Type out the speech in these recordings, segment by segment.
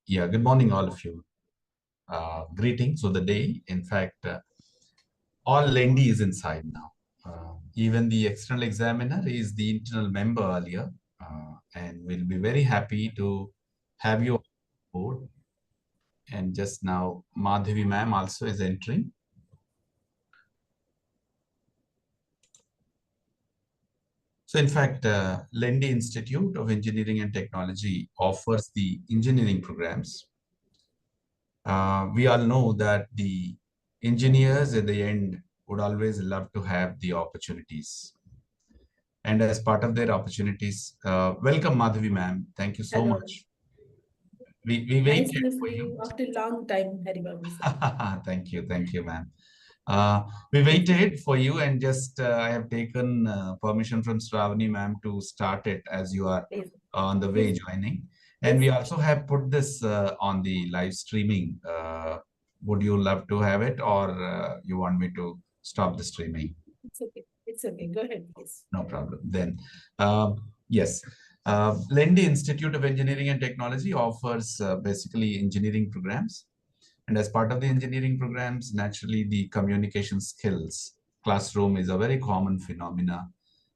Yeah, good morning, all of you. Greetings of the day. In fact, all Lendi is inside now. Even the external examiner is the internal member earlier, and we'll be very happy to have you on board. And just now, Madhavi ma'am also is entering. So in fact, Lendi Institute of Engineering and Technology offers the engineering programs. We all know that the engineers at the end would always love to have the opportunities. And as part of their opportunities, welcome Madhavi ma'am. Thank you so Hello. much. We Nice waited to for see you. you after a long time, Haribabu sir. Thank you, ma'am. We waited for you and just I have taken permission from Shravani ma'am to start it as you are Please, on the way please, joining. And we please. also have put this on the live streaming. Would you love to have it or you want me to stop the streaming? It's okay. It's okay. Go ahead, please. No problem. Then, yes. Lendi Institute of Engineering and Technology offers basically engineering programs. And as part of the engineering programs, naturally, the communication skills classroom is a very common phenomena.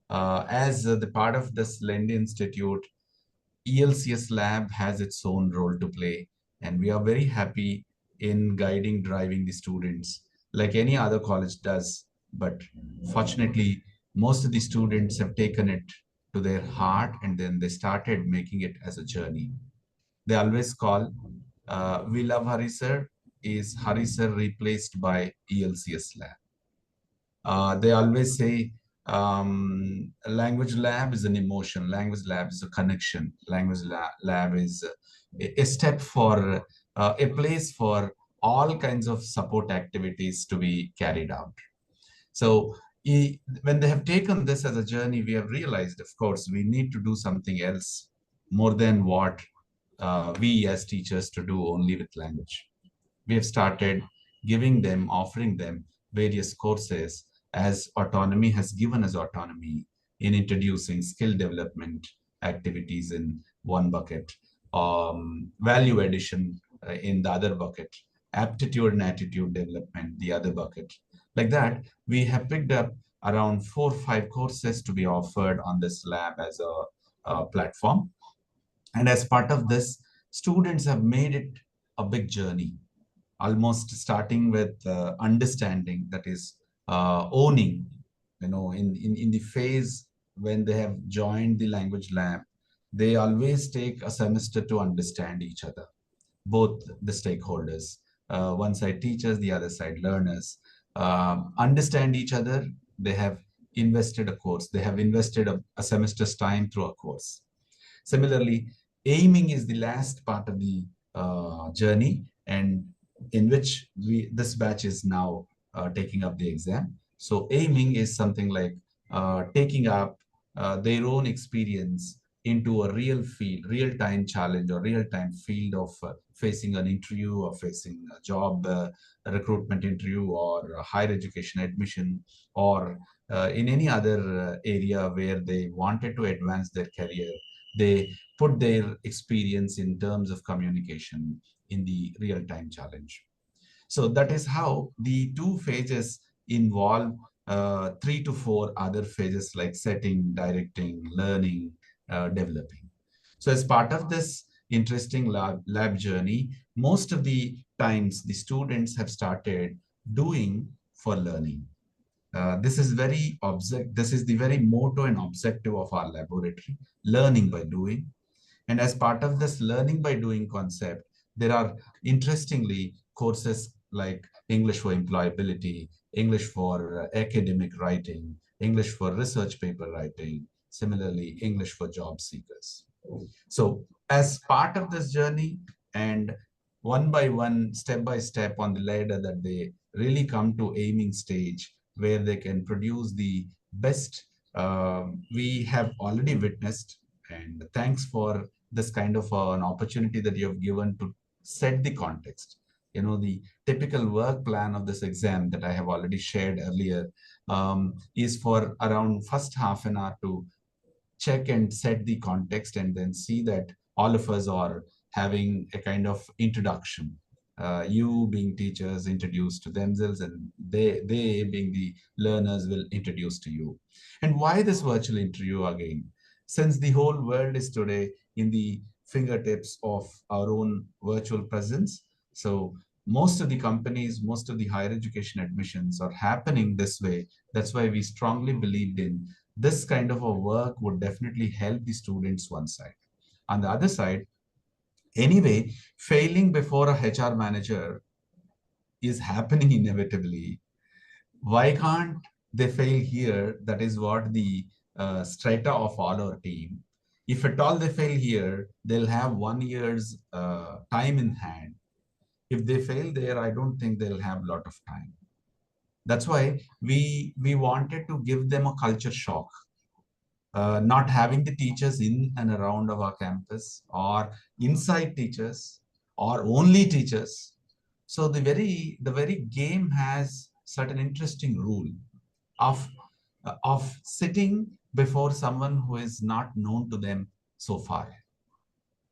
As the part of this Lendi Institute, ELCS lab has its own role to play, and we are very happy in guiding, driving the students like any other college does. But fortunately, most of the students have taken it to their heart and then they started making it as a journey. They always call, we love Hari sir, is Hari sir replaced by ELCS lab? They always say language lab is an emotion, language lab is a connection, lab is a step for a place for all kinds of support activities to be carried out. So when they have taken this as a journey, we have realized, of course, we need to do something else more than what we as teachers to do only with language. We have started giving them, offering them various courses as autonomy has given us autonomy in introducing skill development activities in one bucket, value addition in the other bucket, aptitude and attitude development, the other bucket. Like that, we have picked up around 4 or 5 courses to be offered on this lab as a platform. And as part of this, students have made it a big journey, almost starting with understanding, that is owning, in the phase when they have joined the language lab, they always take a semester to understand each other, both the stakeholders, one side teachers, the other side learners, understand each other. They have invested a course, they have invested a semester's time through a course. Similarly, aiming is the last part of the journey, and in which this batch is now taking up the exam. So aiming is something like taking up their own experience into a real field, real-time challenge or real-time field of facing an interview or facing a job a recruitment interview or a higher education admission, or in any other area where they wanted to advance their career. They put their experience in terms of communication in the real-time challenge. So that is how the 2 phases involve 3 to 4 other phases like setting, directing, learning, developing. So as part of this interesting lab journey, most of the times the students have started doing for learning. This is this is the very motto and objective of our laboratory, learning by doing. And as part of this learning by doing concept, there are interestingly courses like English for employability, English for academic writing, English for research paper writing, similarly, English for job seekers. So as part of this journey and one by one, step by step on the ladder, that they really come to aiming stage where they can produce the best, we have already witnessed. And thanks for this kind of an opportunity that you have given to set the context. The typical work plan of this exam that I have already shared earlier is for around first half an hour to check and set the context and then see that all of us are having a kind of introduction. You being teachers introduce to themselves, and they being the learners will introduce to you. And why this virtual interview again? Since the whole world is today in the fingertips of our own virtual presence, so most of the companies, most of the higher education admissions are happening this way. That's why we strongly believed in this kind of a work would definitely help the students one side. On the other side, anyway, failing before a HR manager is happening inevitably. Why can't they fail here? That is what the strata of all our team. If at all they fail here, they'll have 1 year's time in hand. If they fail there, I don't think they'll have a lot of time. That's why we wanted to give them a culture shock. Not having the teachers in and around our campus, or inside teachers, or only teachers. So the very game has certain interesting rule of sitting before someone who is not known to them so far.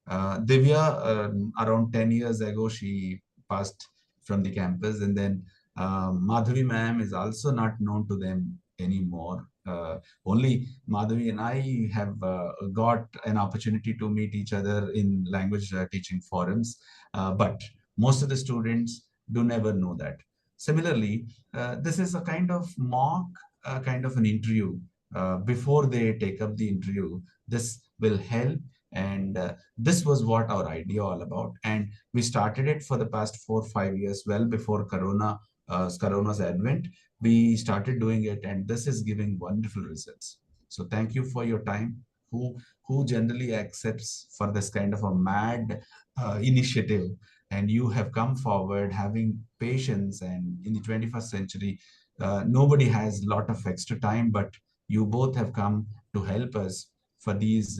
Divya, around 10 years ago, she passed from the campus, and then Madhavi ma'am is also not known to them anymore. Only Madhavi and I have got an opportunity to meet each other in language teaching forums, but most of the students do never know that. Similarly, this is a kind of mock, kind of an interview. Before they take up the interview, this will help, and this was what our idea all about, and we started it for the past 4 or 5 years, well before corona's advent. We started doing it, and this is giving wonderful results. So thank you for your time. Who generally accepts for this kind of a mad initiative, and you have come forward having patience, and in the 21st century, nobody has a lot of extra time, but you both have come to help us for these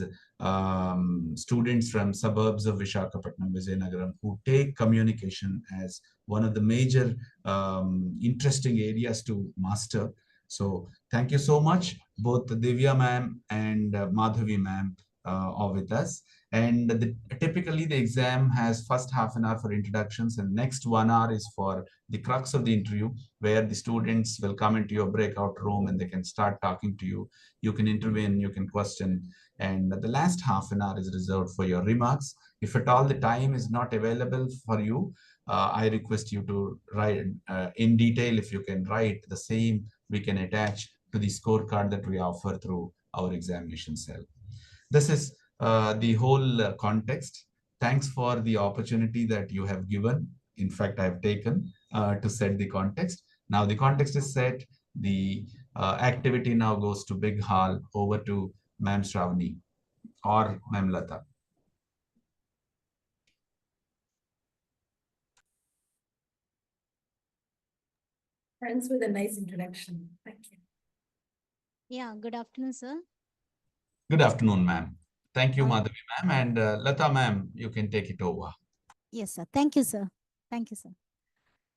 students from suburbs of Vishakhapatnam, Vizianagaram, who take communication as one of the major interesting areas to master. So thank you so much. Both Divya ma'am and Madhavi ma'am are with us. And typically the exam has first half an hour for introductions, and next 1 hour is for the crux of the interview, where the students will come into your breakout room and they can start talking to you. You can intervene, you can question, and the last half an hour is reserved for your remarks. If at all the time is not available for you, I request you to write in detail. If you can write the same, we can attach to the scorecard that we offer through our examination cell. This is the whole context. Thanks for the opportunity that you have given. In fact, I have taken to set the context. Now the context is set. The activity now goes to big hall, over to Ma'am Shravani or Ma'am Lata. Thanks for the nice introduction. Thank you. Yeah, good afternoon, sir. Good afternoon, ma'am. Thank you, Uh, Madhavi ma'am, and Lata ma'am, you can take it over. yes, sir. Thank you, sir. Thank you, sir.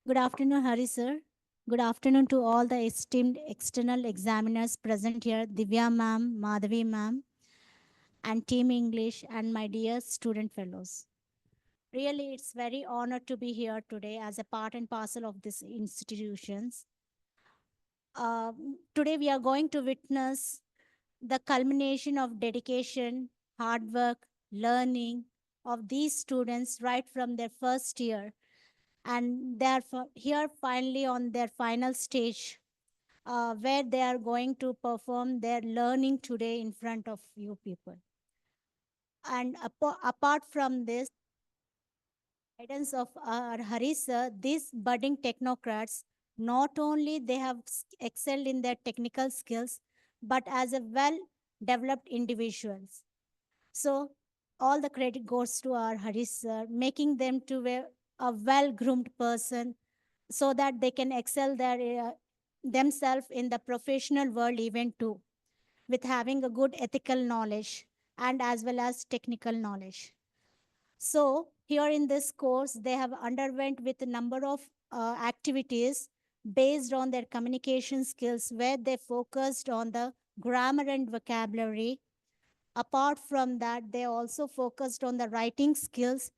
Good afternoon, Hari, sir. Good afternoon to all the esteemed external examiners present here, Divya ma'am, Madhavi ma'am, and Team English, and my dear student fellows. Really, it's very honored to be here today as a part and parcel of these institutions. Today, we are going to witness the culmination of dedication, hard work, learning of these students right from their first year. And they are here finally on their final stage where they are going to perform their learning today in front of you people. And apart from this, guidance of our Harisa, these budding technocrats, not only they have excelled in their technical skills, but as a well-developed individuals. So all the credit goes to our Haris sir, making them to be a well-groomed person so that they can excel themselves in the professional world even too, with having a good ethical knowledge and as well as technical knowledge. So here in this course, they have underwent with a number of activities based on their communication skills, where they focused on the grammar and vocabulary. Apart from that, they also focused on the writing skills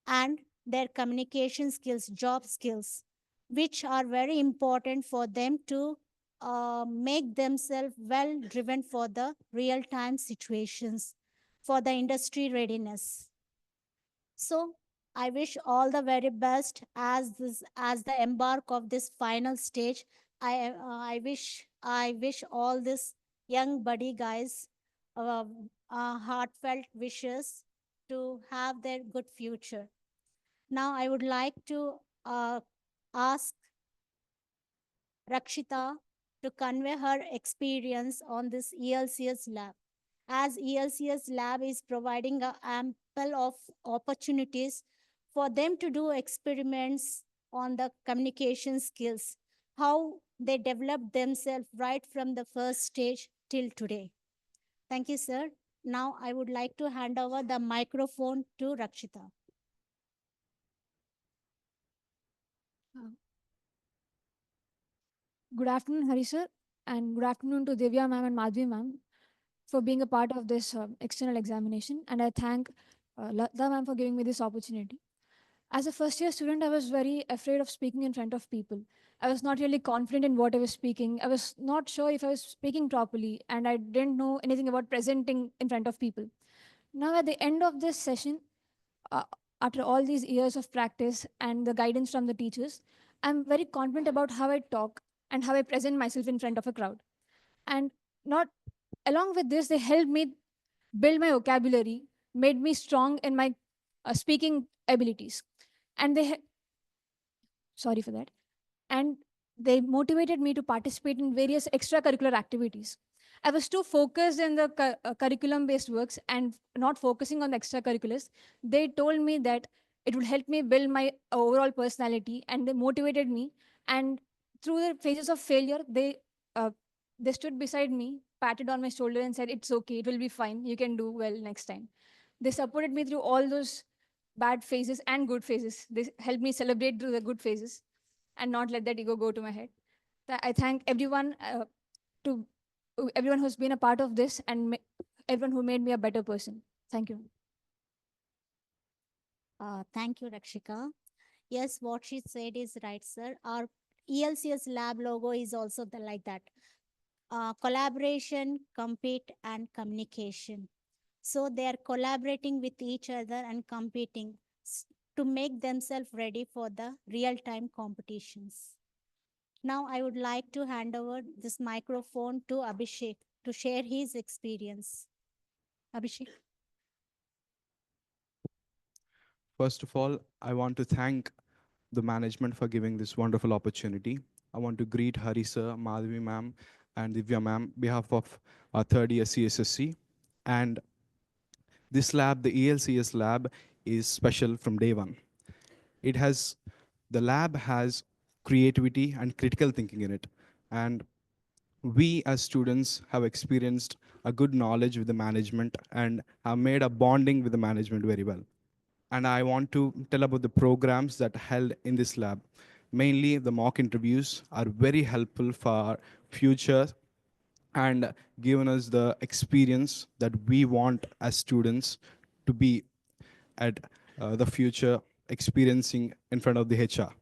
and their communication skills, job skills, which are very important for them to make themselves well driven for the real time situations, for the industry readiness. So I wish all the very best as the embark of this final stage. I wish all this young buddy guys uh, heartfelt wishes to have their good future. Now I would like to ask Rakshita to convey her experience on this ELCS lab. As ELCS lab is providing a ample of opportunities for them to do experiments on the communication skills, how they develop themselves right from the first stage till today. Thank you, sir. Now I would like to hand over the microphone to Rakshita. Uh, Good afternoon, Hari sir, and good afternoon to Divya ma'am and Madhvi ma'am for being a part of this external examination. And I thank Lata ma'am for giving me this opportunity. As a first year student, I was very afraid of speaking in front of people. I was not really confident in what I was speaking. I was not sure if I was speaking properly, and I didn't know anything about presenting in front of people. Now, at the end of this session, uh, after all these years of practice and the guidance from the teachers, I'm very confident about how I talk and how I present myself in front of a crowd. And not along with this, they helped me build my vocabulary, made me strong in my speaking abilities. And sorry for that. And they motivated me to participate in various extracurricular activities. I was too focused in the curriculum based works and not focusing on the extracurriculars. They told me that it would help me build my overall personality, and they motivated me. And through the phases of failure, uh, they stood beside me, patted on my shoulder, and said, "It's okay, it will be fine. You can do well next time." They supported me through all those bad phases and good phases. They helped me celebrate through the good phases and not let that ego go to my head. I thank to everyone who's been a part of this and everyone who made me a better person. Thank you. Thank you, Rakshika. Yes, what she said is right, sir. Our ELCS lab logo is also like that. Collaboration, compete, and communication. So they are collaborating with each other and competing to make themselves ready for the real-time competitions. Now I would like to hand over this microphone to Abhishek to share his experience. Abhishek. First of all, I want to thank the management for giving this wonderful opportunity. I want to greet Hari sir, Madhvi ma'am, and Divya ma'am behalf of our third year CSSE. And this lab, the ELCS lab, is special from day one. It has the lab has creativity and critical thinking in it, and we as students have experienced a good knowledge with the management and have made a bonding with the management very well. And I want to tell about the programs that are held in this lab. Mainly, the mock interviews are very helpful for our future and given us the experience that we want as students to be at the future experiencing in front of the HR.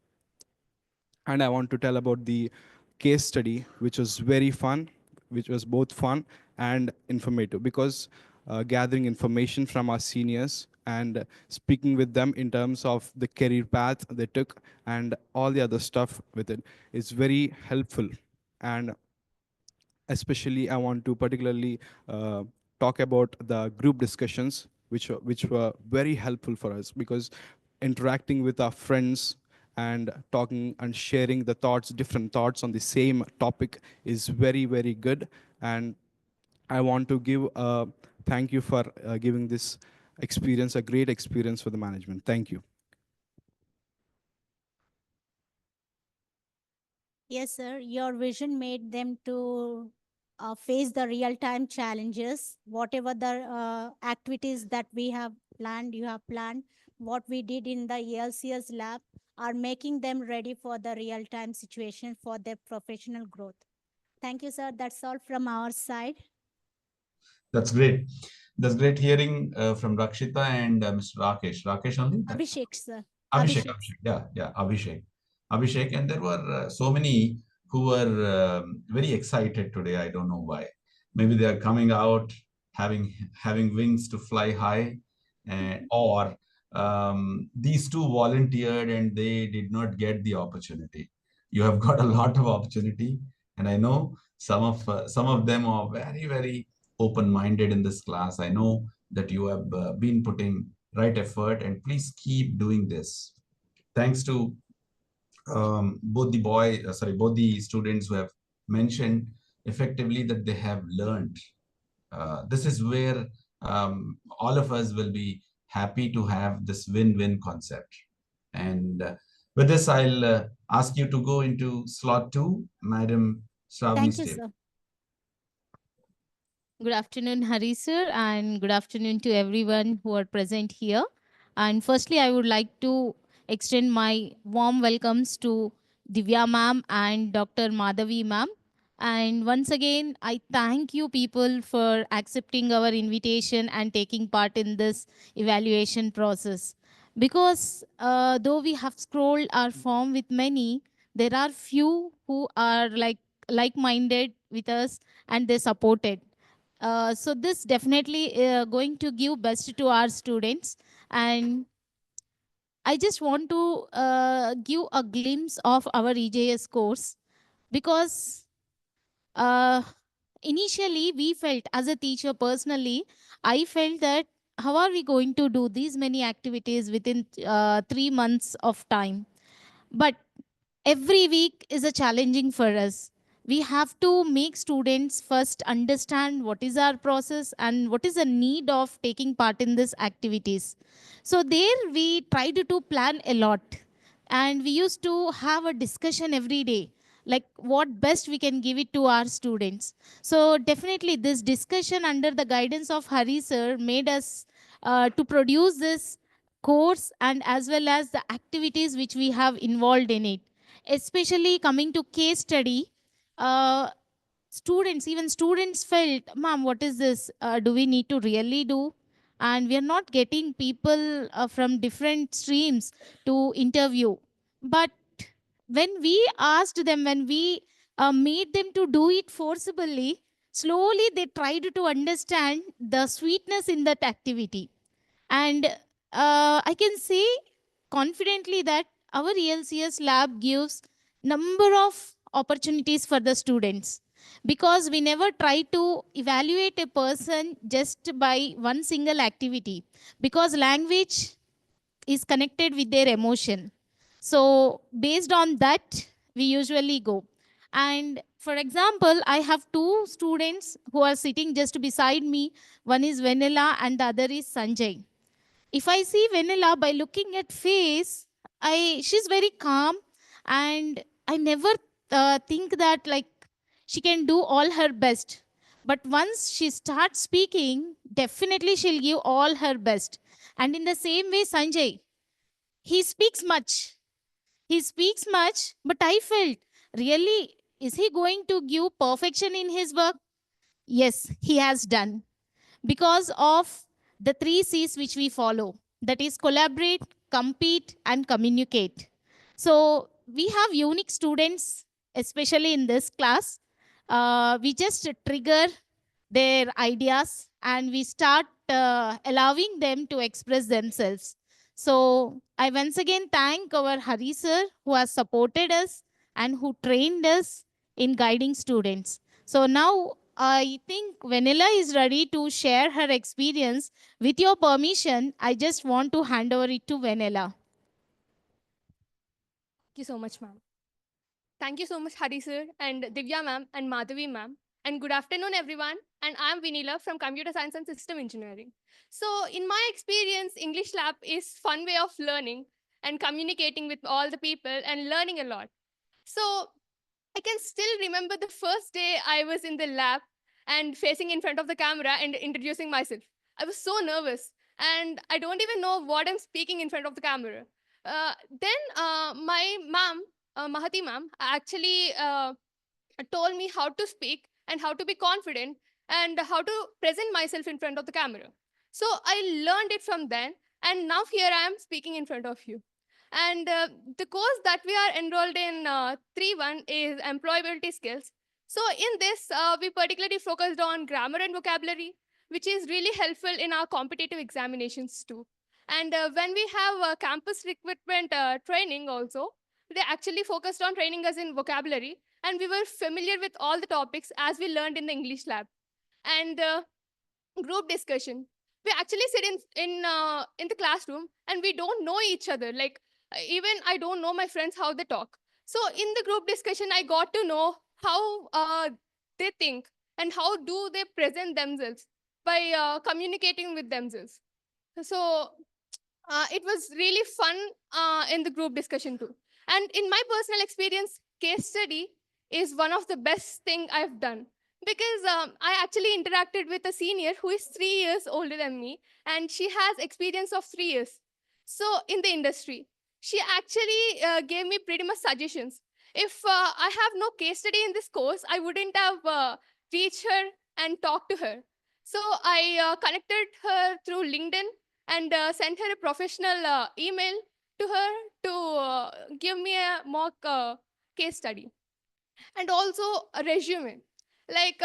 And I want to tell about the case study, which was very fun, which was both fun and informative because gathering information from our seniors and speaking with them in terms of the career path they took and all the other stuff with it is very helpful. And especially I want to particularly talk about the group discussions which were very helpful for us because interacting with our friends and talking and sharing the thoughts different thoughts on the same topic is very good. And I want to give a thank you for giving this experience a great experience for the management. Thank you. Yes, sir. Your vision made them to face the real-time challenges. Whatever the activities that we have planned, you have planned, what we did in the ELCS lab are making them ready for the real-time situation for their professional growth. Thank you, sir. That's all from our side. That's great. That's great hearing from Rakshita and Mr. Rakesh. Rakesh only? Abhishek, sir. Abhishek, Abhishek. Abhishek. Yeah, Abhishek. And there were so many who were very excited today. I don't know why. Maybe they are coming out having wings to fly high, or these two volunteered and they did not get the opportunity. You have got a lot of opportunity, and I know some of them are very, very open-minded in this class. I know that you have been putting right effort, and please keep doing this. Thanks to both the students who have mentioned effectively that they have learned. This is where all of us will be happy to have this win-win concept. And with this, I'll ask you to go into slot 2, Madam Shravani Thank you, Stale. sir. Good afternoon, Hari sir, and good afternoon to everyone who are present here. And firstly, I would like to extend my warm welcomes to Divya ma'am and Dr. Madhavi ma'am. And once again, I thank you people for accepting our invitation and taking part in this evaluation process. Because though we have scrolled our form with many, there are few who are like-minded with us and they supported. So this definitely going to give best to our students. And I just want to give a glimpse of our EJS course because uh, initially we felt as a teacher personally, I felt that how are we going to do these many activities within 3 months of time? But every week is a challenging for us. We have to make students first understand what is our process and what is the need of taking part in these activities. So there we tried to plan a lot, and we used to have a discussion every day, like what best we can give it to our students. So definitely this discussion under the guidance of Hari sir made us to produce this course and as well as the activities which we have involved in it, especially coming to case study. uh, even students felt, ma'am, what is this, do we need to really do? And we are not getting people from different streams to interview. But when we asked them, when we made them to do it forcibly, slowly they tried to understand the sweetness in that activity. And I can say confidently that our ELCS lab gives number of opportunities for the students, because we never try to evaluate a person just by one single activity, because language is connected with their emotion. So based on that, we usually go. And for example, I have two students who are sitting just beside me. One is Vanilla and the other is Sanjay. If I see Vanilla by looking at face, she's very calm, and I never think that like she can do all her best. But once she starts speaking, definitely she'll give all her best. And in the same way, Sanjay, he speaks much. He speaks much, but I felt really, is he going to give perfection in his work? Yes, he has done, because of the 3 C's which we follow, that is collaborate, compete, and communicate. So we have unique students, especially in this class. We just trigger their ideas and we start allowing them to express themselves. So I once again thank our Hari sir who has supported us and who trained us in guiding students. So now I think Vanilla is ready to share her experience. With your permission, I just want to hand over it to Vanilla. Thank you so much, ma'am. Thank you so much, Hari sir and Divya ma'am and Madhavi ma'am. And good afternoon, everyone. And I'm Vinila from Computer Science and System Engineering. So, in my experience, English lab is fun way of learning and communicating with all the people and learning a lot. So, I can still remember the first day I was in the lab and facing in front of the camera and introducing myself. I was so nervous and I don't even know what I'm speaking in front of the camera. Then my ma'am, Mahati ma'am, actually told me how to speak and how to be confident. and how to present myself in front of the camera. So I learned it from then, and now here I am speaking in front of you. And the course that we are enrolled in 3-1 is employability skills. So in this, we particularly focused on grammar and vocabulary, which is really helpful in our competitive examinations too. And when we have campus recruitment training also, they actually focused on training us in vocabulary, and we were familiar with all the topics as we learned in the English lab. And group discussion, we actually sit in the classroom and we don't know each other. Like even I don't know my friends how they talk. So in the group discussion, I got to know how they think and how do they present themselves by communicating with themselves. So it was really fun in the group discussion too. And in my personal experience, case study is one of the best thing I've done, because I actually interacted with a senior who is 3 years older than me, and she has experience of 3 years. So in the industry, she actually gave me pretty much suggestions. If I have no case study in this course, I wouldn't have reached her and talked to her. So I connected her through LinkedIn and sent her a professional email to her to give me a mock case study. And also a resume. Like,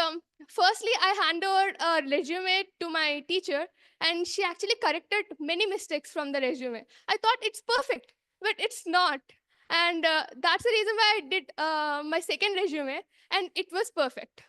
firstly, I handed over a resume to my teacher, and she actually corrected many mistakes from the resume. I thought it's perfect, but it's not. And that's the reason why I did my second resume, and it was perfect.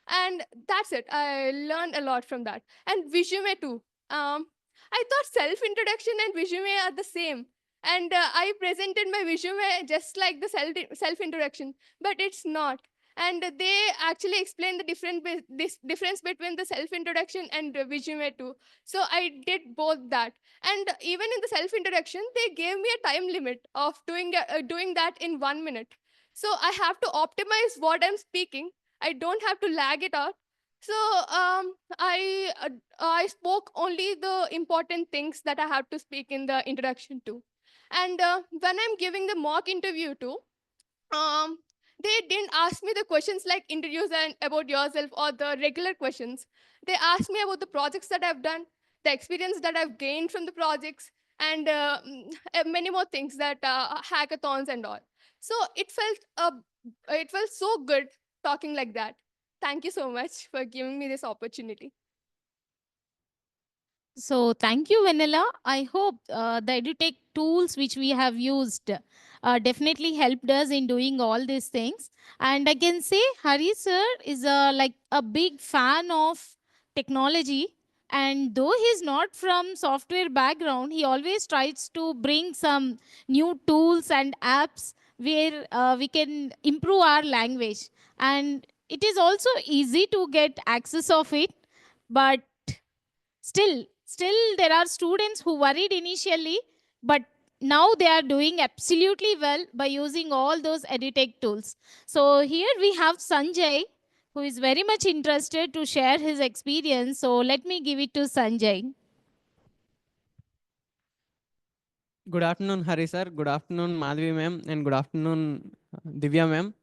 And that's it. I learned a lot from that. And resume too. I thought self introduction and resume are the same, and I presented my resume just like the self introduction, but it's not. And they actually explained the difference between the self introduction and the resume too. So I did both that. And even in the self introduction, they gave me a time limit of doing that in 1 minute. So I have to optimize what I'm speaking. I don't have to lag it out. So I spoke only the important things that I have to speak in the introduction to. And when I'm giving the mock interview too, um, they didn't ask me the questions like introduce and about yourself or the regular questions. They asked me about the projects that I've done, the experience that I've gained from the projects, and many more things that hackathons and all. So it felt so good talking like that. Thank you so much for giving me this opportunity. So thank you, Vanilla. I hope the EduTech tools which we have used definitely helped us in doing all these things. And I can say Hari sir is like a big fan of technology. And though he's not from software background, he always tries to bring some new tools and apps where we can improve our language. And it is also easy to get access of it. But still there are students who worried initially, but now they are doing absolutely well by using all those edutech tools. So here we have Sanjay, who is very much interested to share his experience. So let me give it to Sanjay. Good afternoon, Hari sir. Good afternoon, Madhvi ma'am, and good afternoon, Divya ma'am.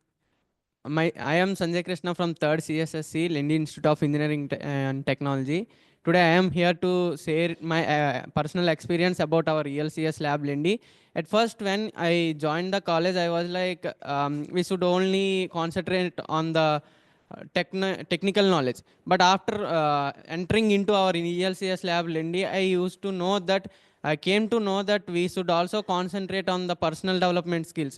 I am Sanjay Krishna from 3rd CSSE, Lendi Institute of Engineering and Technology. Today I am here to share my personal experience about our ELCS lab Lendi. At first, when I joined the college, I was like, we should only concentrate on the technical knowledge. But after entering into our ELCS lab Lendi, I came to know that we should also concentrate on the personal development skills.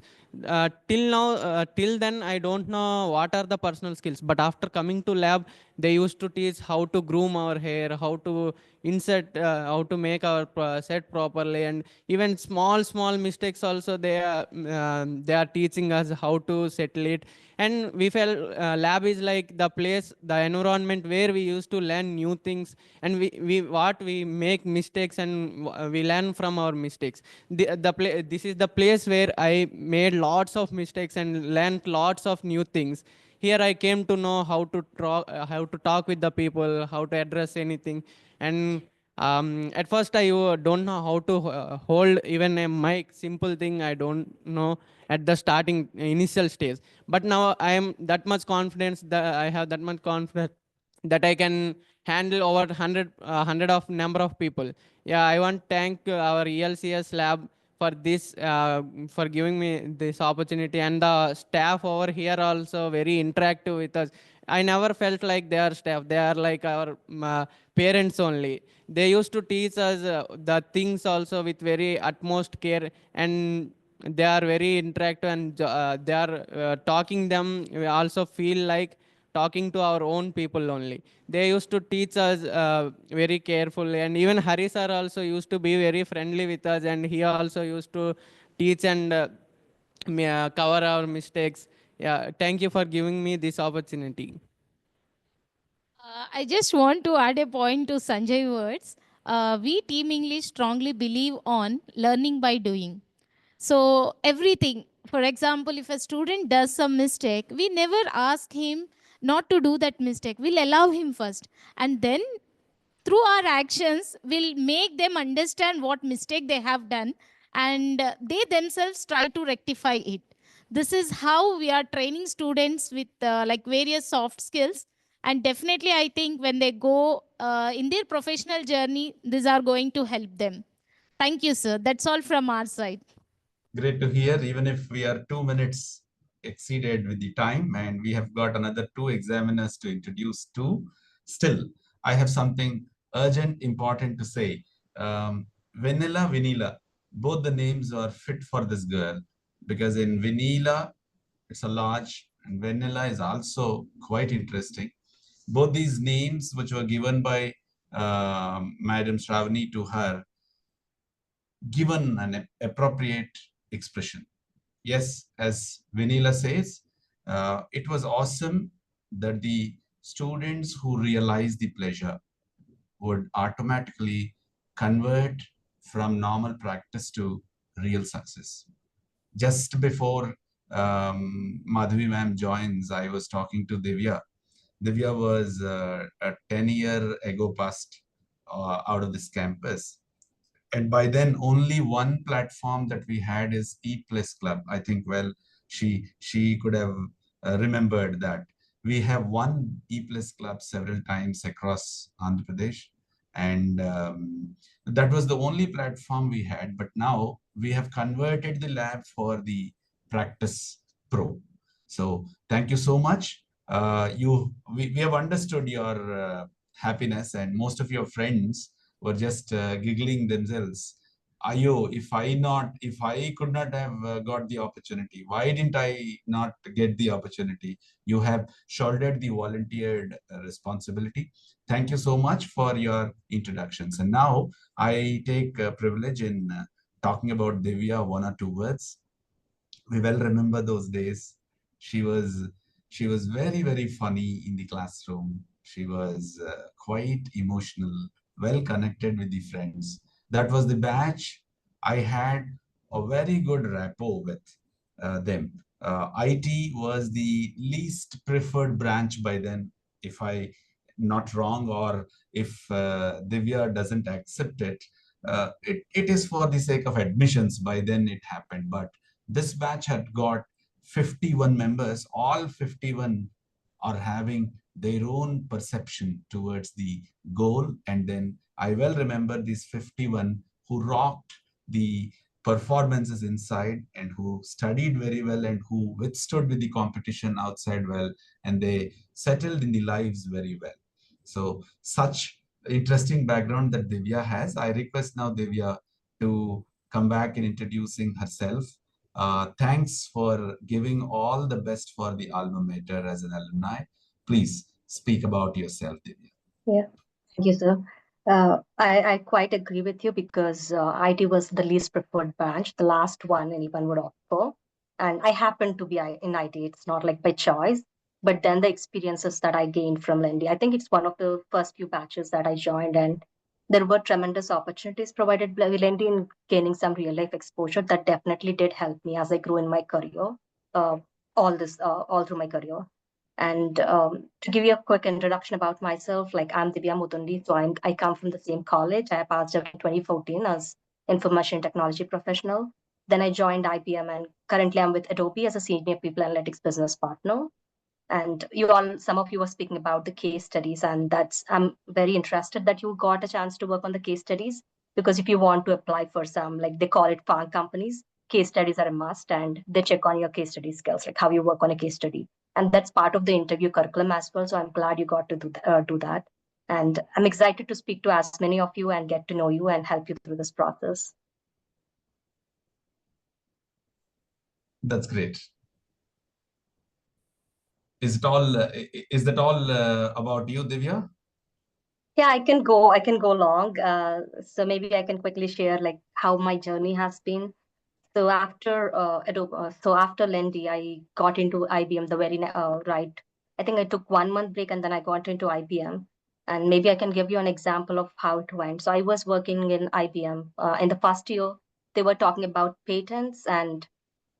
Till then, I don't know what are the personal skills. But after coming to lab, they used to teach how to groom our hair, how to insert, how to make our set properly, and even small mistakes also they are teaching us how to settle it. And we felt lab is like the place, the environment where we used to learn new things, and we make mistakes and we learn from our mistakes. This is the place where I made lots of mistakes and learned lots of new things. Here I came to know how to talk with the people, how to address anything. And at first I don't know how to hold even a mic, simple thing I don't know at the starting initial stage. But now I am that much confidence that I have that much confidence that I can handle over 100 of number of people. Yeah, I want to thank our ELCS lab for this, for giving me this opportunity, and the staff over here also very interactive with us. I never felt like they are staff. They are like our parents only. They used to teach us the things also with very utmost care, and they are very interactive, and they are talking them. We also feel like talking to our own people only. They used to teach us very carefully, and even Hari sir also used to be very friendly with us, and he also used to teach and cover our mistakes. Yeah, thank you for giving me this opportunity. I just want to add a point to Sanjay words. We Team English strongly believe on learning by doing. So everything, for example, if a student does some mistake, we never ask him not to do that mistake. We'll allow him first. And then through our actions, we'll make them understand what mistake they have done, and they themselves try to rectify it. This is how we are training students with like various soft skills. And definitely, I think when they go in their professional journey, these are going to help them. Thank you, sir. That's all from our side. Great to hear, even if we are 2 minutes exceeded with the time and we have got another two examiners to introduce to. Still, I have something urgent, important to say. Vanilla, both the names are fit for this girl because in Vanilla, it's a large, and Vanilla is also quite interesting. Both these names, which were given by Madam Shravani to her, given an appropriate expression. Yes, as Vanilla says, it was awesome that the students who realize the pleasure would automatically convert from normal practice to real success. Just before Madhavi ma'am joins, I was talking to Divya. Divya was a 10-year ago past out of this campus, and by then only one platform that we had is E Plus Club. I think, well, she could have remembered that we have one E Plus Club several times across Andhra Pradesh, and that was the only platform we had. But now we have converted the lab for the Practice Pro. So thank you so much. We have understood your happiness, and most of your friends were just giggling themselves. Ayo, if I could not have got the opportunity, why didn't I not get the opportunity? You have shouldered the volunteered responsibility. Thank you so much for your introductions. And now I take privilege in talking about Divya, one or two words. We well remember those days. She was she was very funny in the classroom. She was quite emotional, well connected with the friends. That was the batch I had a very good rapport with them. IT was the least preferred branch by then, if I not wrong, or if Divya doesn't accept it, it is for the sake of admissions. By then it happened, but this batch had got 51 members. All 51 are having their own perception towards the goal. And then I well remember these 51 who rocked the performances inside and who studied very well and who withstood with the competition outside well, and they settled in the lives very well. So such interesting background that Divya has. I request now Divya to come back in introducing herself. Thanks for giving all the best for the alma mater as an alumni. Please speak about yourself, Divya. Yeah, thank you, sir. I quite agree with you because IT was the least preferred branch, the last one anyone would opt for. And I happened to be in IT. It's not like by choice, but then the experiences that I gained from Lendi, I think it's one of the first few batches that I joined, and there were tremendous opportunities provided by Lendi in gaining some real life exposure that definitely did help me as I grew in my career, uh, all through my career. And to give you a quick introduction about myself, like I'm Divya Mutundi, so I come from the same college. I passed out in 2014 as information technology professional. Then I joined IBM, and currently I'm with Adobe as a senior people analytics business partner. And some of you were speaking about the case studies, and I'm very interested that you got a chance to work on the case studies, because if you want to apply for some, like they call it farm companies, case studies are a must, and they check on your case study skills, like how you work on a case study. And that's part of the interview curriculum as well. So I'm glad you got to do that. And I'm excited to speak to as many of you and get to know you and help you through this process. That's great. Is that all about you, Divya? Yeah, I can go long. So maybe I can quickly share like how my journey has been. So after after Lendi, I got into IBM the right. I think I took 1 month break and then I got into IBM. And maybe I can give you an example of how it went. So I was working in IBM. In the first year, they were talking about patents, and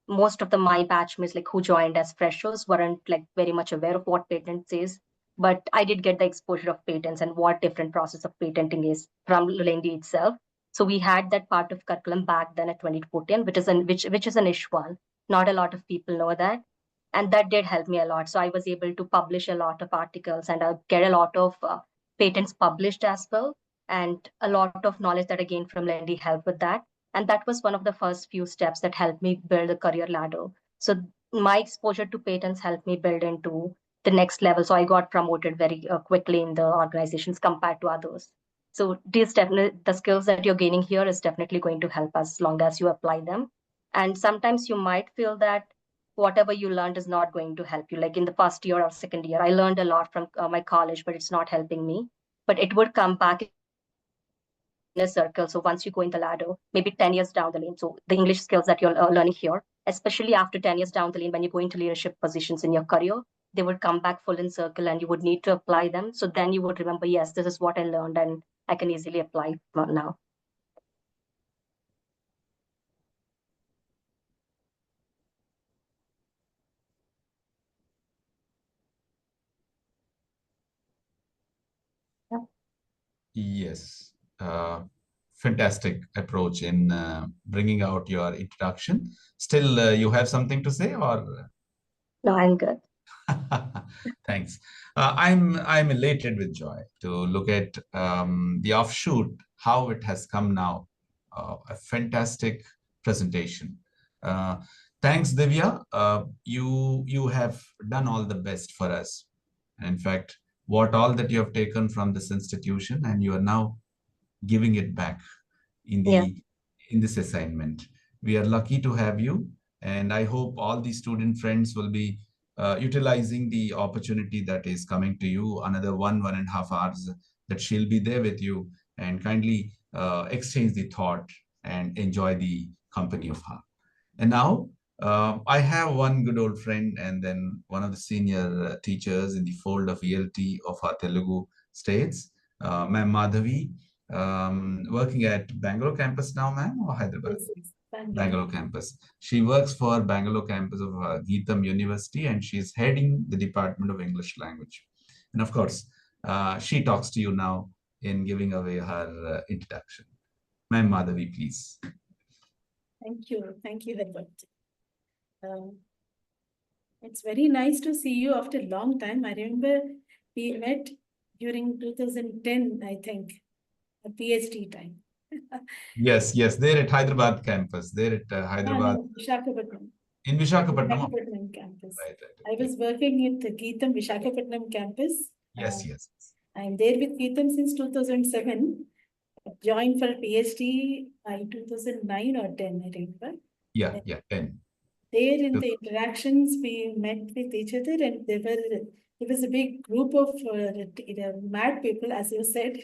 most of my batchmates like who joined as freshers weren't like very much aware of what patents is, but I did get the exposure of patents and what different process of patenting is from Lendi itself. So we had that part of curriculum back then at 2014, which is an ish one. Not a lot of people know that, and that did help me a lot. So I was able to publish a lot of articles, and I get a lot of patents published as well, and a lot of knowledge that I gained from Lendi helped with that. And that was one of the first few steps that helped me build a career ladder. So my exposure to patents helped me build into the next level. So I got promoted very quickly in the organizations compared to others. So the skills that you're gaining here is definitely going to help as long as you apply them. And sometimes you might feel that whatever you learned is not going to help you. Like in the first year or second year, I learned a lot from my college, but it's not helping me. But it would come back in a circle. So once you go in the ladder, maybe 10 years down the lane. So the English skills that you're learning here, especially after 10 years down the lane, when you go into leadership positions in your career, they would come back full in circle and you would need to apply them. So then you would remember, yes, this is what I learned and I can easily apply now. Yeah. Yes. Fantastic approach in bringing out your introduction. Still, you have something to say, or? No, I'm good. Thanks. I'm elated with joy to look at the offshoot, how it has come now. A fantastic presentation. Thanks, Divya. You have done all the best for us. In fact, what all that you have taken from this institution, and you are now giving it back in this assignment. We are lucky to have you, and I hope all the student friends will be utilizing the opportunity that is coming to you, another 1.5 hours that she'll be there with you, and kindly exchange the thought and enjoy the company of her. And now I have one good old friend and then one of the senior teachers in the fold of ELT of our Telugu states, Ma'am Madhavi, working at Bangalore campus now, ma'am, or Hyderabad? Yes, Bangalore campus. She works for Bangalore campus of Geetham University, and she's heading the Department of English Language. And of course, she talks to you now in giving away her introduction. Ma'am Madhavi, please. Thank you, Herbert. It's very nice to see you after a long time. I remember we met during 2010, I think, a PhD time. Yes, there at Hyderabad campus, there at Hyderabad. No, Visakhapatnam. In Visakhapatnam. Visakhapatnam campus. Right. I was working at the Geetham Visakhapatnam campus. Yes. I'm there with Geetham since 2007. Joined for PhD in 2009 or 10, I remember. Yeah, 10. There in the interactions, we met with each other, and there was a big group of mad people, as you said,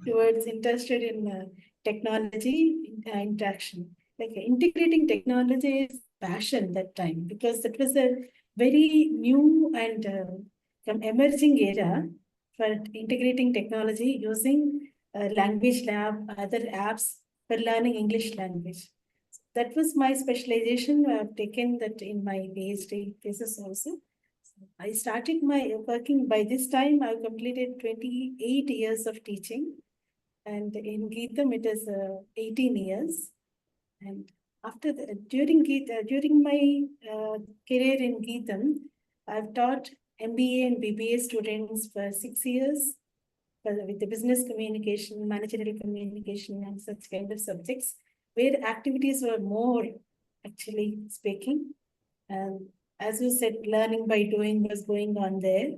towards interested in technology interaction. Like integrating technology is passion that time, because that was a very new and emerging era for integrating technology using language lab, other apps for learning English language. That was my specialization. I've taken that in my PhD thesis also. I started my working. By this time, I've completed 28 years of teaching. And in Geetham, it is 18 years. And after during my career in Geetham, I've taught MBA and BBA students for 6 years with the business communication, managerial communication, and such kind of subjects, where activities were more actually speaking. And as you said, learning by doing was going on there.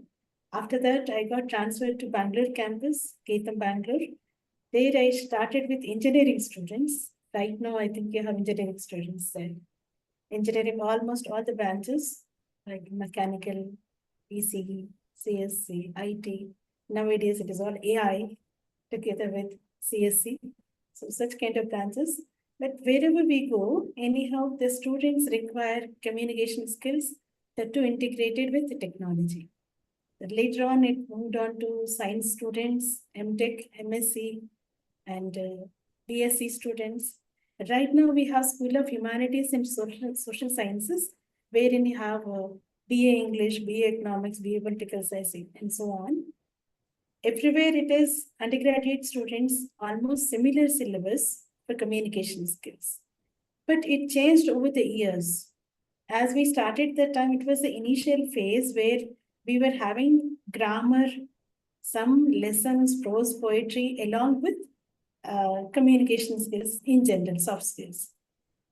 After that, I got transferred to Bangalore campus, Keitham, Bangalore. There I started with engineering students. Right now, I think you have engineering students there. Engineering, almost all the branches, like mechanical, ECE, CSC, IT. Nowadays, it is all AI together with CSC. So such kind of branches. But wherever we go, anyhow, the students require communication skills that too integrated with the technology. But later on, it moved on to science students, MTech, MSc, and BSc students. Right now, we have School of Humanities and Social Sciences, wherein you have BA English, BA Economics, BA Political Science, and so on. Everywhere it is undergraduate students, almost similar syllabus for communication skills. But it changed over the years. As we started that time, it was the initial phase where we were having grammar, some lessons, prose, poetry, along with communication skills in general, soft skills.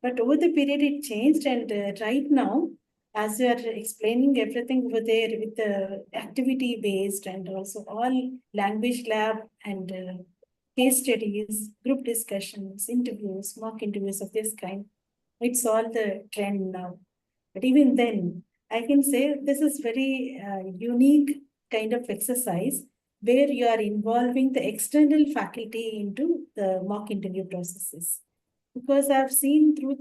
But over the period, it changed, and right now, as you are explaining everything over there with the activity based and also all language lab and case studies, group discussions, interviews, mock interviews of this kind, it's all the trend now. But even then, I can say this is very unique kind of exercise where you are involving the external faculty into the mock interview processes. Because I've seen through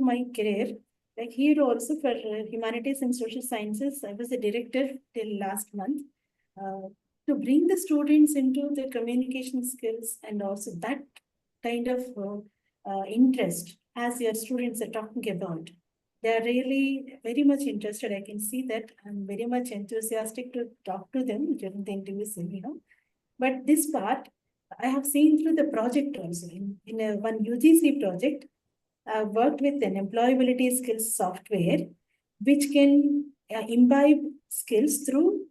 my career, like here also for humanities and social sciences, I was a director till last month. To bring the students into the communication skills and also that kind of interest as your students are talking about. They are really very much interested. I can see that I'm very much enthusiastic to talk to them during the interviews, But this part, I have seen through the project also. In a one UGC project, I've worked with an employability skills software, which can imbibe skills through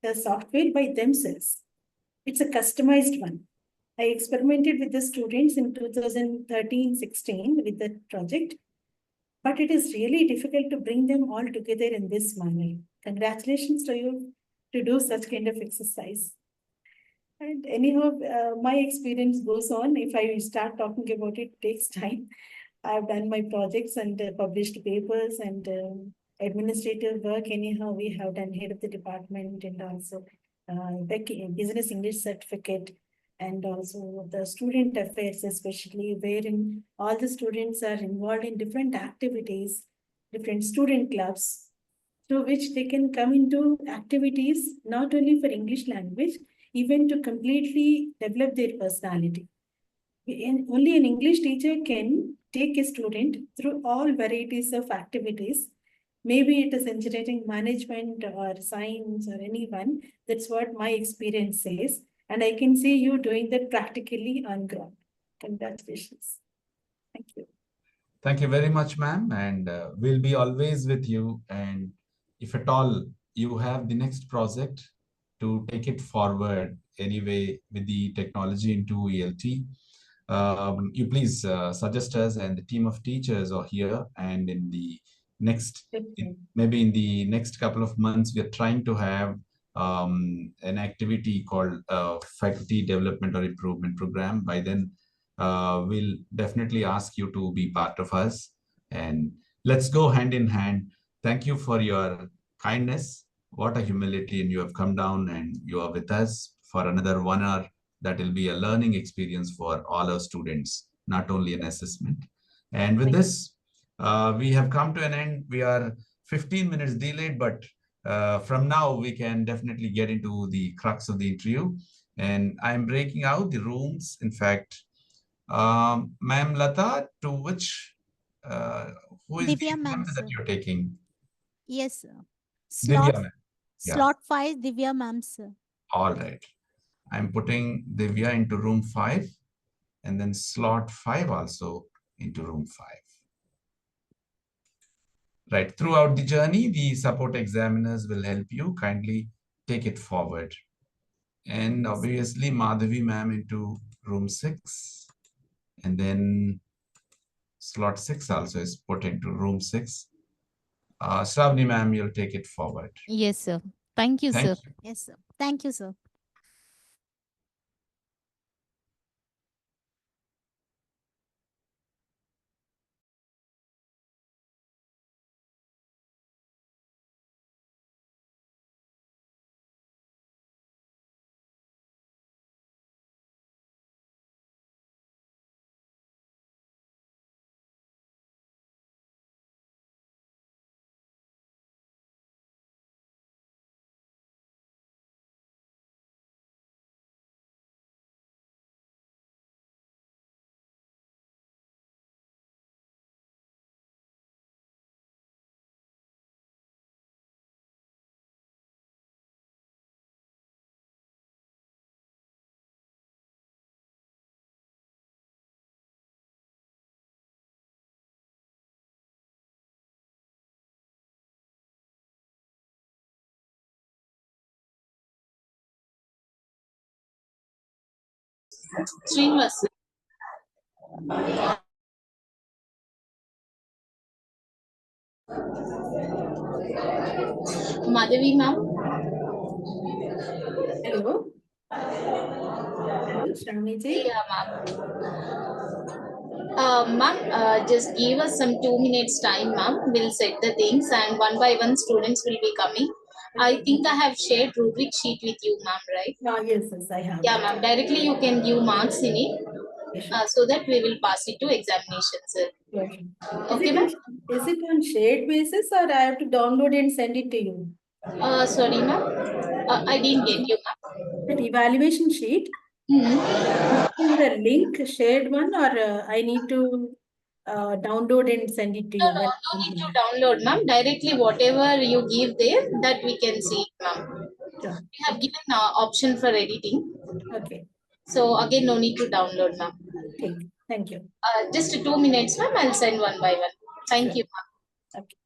the software by themselves. It's a customized one. I experimented with the students in 2013-16 with that project, but it is really difficult to bring them all together in this manner. Congratulations to you to do such kind of exercise. And anyhow, my experience goes on. If I start talking about it, it takes time. I've done my projects and published papers and administrative work. Anyhow, we have done head of the department and also business English certificate and also the student affairs, especially wherein all the students are involved in different activities, different student clubs, through which they can come into activities not only for English language, even to completely develop their personality. Only an English teacher can take a student through all varieties of activities. Maybe it is engineering, management, or science, or anyone. That's what my experience says. And I can see you doing that practically on ground. Congratulations. Thank you. Thank you very much, ma'am. And we'll be always with you. And if at all you have the next project to take it forward anyway with the technology into ELT, you please suggest us, and the team of teachers are here. And in the next, maybe in the next couple of months, we are trying to have an activity called Faculty Development or Improvement Program. By then, we'll definitely ask you to be part of us. And let's go hand in hand. Thank you for your kindness. What a humility, and you have come down and you are with us for another 1 hour. That will be a learning experience for all our students, not only an assessment. And with this, we have come to an end. We are 15 minutes delayed, but from now we can definitely get into the crux of the interview. And I'm breaking out the rooms. In fact, Ma'am Lata, to which, who is the Divya ma'am, exam that sir. you're taking? Yes, sir. Divya Slot, ma'am. Yeah. slot 5, Divya ma'am, sir. All right. I'm putting Divya into room 5 and then slot 5 also into room 5. Right. Throughout the journey, the support examiners will help you. Kindly take it forward. And obviously, Madhavi ma'am into room 6. And then slot 6 also is put into room 6. Shravani ma'am, you'll take it forward. Yes, sir. Thank you, Thank sir. you. Yes, sir. Thank you, sir. Srinivas. Madhavi ma'am. Hello. Hello, Shravani ji. Yeah, ma'am. Ma'am, just give us some 2 minutes time, ma'am. We'll set the things and one by one students will be coming. I think I have shared rubric sheet with you, ma'am, right? Yes, yes, I have Yeah, that. ma'am. Directly you can give marks in it so that we will pass it to examinations, sir. Okay. Okay, ma'am? Is it on shared basis or I have to download and send it to you? Sorry, ma'am. I didn't get you, ma'am. That evaluation sheet, Mhm. in the link shared one or I need to download and send it to No, you? no, no need to download, ma'am. Directly whatever you give there, that we can see, ma'am. Sure. We have given option for editing. Okay. So again, no need to download, ma'am. Thank you. Just 2 minutes, ma'am. I'll send one by one. Thank Sure. you, ma'am. Okay.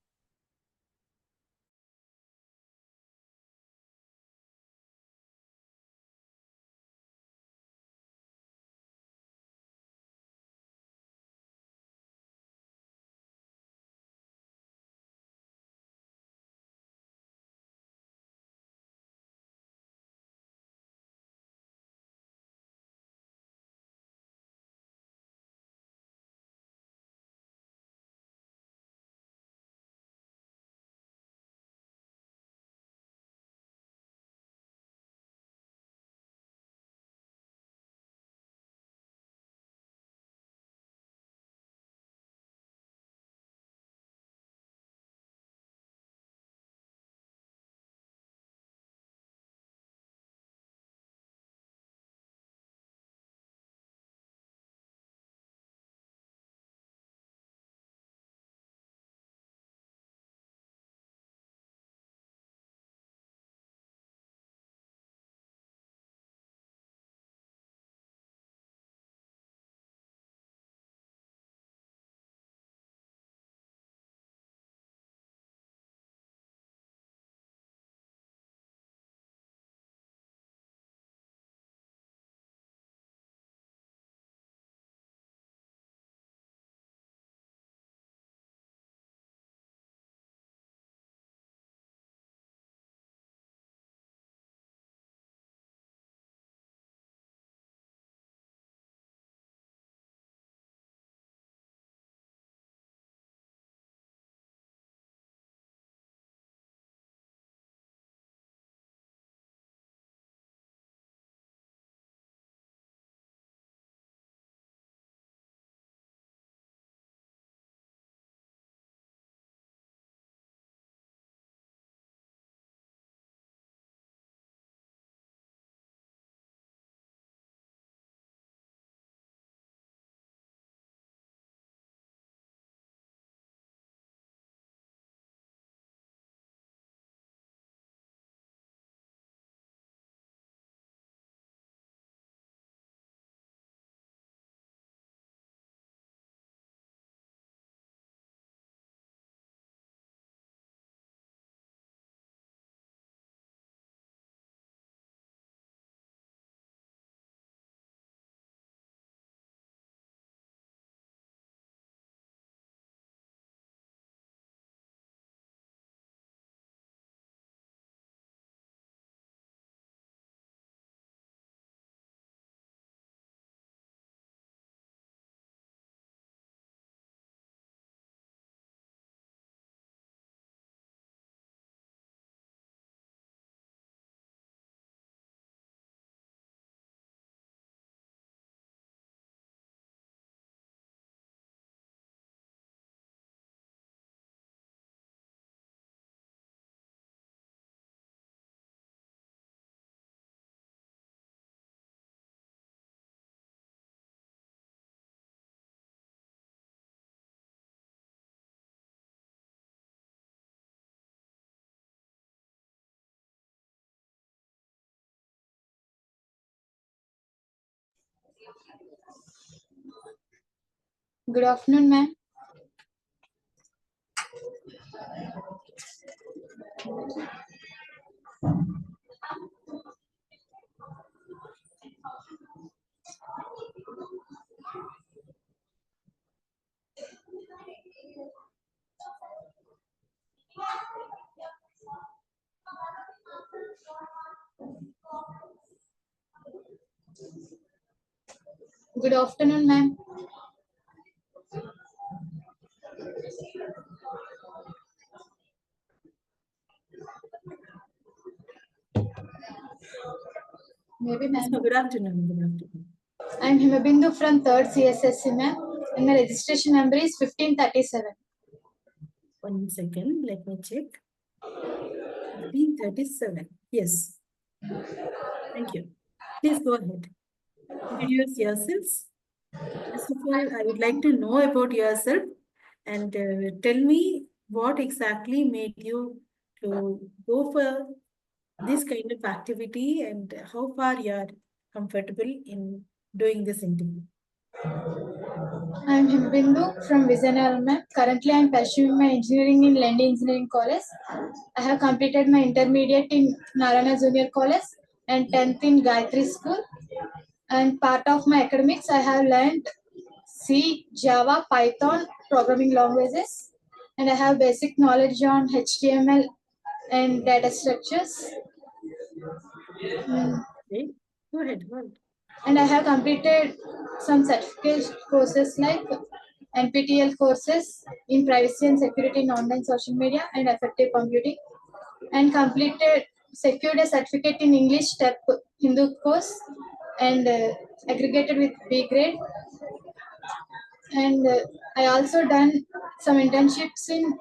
Good afternoon, ma'am. Good afternoon, ma'am. Maybe, Yes, ma'am. good afternoon. Good afternoon. I'm Himabindu from 3rd CSSE, ma'am. And my registration number is 1537. 1 second, let me check. 1537. Yes. Thank you. Please go ahead. Introduce yourselves. First of all, I would like to know about yourself and tell me what exactly made you to go for this kind of activity and how far you are comfortable in doing this interview. I'm Himabindu from Vizanayaram, ma'am. Currently, I'm pursuing my engineering in Lendi Engineering College. I have completed my intermediate in Narana Junior College and 10th in Gayatri School. And part of my academics, I have learned C, Java, Python, programming languages, and I have basic knowledge on HTML and data structures. Okay, go ahead. Go ahead. And I have completed some certificate courses like NPTEL courses in privacy and security in online social media and effective computing, and secured a certificate in English step Hindu course and aggregated with B grade. And I also done some internships in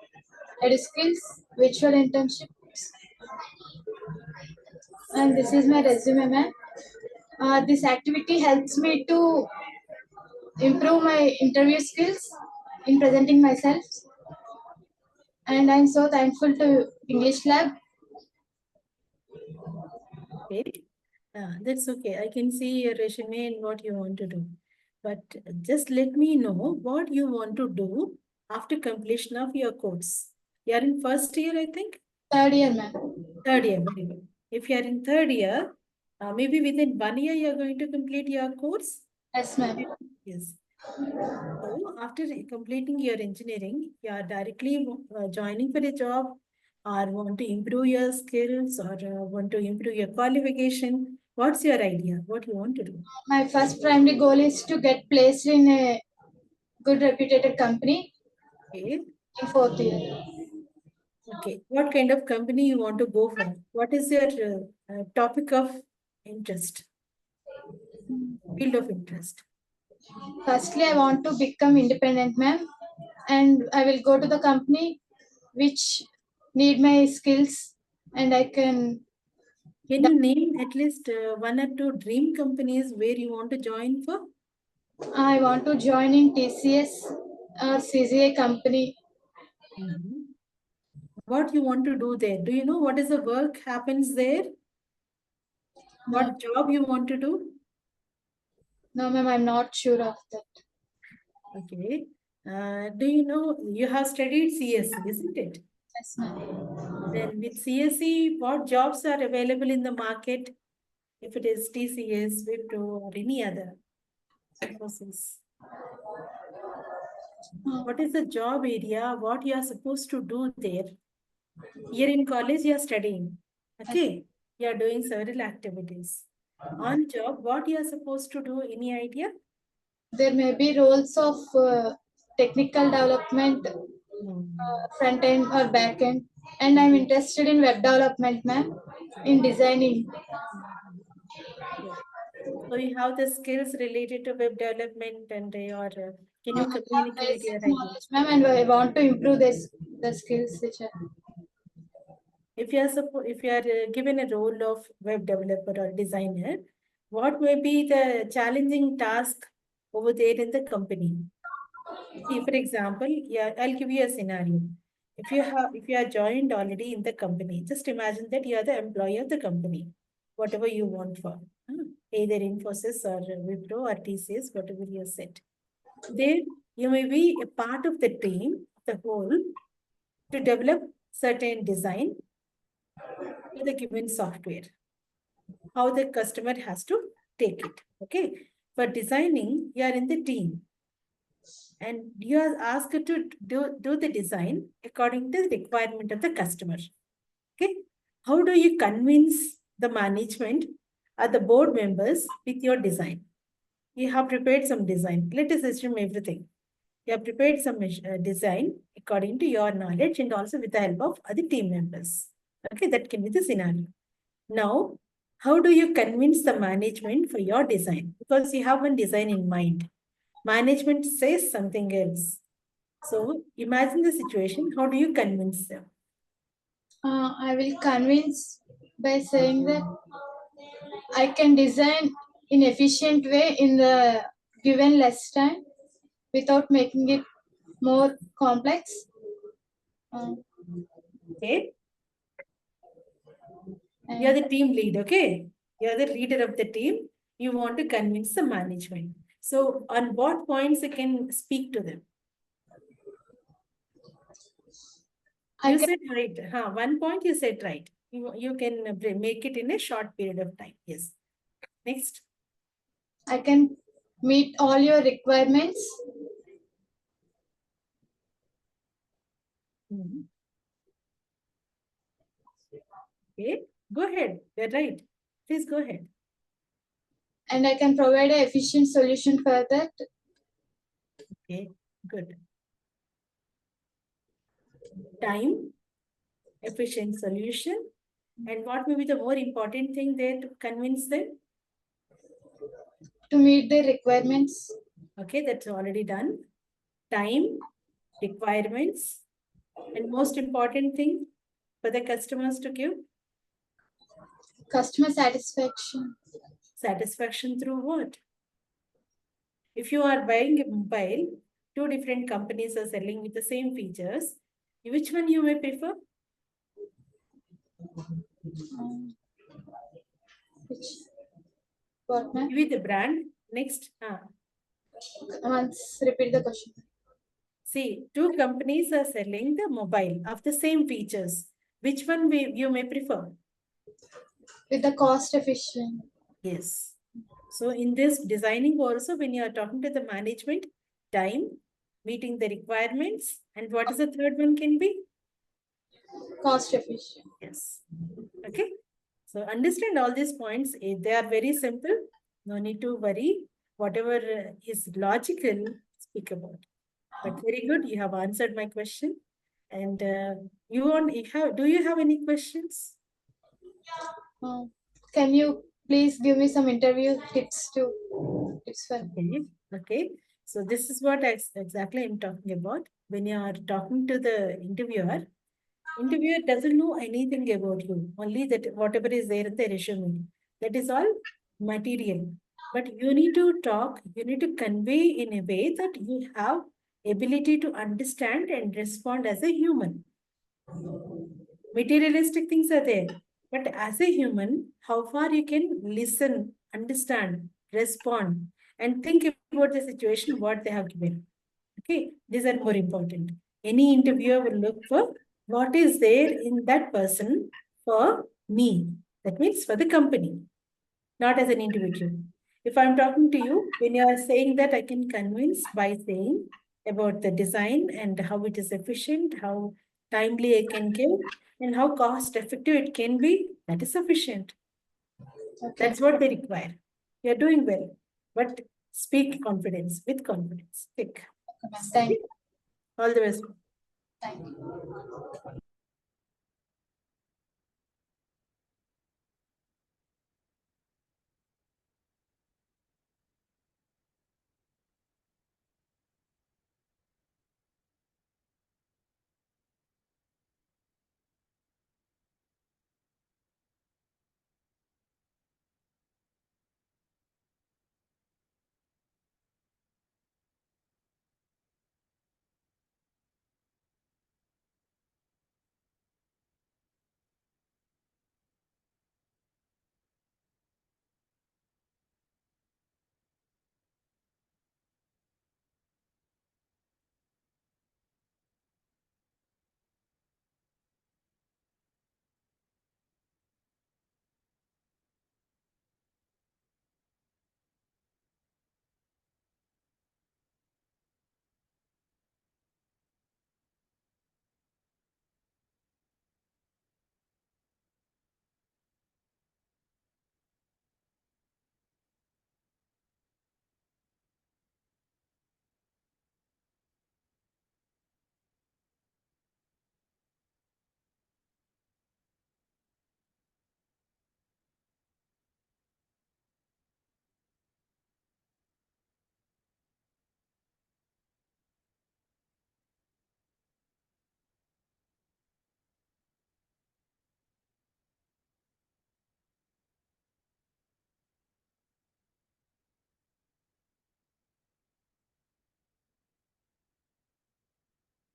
EdSkills, virtual internships. And this is my resume, ma'am. This activity helps me to improve my interview skills in presenting myself. And I'm so thankful to English Lab. Okay, that's okay. I can see your resume and what you want to do. But just let me know what you want to do after completion of your course. You are in first year, I think? Third year, ma'am. Third year, very good. If you are in third year, maybe within 1 year you are going to complete your course? Yes, ma'am. Yes. So after completing your engineering, you are directly joining for a job or want to improve your skills or want to improve your qualification. What's your idea? What you want to do? My first primary goal is to get placed in a good reputed company Okay. in fourth year. Okay. What kind of company you want to go for? What is your topic of interest? Field of interest. Firstly, I want to become independent, ma'am, and I will go to the company which need my skills, and I can. Can you name at least 1 or 2 dream companies where you want to join for? I want to join in TCS or CGI company. What you want to do there? Do you know what is the work happens there? No, What job you want to do? no, ma'am, I'm not sure of that. Okay. Do you know you have studied CSE, isn't it? Yes, ma'am. Then with CSE, what jobs are available in the market? If it is TCS, Wipro, or any other Infosys. What is the job area? What you are supposed to do there? Here in college, you are studying. Okay. You are doing several activities. On job, what you are supposed to do? Any idea? There may be roles of technical development, front end or back end, and I'm interested in web development, ma'am, in designing. Yes. So you have the skills related to web development and your, can you communicate Basic your ideas? knowledge, ma'am, and I want to improve the skills which are. If you are if you are given a role of web developer or designer, what may be the challenging task over there in the company? See, for example, yeah, I'll give you a scenario. If you are joined already in the company, just imagine that you are the employee of the company, whatever you want for. either Infosys or Wipro or TCS, whatever you said. There, you may be a part of the team, the whole, to develop certain design for the given software, how the customer has to take it. Okay. For designing, you are in the team and you are asked to do the design according to the requirement of the customer. Okay. How do you convince the management or the board members with your design? You have prepared some design. Let us assume everything. You have prepared some design according to your knowledge and also with the help of other team members. Okay, that can be the scenario. Now, how do you convince the management for your design? Because you have one design in mind. Management says something else. So imagine the situation. How do you convince them? I will convince by saying that I can design in efficient way in the given less time without making it more complex. Okay. You're the team lead, okay? You're the leader of the team. You want to convince the management. So on what points you can speak to them? You said right. One point you said right. You can make it in a short period of time. Yes. Next. I can meet all your requirements. Okay, go ahead. You're right. Please go ahead. And I can provide an efficient solution for that. Okay, good. Time, efficient solution. And what may be the more important thing there to convince them? To meet the requirements. Okay, that's already done. Time, requirements, and most important thing for the customers to give? Customer satisfaction. Satisfaction through what? If you are buying a mobile, two different companies are selling with the same features. Which one you may prefer? What, ma'am? With the brand. Next. Once repeat the question. See, two companies are selling the mobile of the same features. Which one you may prefer? With the cost efficient. Yes. So in this designing also, when you are talking to the management, time, meeting the requirements, and what is the third one can be? Cost efficient. Yes. Okay. So understand all these points. They are very simple. No need to worry. Whatever is logical, speak about. But very good. You have answered my question. And do you have any questions? Can you please give me some interview tips too? Okay. So this is what exactly I'm talking about. When you are talking to the interviewer doesn't know anything about you, only that whatever is there in the resume. That is all material. But you need to talk, you need to convey in a way that you have ability to understand and respond as a human. Materialistic things are there. But as a human, how far you can listen, understand, respond, and think about the situation, what they have given. Okay, these are more important. Any interviewer will look for what is there in that person for me. That means for the company, not as an individual. If I'm talking to you, when you are saying that, I can convince by saying about the design and how it is efficient, how timely I can give, and how cost effective it can be, that is sufficient. Okay. That's what they require. You're doing well, but speak confidence, with confidence. Speak. Thank you. All the best. Thank you.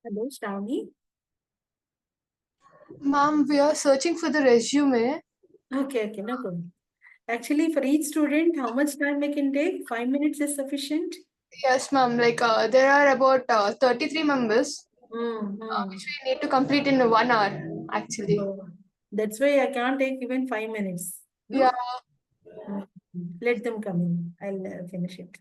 Hello, Shravani. Ma'am, we are searching for the resume. Okay, no problem. Actually, for each student, how much time we can take? 5 minutes is sufficient? Yes, ma'am. Like there are about 33 members, Mm-hmm. which we need to complete in 1 hour, actually. Oh, that's why I can't take even 5 minutes. No? Yeah. Mhm. Let them come in. I'll finish it.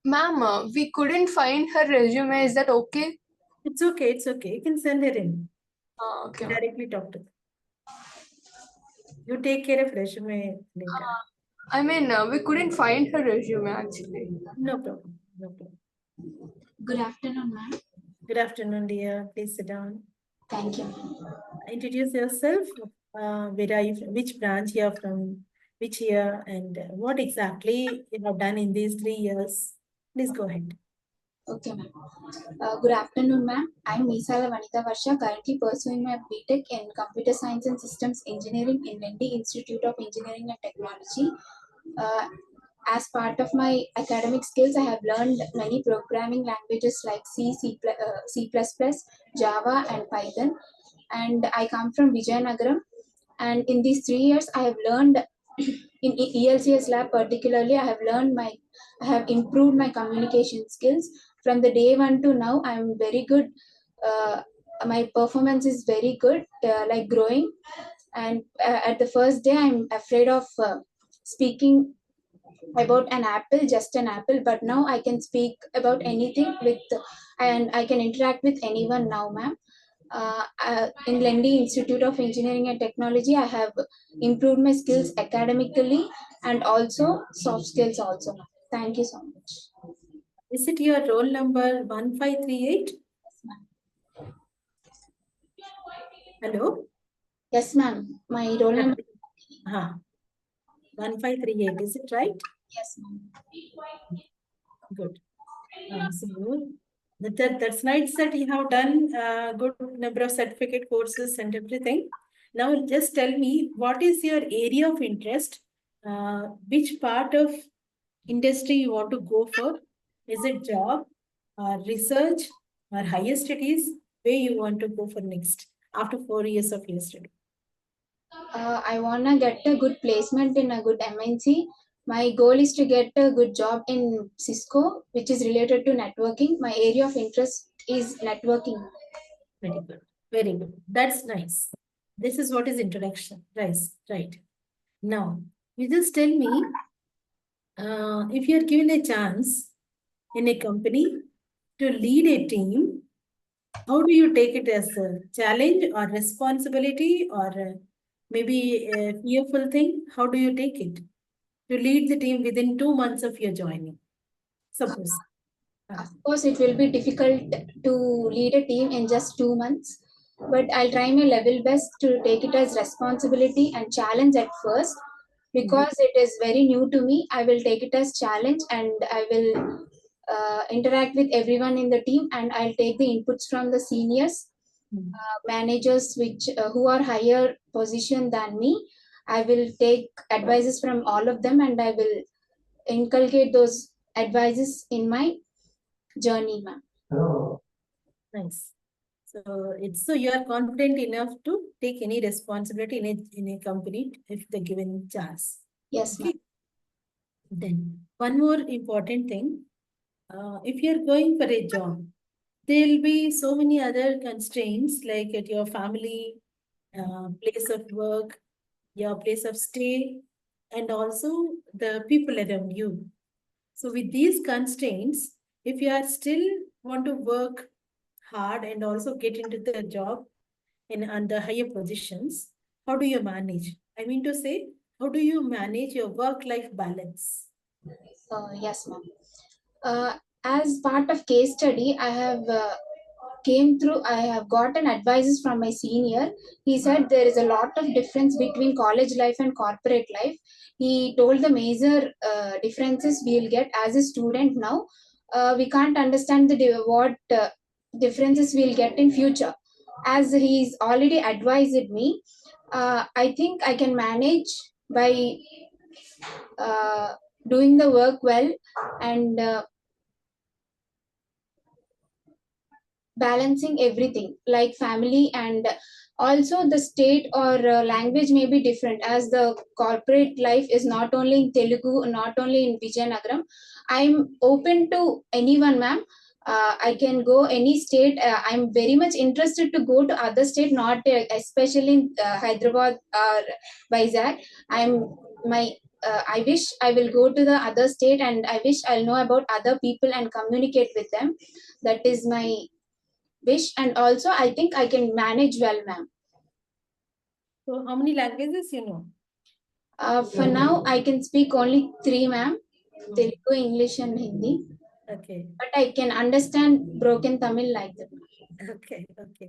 Ma'am, we couldn't find her resume. Is that okay? It's okay. You can send her in. Okay, ma'am. Directly talk to them. You take care of resume later. I mean, we couldn't find her resume, actually. No problem. Good afternoon, ma'am. Good afternoon, dear. Please sit down. Thank you. Introduce yourself. Where are you from? Which branch you are from? Which year? And what exactly you have done in these 3 years? Please go ahead. Okay, ma'am. Good afternoon, ma'am. I'm Nisala Vanita Varsha, currently pursuing my BTech in Computer Science and Systems Engineering in Lendi Institute of Engineering and Technology. As part of my academic skills, I have learned many programming languages like C++, Java, and Python. And I come from Vijayanagaram. And in these 3 years, I have learned in ELCS lab particularly, I have improved my communication skills. From the day one to now, I'm very good. My performance is very good, like growing. And at the first day, I'm afraid of speaking about an apple, just an apple. But now I can speak about anything and I can interact with anyone now, ma'am. In Lendi Institute of Engineering and Technology, I have improved my skills academically and also soft skills also. Thank you so much. Is it your roll number 1538? Hello? Yes, ma'am. My roll number. 1538, is it right? Yes, ma'am. Good. So that's nice that you have done a good number of certificate courses and everything. Now just tell me, what is your area of interest? Which part of industry you want to go for? Is it job, research, or higher studies? Where you want to go for next after 4 years of your study? I wanna get a good placement in a good MNC. My goal is to get a good job in Cisco, which is related to networking. My area of interest is networking. Very good. Very good. That's nice. This is what is introduction. Right. Now, you just tell me, if you're given a chance in a company to lead a team, how do you take it as a challenge or responsibility or maybe a fearful thing? How do you take it to lead the team within 2 months of your joining? Suppose. Of course, it will be difficult to lead a team in just 2 months, but I'll try my level best to take it as responsibility and challenge at first. Because it is very new to me, I will take it as challenge and I will interact with everyone in the team and I'll take the inputs from the seniors, managers who are higher position than me. I will take advices from all of them and I will inculcate those advices in my journey, ma'am. Nice. So you are confident enough to take any responsibility in a company if the given chance. Yes, okay. Then one more important thing, if you're going for a job, there'll be so many other constraints like at your family, place of work, your place of stay, and also the people around you. So with these constraints, if you are still want to work hard and also get into the job in under higher positions, how do you manage? I mean to say, how do you manage your work-life balance? Yes, ma'am. As part of case study, I have I have gotten advices from my senior. He said there is a lot of difference between college life and corporate life. He told the major differences we'll get as a student now. We can't understand differences we'll get in future. As he's already advised me, I think I can manage by doing the work well and balancing everything like family and also the state or language may be different, as the corporate life is not only in Telugu, not only in Vijayanagaram. I'm open to anyone, ma'am. I can go any state. I'm very much interested to go to other state, not especially in Hyderabad or Vizag. I'm my I wish I will go to the other state, and I wish I'll know about other people and communicate with them. That is my wish, and also I think I can manage well, ma'am. So how many languages you know? For now, I can speak only 3, ma'am. Telugu, English, and Hindi. Okay. But I can understand broken Tamil like that. Okay,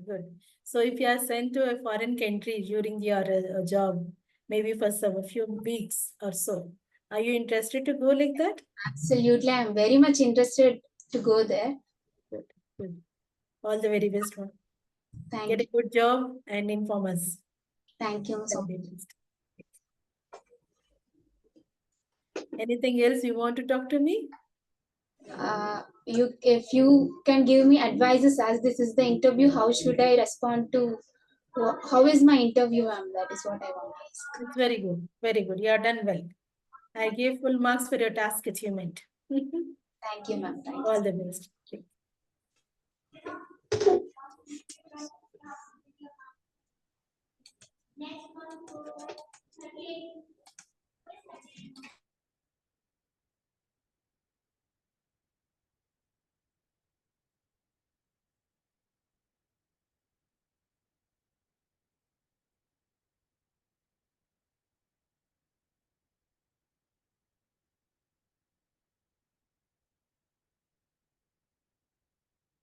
good. So if you are sent to a foreign country during your job, maybe for a few weeks or so, are you interested to go like that? Absolutely, I am very much interested to go there. Good. All the very best one. Thank Get you. a good job and inform us. Thank you so much. Anything else you want to talk to me? If you can give me advices, as this is the interview, how should I respond to? How is my interview, ma'am? That is what I want to ask. It's very good. Very good. You are done well. I gave full marks for your task achievement. Thank you, ma'am. Thank All you. the best.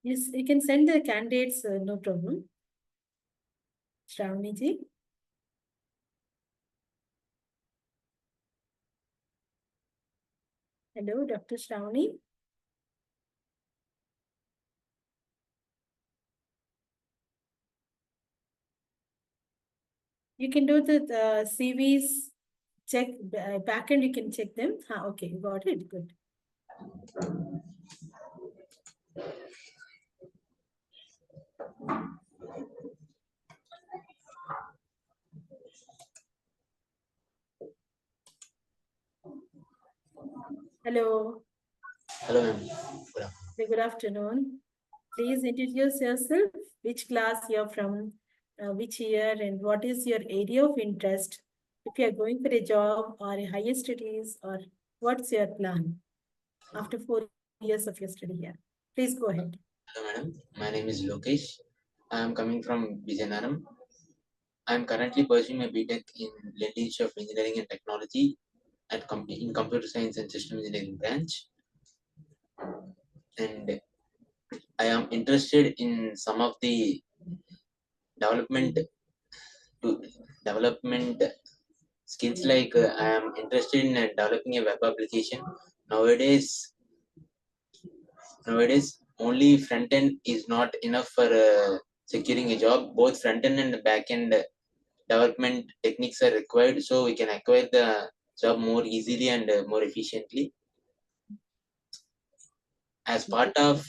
Yes, you can send the candidates, no problem. Shravani ji. Hello, Dr. Shravani. You can do the CVs, check back and you can check them. Okay, got it. Good. Hello. Hello, ma'am. Good afternoon. Please introduce yourself, which class you're from, which year, and what is your area of interest. If you're going for a job or a higher studies, or what's your plan after 4 years of your study here? Please go ahead. Hello, madam. My name is Lokesh. I am coming from Vijayanaram. I am currently pursuing my BTech in London Institute of Engineering and Technology in Computer Science and System Engineering branch. And I am interested in some of the development skills, like I am interested in developing a web application. Nowadays only front end is not enough for securing a job. Both front end and back end development techniques are required, so we can acquire the job more easily and more efficiently. As part of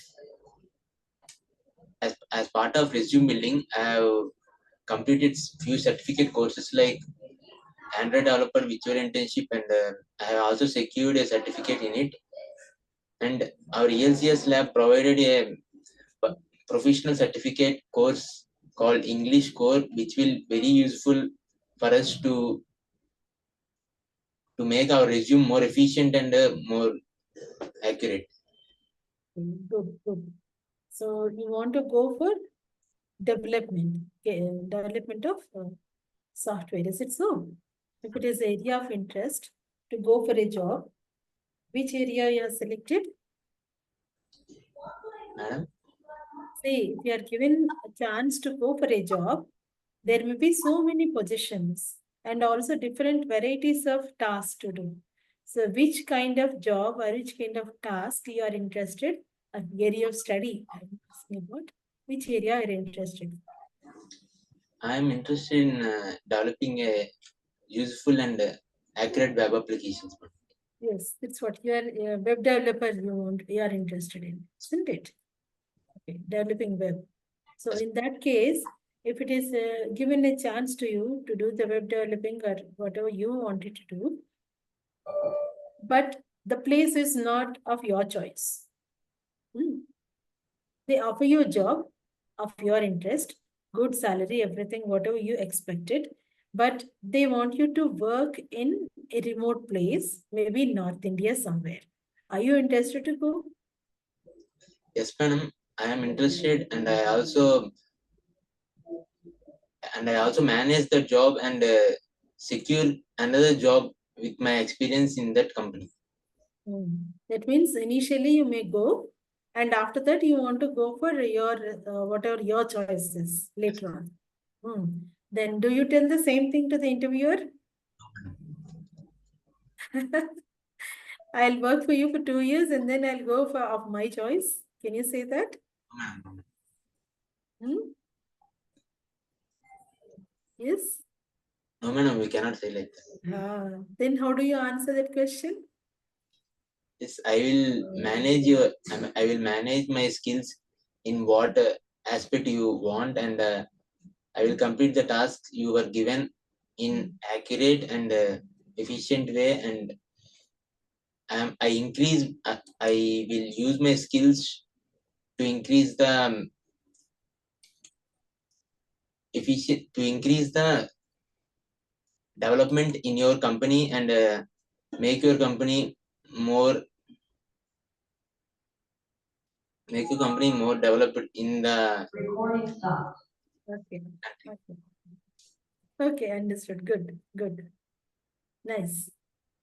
resume building, I have completed few certificate courses like Android developer virtual internship, and I have also secured a certificate in it. And our ELCS lab provided a professional certificate course called English Core, which will very useful for us to make our resume more efficient and more accurate. Good. So you want to go for development, development of software, is it so? If it is area of interest to go for a job, which area you have selected? Madam? See, if you are given a chance to go for a job, there may be so many positions and also different varieties of tasks to do. So which kind of job or which kind of task you are interested, an area of study I'm asking about? Which area are you interested in? I am interested in developing a useful and accurate web applications. Yes, it's what you are a web developer you are interested in, isn't it? Okay, developing web. So in that case, if it is given a chance to you to do the web developing or whatever you wanted to do, but the place is not of your choice. They offer you a job of your interest, good salary, everything, whatever you expected, but they want you to work in a remote place, maybe North India somewhere. Are you interested to go? Yes, madam. I am interested, and I also manage the job and secure another job with my experience in that company. That means initially you may go, and after that you want to go for your whatever your choice is later on. Then do you tell the same thing to the interviewer? I'll work for you for 2 years and then I'll go for of my choice. Can you say that? Yes. No, madam, we cannot say like that. Then how do you answer that question? Yes, I will manage my skills in what aspect you want, and I will complete the tasks you were given in accurate and efficient way, and I will use my skills to increase the development in your company, and make your company more developed in the Okay. Okay, understood. Good. Nice.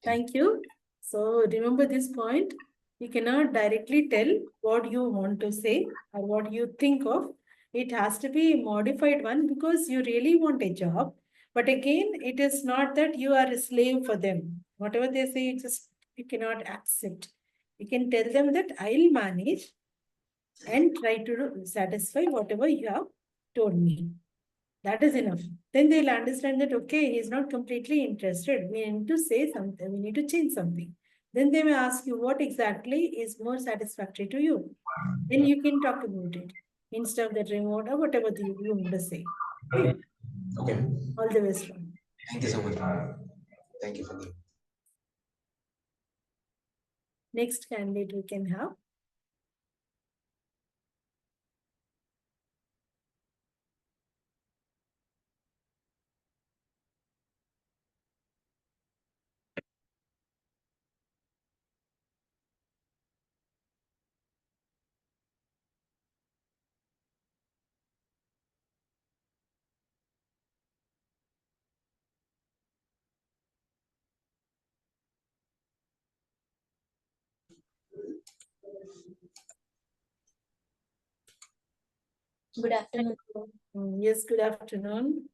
Thank you. So remember this point. You cannot directly tell what you want to say or what you think of. It has to be a modified one because you really want a job. But again, it is not that you are a slave for them. Whatever they say, you cannot accept. You can tell them that I'll manage and try to satisfy whatever you have told me. That is enough. Then they'll understand that, okay, he's not completely interested. We need to say something. We need to change something. Then they may ask you what exactly is more satisfactory to you. Then you can talk about it instead of that remote or whatever you want to say. Okay. Okay. All the best. Thank you so much. Thank you for that. Next candidate we can have. Good afternoon. Yes, good afternoon.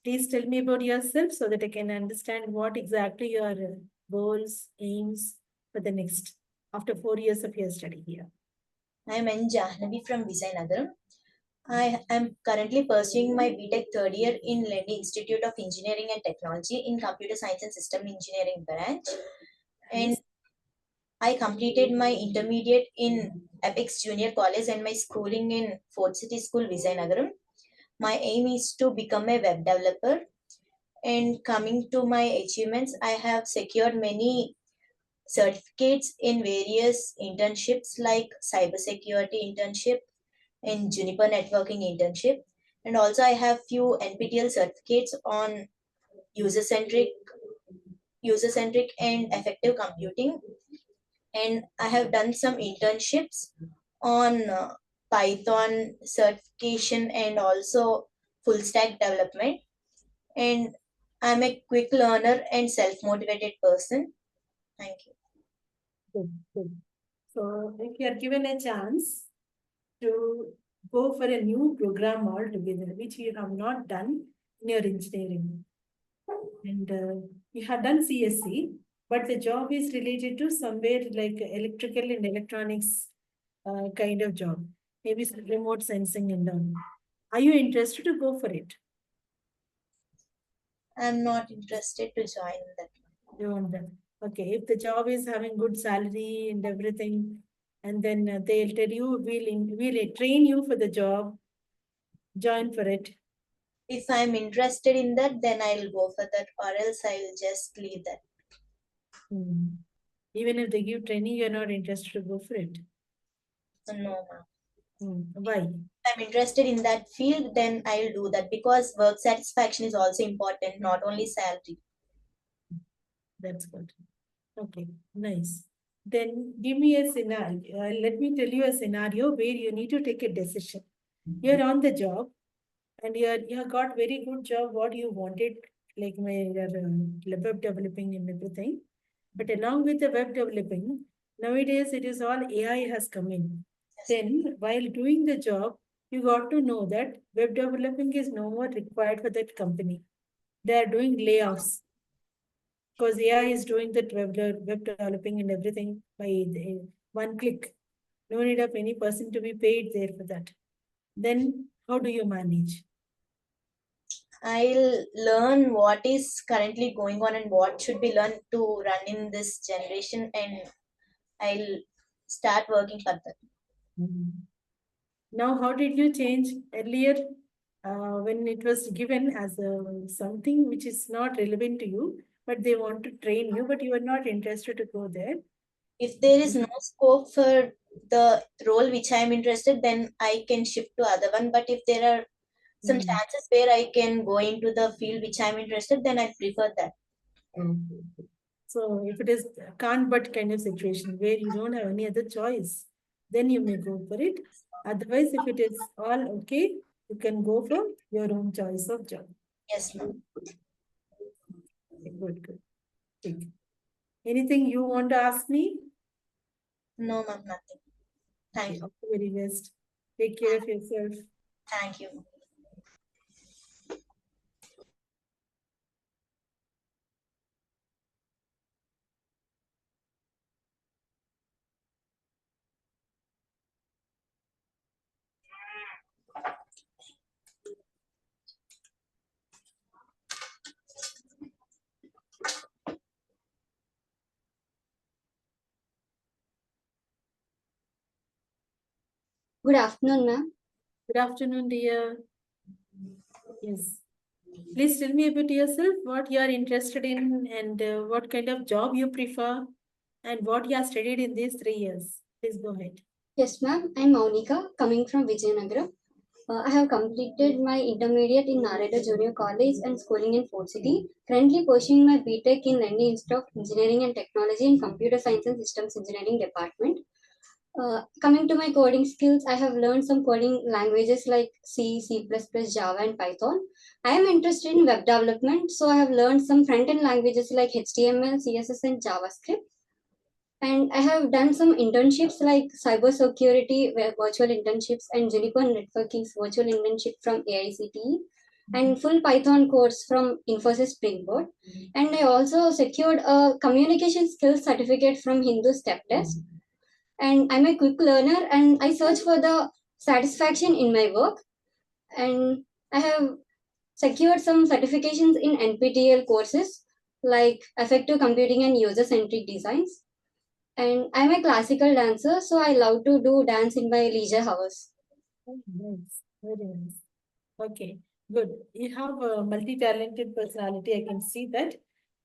Please tell me about yourself so that I can understand what exactly your goals, aims for the next, after 4 years of your study here. I am N. Jahnavi from Visayanagaram. I am currently pursuing my BTech third year in Lendi Institute of Engineering and Technology in Computer Science and System Engineering branch. And I completed my intermediate in Apex Junior College and my schooling in Fort City School, Visayanagaram. My aim is to become a web developer. And coming to my achievements, I have secured many certificates in various internships like cybersecurity internship and Juniper networking internship. And also I have few NPTEL certificates on user-centric and effective computing. And I have done some internships on Python certification and also full stack development. And I'm a quick learner and self-motivated person. Thank you. Good. So if you are given a chance to go for a new program altogether, which you have not done in your engineering, and you have done CSE, but the job is related to somewhere like electrical and electronics kind of job. maybe some remote sensing and all. Are you interested to go for it? I'm not interested to join that. You want that? Okay, if the job is having good salary and everything, and then they'll tell you, we'll train you for the job, join for it. If I'm interested in that, then I'll go for that, or else I'll just leave that. Even if they give training, you're not interested to go for it. No, ma'am. Why? I'm interested in that field, then I'll do that, because work satisfaction is also important, not only salary. That's good. Okay, nice. Then give me a scenario. Let me tell you a scenario where you need to take a decision. You're on the job and you have got very good job, what you wanted, like my web developing and everything. But along with the web developing, nowadays it is all AI has come in. Then while doing the job, you got to know that web developing is no more required for that company. They are doing layoffs because AI is doing the web developing and everything by one click. No need of any person to be paid there for that. Then how do you manage? I'll learn what is currently going on and what should be learned to run in this generation, and I'll start working for that. Now, how did you change earlier when it was given as something which is not relevant to you, but they want to train you, but you are not interested to go there? If there is no scope for the role which I am interested, then I can shift to other one. But if there are some chances where I can go into the field which I am interested, then I prefer that. So if it is can't but kind of situation where you don't have any other choice, then you may go for it. Otherwise, if it is all okay, you can go for your own choice of job. Yes, ma'am. Good, good. Okay. Anything you want to ask me? No, ma'am, nothing. Thank you. Very best. Take care of yourself. Thank you. Good afternoon, ma'am. Good afternoon, dear. Yes. Please tell me about yourself, what you are interested in and what kind of job you prefer and what you have studied in these 3 years. Please go ahead. Yes, ma'am. I'm Maunika, coming from Vijayanagara. I have completed my intermediate in Narada Junior College and schooling in Fort City. Currently pursuing my BTech in London Institute of Engineering and Technology in Computer Science and Systems Engineering Department. Coming to my coding skills, I have learned some coding languages like C, C++, Java, and Python. I am interested in web development, so I have learned some front-end languages like HTML, CSS, and JavaScript. And I have done some internships like cybersecurity virtual internships and Juniper Networking's virtual internship from AICTE and full Python course from Infosys Springboard. And I also secured a communication skills certificate from Hindu Step Test. And I'm a quick learner and I search for the satisfaction in my work. And I have secured some certifications in NPTEL courses like effective computing and user-centric designs. And I'm a classical dancer, so I love to do dance in my leisure hours. Oh, nice. Very nice. Okay, good. You have a multi-talented personality. I can see that.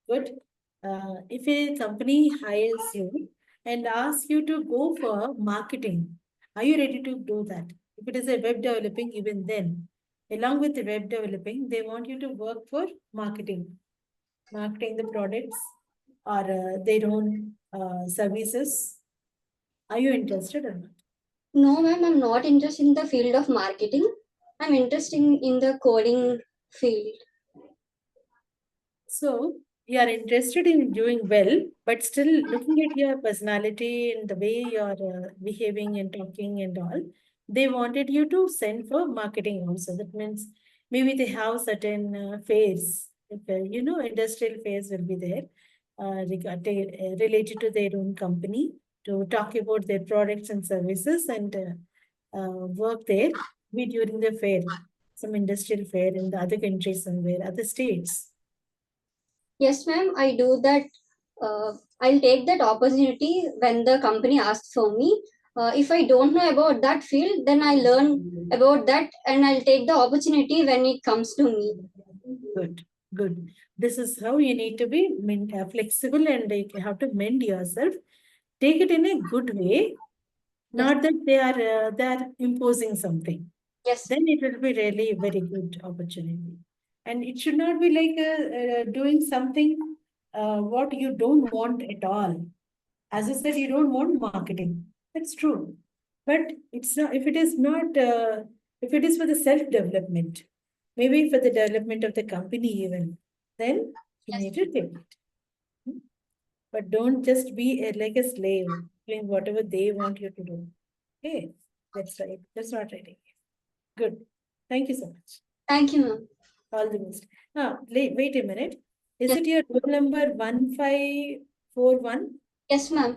Good. If a company hires you and asks you to go for marketing, are you ready to do that? If it is a web developing, even then, along with the web developing, they want you to work for marketing the products or their own services. Are you interested or not? No, ma'am, I'm not interested in the field of marketing. I'm interested in the coding field. So you are interested in doing well, but still looking at your personality and the way you are behaving and talking and all, they wanted you to send for marketing also. That means maybe they have certain fairs, industrial fairs will be there related to their own company to talk about their products and services and work there, be during the fair, some industrial fair in the other countries somewhere, other states? Yes, ma'am, I do that. I'll take that opportunity when the company asks for me. If I don't know about that field, then I learn about that and I'll take the opportunity when it comes to me. Good, good. This is how you need to be flexible, and you have to mend yourself. Take it in a good way, not that they are imposing something. Yes. Then it will be really a very good opportunity. And it should not be like doing something what you don't want at all. As I said, you don't want marketing. That's true. But it's not, if it is not, if it is for the self-development, maybe for the development of the company even, then you need to take it. But don't just be like a slave, doing whatever they want you to do. Okay, that's right. That's not right. Good. Thank you so much. Thank you, ma'am. All the best. Now, wait a minute. Is it your roll number 1541? Yes, ma'am.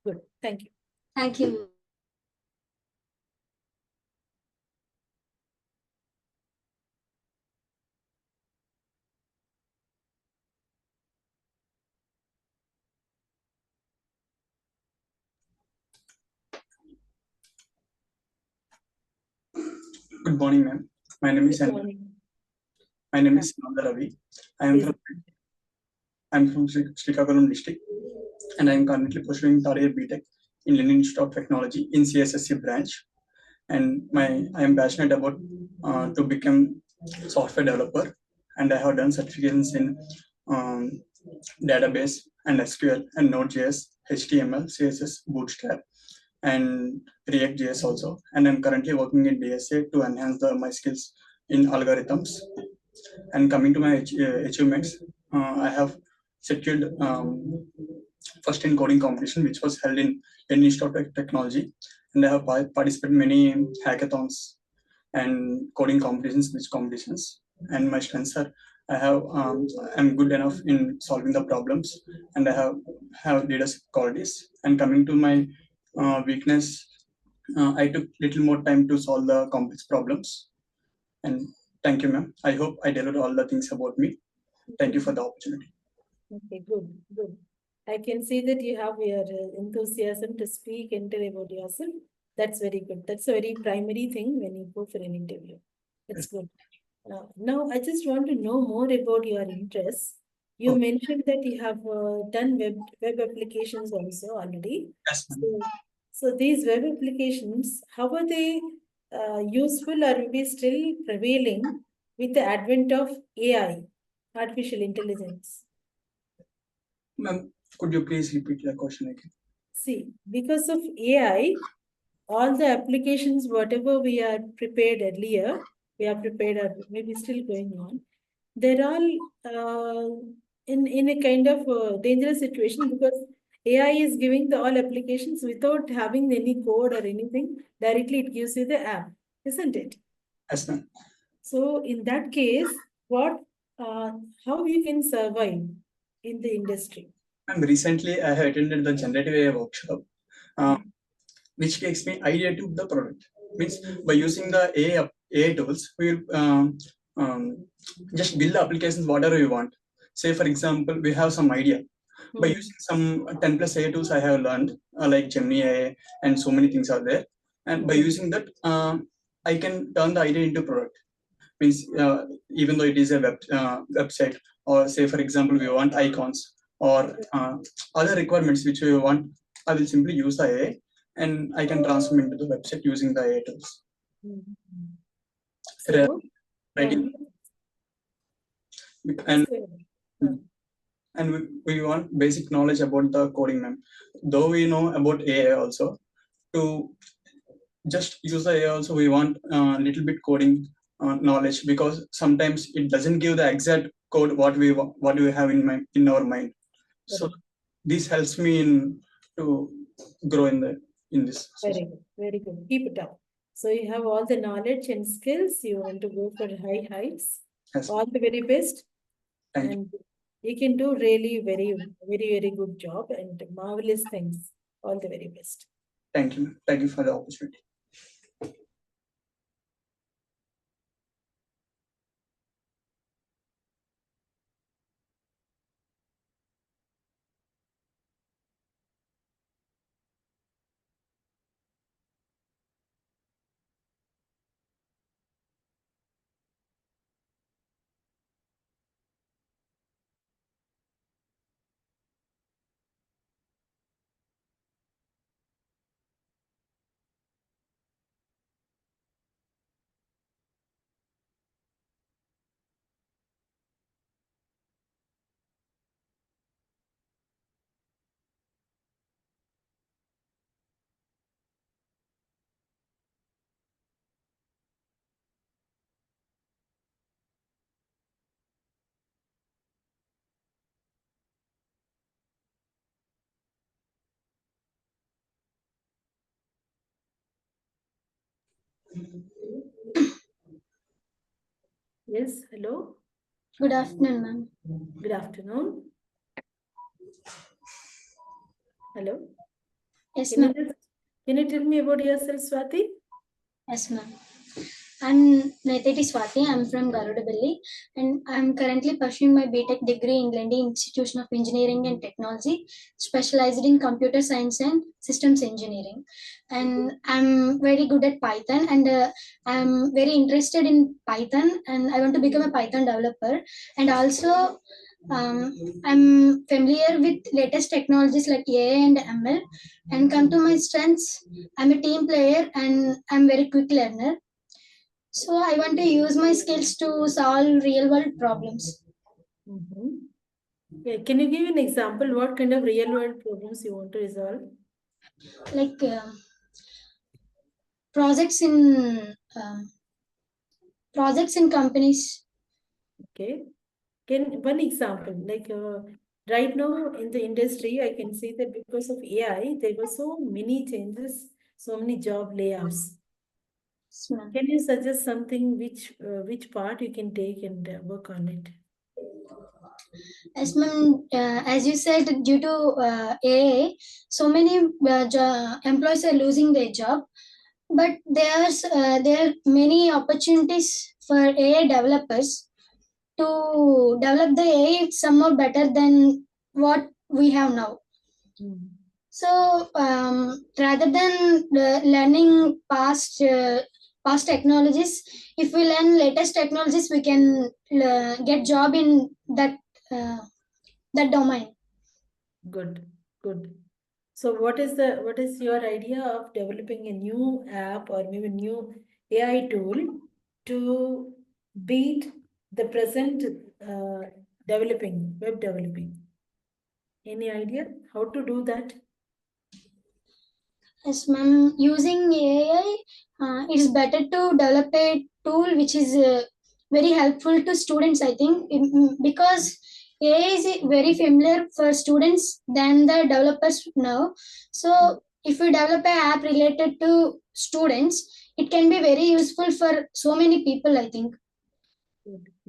Good. Thank you. Thank you, ma'am. Good morning, ma'am. My name is Nanda Ravi. I'm from Srikakulam district, and I'm currently pursuing third year BTech in Lenin Institute of Technology in CSSE branch. And I am passionate about to become software developer, and I have done certifications in database and SQL and Node.js, HTML, CSS, Bootstrap, and React.js also. And I'm currently working in DSA to enhance my skills in algorithms. And coming to my achievements, I have secured first in coding competition, which was held in Institute of Technology, and I have participated in many hackathons and coding competitions. And my strengths are I'm good enough in solving the problems, and I have leadership qualities. And coming to my weakness, I took little more time to solve the complex problems. And thank you, ma'am. I hope I delivered all the things about me. Thank you for the opportunity. Okay, good, good. I can see that you have your enthusiasm to speak and tell about yourself. That's very good. That's a very primary thing when you go for an interview. That's good. Now, I just want to know more about your interests. You mentioned that you have done web applications also already. Yes, so these web applications, how are they useful, or will be still prevailing with the advent of AI, artificial intelligence? Ma'am, could you please repeat the question again? See, because of AI, all the applications, whatever we are prepared earlier, we are prepared, or maybe still going on, they're all in a kind of dangerous situation, because AI is giving the all applications without having any code or anything. Directly, it gives you the app, isn't it? Yes, ma'am. So in that case, how you can survive in the industry? And recently, I have attended the generative AI workshop, which takes me idea to the product. Means by using the AI tools, we will just build the applications whatever we want. Say, for example, we have some idea. By using some 10 plus AI tools I have learned, like Gemini AI, and so many things are there. And by using that, I can turn the idea into product. Means even though it is a website, or say, for example, we want icons or other requirements which we want, I will simply use the AI, and I can transform into the website using the AI tools. So, Writing. And we want basic knowledge about the coding, ma'am. Though we know about AI also, to just use the AI also, we want a little bit coding knowledge, because sometimes it doesn't give the exact code what we have in our mind. So this helps me to grow in this. Very good, very good. Keep it up. So you have all the knowledge and skills. You want to go for high heights. Yes. All the very best. Thank and you can do really very good job and marvelous things. All the very best. Thank you. Thank you for the opportunity. Yes, hello. Good afternoon, ma'am. Good afternoon. Hello. Yes, Can ma'am. can you tell me about yourself, Swati? Yes, ma'am. I'm Naiteti Swati. I'm from Garudapalli, and I'm currently pursuing my BTech degree in Lendi Institution of Engineering and Technology, specialized in computer science and systems engineering. And I'm very good at Python, and I'm very interested in Python, and I want to become a Python developer. And also, I'm familiar with latest technologies like AI and ML. And come to my strengths, I'm a team player and I'm very quick learner. So I want to use my skills to solve real world problems. Yeah, can you give an example? What kind of real world problems you want to resolve? Like projects in companies. Okay. Can one example, like right now in the industry, I can see that because of AI, there were so many changes, so many job layoffs. Can you suggest something which part you can take and work on it? As ma'am, as you said, due to AI, so many employees are losing their job. But there are many opportunities for AI developers to develop the AI somewhat better than what we have now. So rather than learning past technologies, if we learn latest technologies, we can get job in uh, that domain. Good, good. So what is your idea of developing a new app or maybe new AI tool to beat the present web developing? Any idea how to do that? Yes, ma'am. Using AI, it is better to develop a tool which is very helpful to students, I think, because AI is very familiar for students than the developers now. So, if we develop an app related to students, it can be very useful for so many people, I think.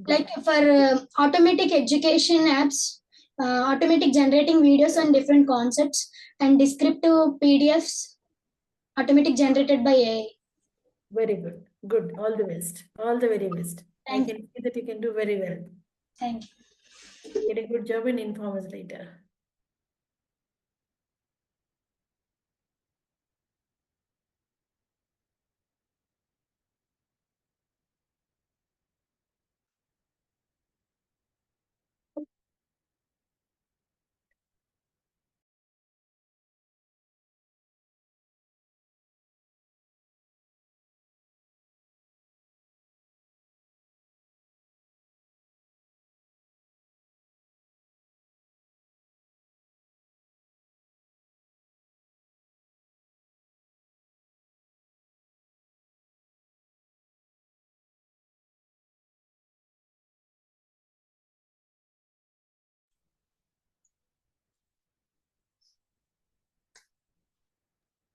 Like for automatic education apps, automatic generating videos on different concepts, and descriptive PDFs automatic generated by AI. Very good. Good. All the best. All the very best. Thank I can see that you can do very well. Thank you. Get a good job and inform us later.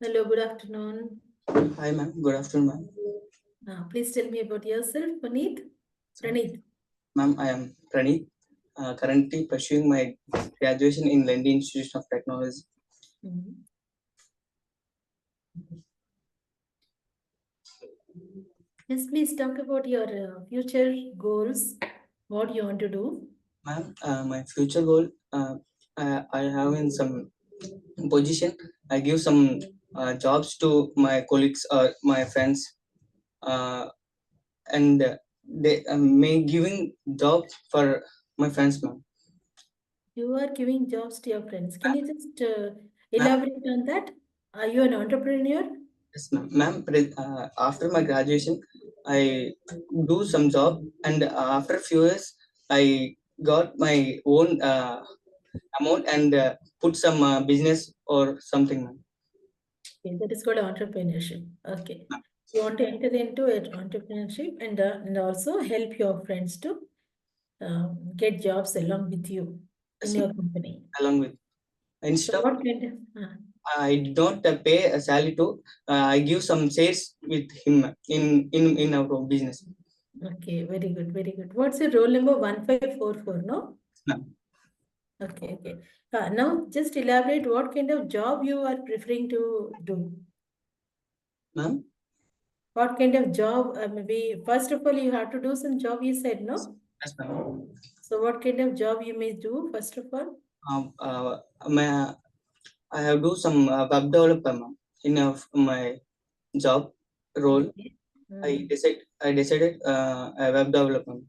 Hello, good afternoon. Hi, ma'am. Good afternoon, ma'am. Please tell me about yourself, Praneeth. Ma'am, I am Praneeth, currently pursuing my graduation in Lendi Institution of Technology. Yes, please talk about your future goals. What you want to do? Ma'am, my future goal, I have in some position. I give some jobs to my colleagues or my friends, and they may giving job for my friends, ma'am. You are giving jobs to your friends. Can you just elaborate on that? Are you an entrepreneur? Yes, ma'am. Ma'am, after my graduation, I do some job, and after few years, I got my own amount and put some business or something, ma'am. Okay, that is called entrepreneurship. Okay. You want to enter into entrepreneurship and also help your friends to get jobs along with you in your company. Along with, Instead So of what kind of, I don't pay a salary to, I give some shares with him in our business. okay, very good, very good. What's your roll number? 1544, no? No. Okay, okay. Now just elaborate what kind of job you are preferring to do. Ma'am? What kind of job? Maybe first of all, you have to do some job, you said, no? Yes, ma'am. So what kind of job you may do, first of all? I have do some web development in my job role. Okay. I decided a web development.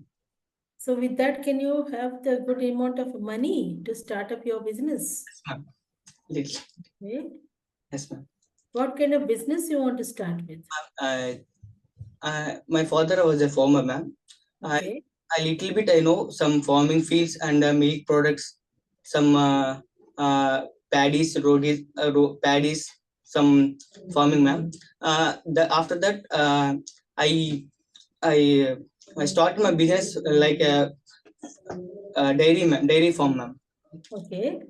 So with that, can you have the good amount of money to start up your business? Yes, ma'am. Little. Okay. Yes, ma'am. What kind of business you want to start with? My father was a farmer, ma'am. Okay. I little bit I know some farming fields and milk products, some paddies, some farming, ma'am. After that, I started my business like a dairy farm, ma'am. Okay.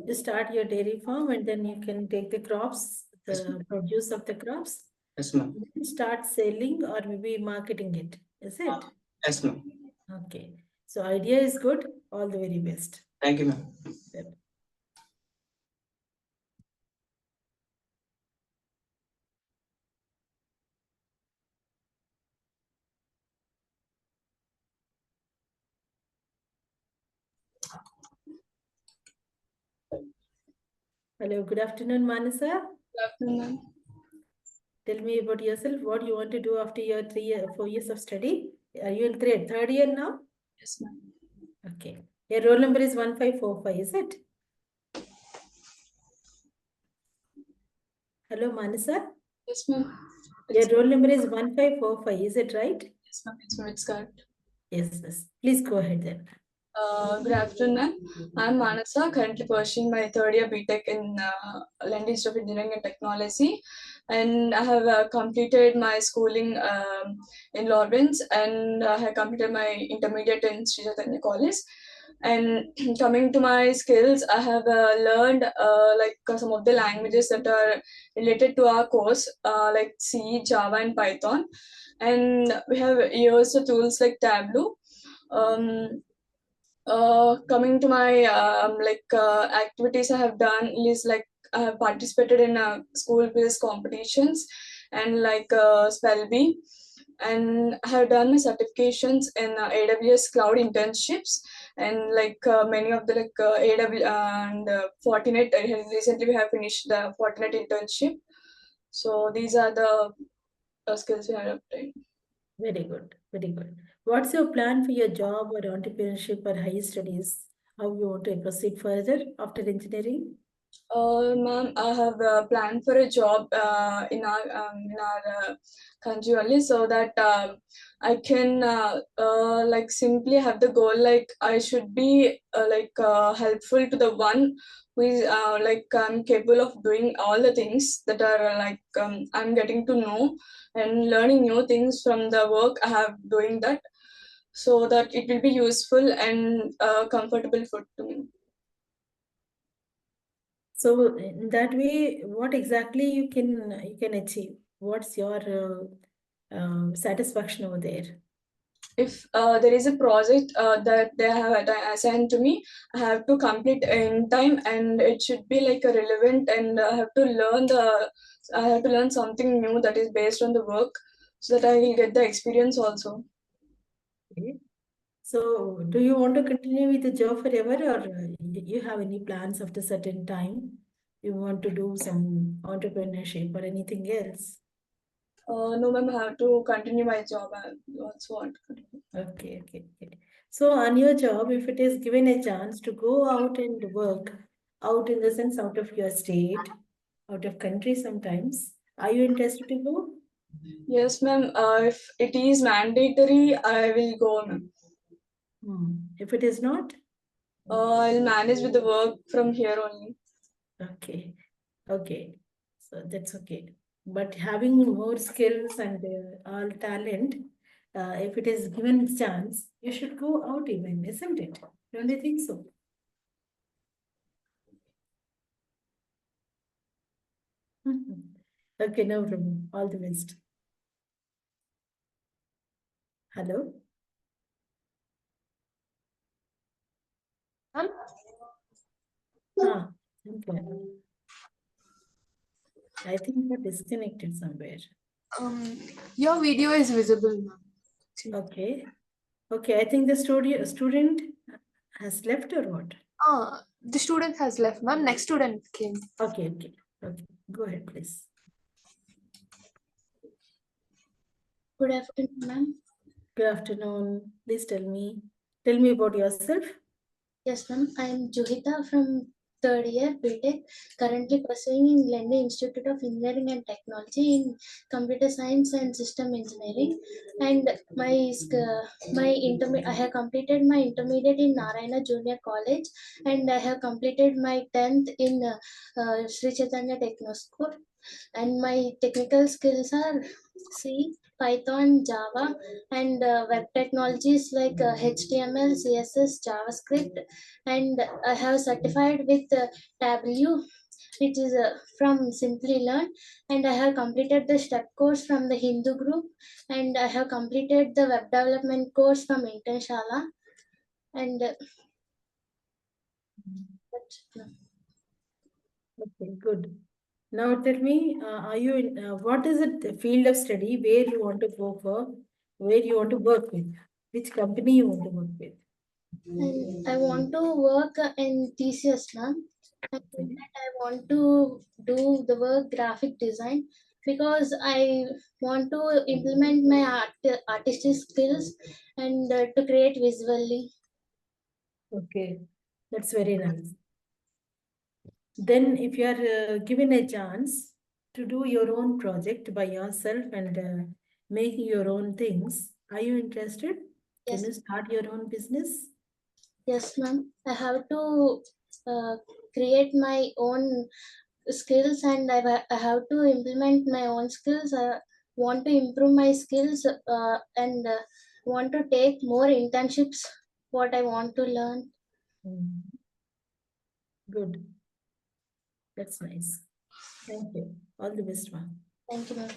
You start your dairy farm and then you can take the crops, the produce of the crops. Yes, ma'am. Start selling or maybe marketing it. Is it? Yes, ma'am. Okay. So idea is good. All the very best. Thank you, ma'am. Yep. Hello, good afternoon, Manasa. Good afternoon, ma'am. Tell me about yourself. What you want to do after your 4 years of study? Are you in third year now? Yes, ma'am. Okay. Your roll number is 1545, is it? Hello, Manasa. Yes, ma'am. Your roll number is 1545, is it right? Yes, ma'am. It's correct. Yes, yes. Please go ahead then. Good afternoon, ma'am. I'm Manasa, currently pursuing my third year BTech in London Institute of Engineering and Technology, and I have completed my schooling in Lawrence, and I have completed my intermediate in Sri Chaitanya College. And coming to my skills, I have learned some of the languages that are related to our course, like C, Java, and Python, and we have used the tools like Tableau. Coming to my activities I have done is like I have participated in school-based competitions and spell bee, and I have done my certifications in AWS cloud internships and many of the AWS and Fortinet. Recently we have finished the Fortinet internship. So these are the skills we have obtained. Very good, very good. What's your plan for your job or entrepreneurship or higher studies? How you want to proceed further after engineering? Ma'am, I have planned for a job in our country only, so that I can simply have the goal like I should be helpful to the one who is I'm capable of doing all the things that are I'm getting to know and learning new things from the work I have doing that, so that it will be useful and comfortable for to me. So in that way, what exactly you can achieve? What's your satisfaction over there? If there is a project that they have assigned to me, I have to complete in time, and it should be like a relevant, and I have to learn something new that is based on the work, so that I will get the experience also. Okay. So do you want to continue with the job forever, or you have any plans after certain time? You want to do some entrepreneurship or anything else? No, ma'am, I have to continue my job. I also want to continue. Okay, okay, okay. So on your job, if it is given a chance to go out and work, out in the sense out of your state, out of country sometimes, are you interested to go? Yes, ma'am. If it is mandatory, I will go, ma'am. If it is not? I'll manage with the work from here only. Okay, okay. So that's okay. But having more skills and all talent, if it is given chance, you should go out even, isn't it? Don't you think so? Okay, no problem. All the best. Hello? Ah, okay. I think you're disconnected somewhere. Your video is visible, ma'am. Okay. Okay, I think the student has left or what? The student has left, ma'am. Next student came. Okay. Go ahead, please. Good afternoon, ma'am. Good afternoon. Please tell me about yourself. Yes, ma'am. I am Juhita from third year BTech, currently pursuing in Lendi Institute of Engineering and Technology in Computer Science and System Engineering. And I have completed my intermediate in Narayana Junior College, and I have completed my 10th in Sri Chaitanya Techno School. And my technical skills are C, Python, Java, and web technologies like HTML, CSS, JavaScript, and I have certified with Tableau, which is from Simply Learn, and I have completed the step course from the Hindu group, and I have completed the web development course from Intenshala, and Okay, good. Now tell me, are you in what is the field of study where you want to go for, where you want to work with, which company you want to work with? And I want to work in TCS, ma'am. And in that I want to do the work graphic design because I want to implement my artistic skills and to create visually. Okay, that's very nice. Then, if you are given a chance to do your own project by yourself and making your own things, are you interested? Can Yes. you start your own business? Yes, ma'am. I have to create my own skills and I have to implement my own skills. I want to improve my skills and want to take more internships, what I want to learn. Good. That's nice. Thank you. All the best, ma'am. Thank you, ma'am.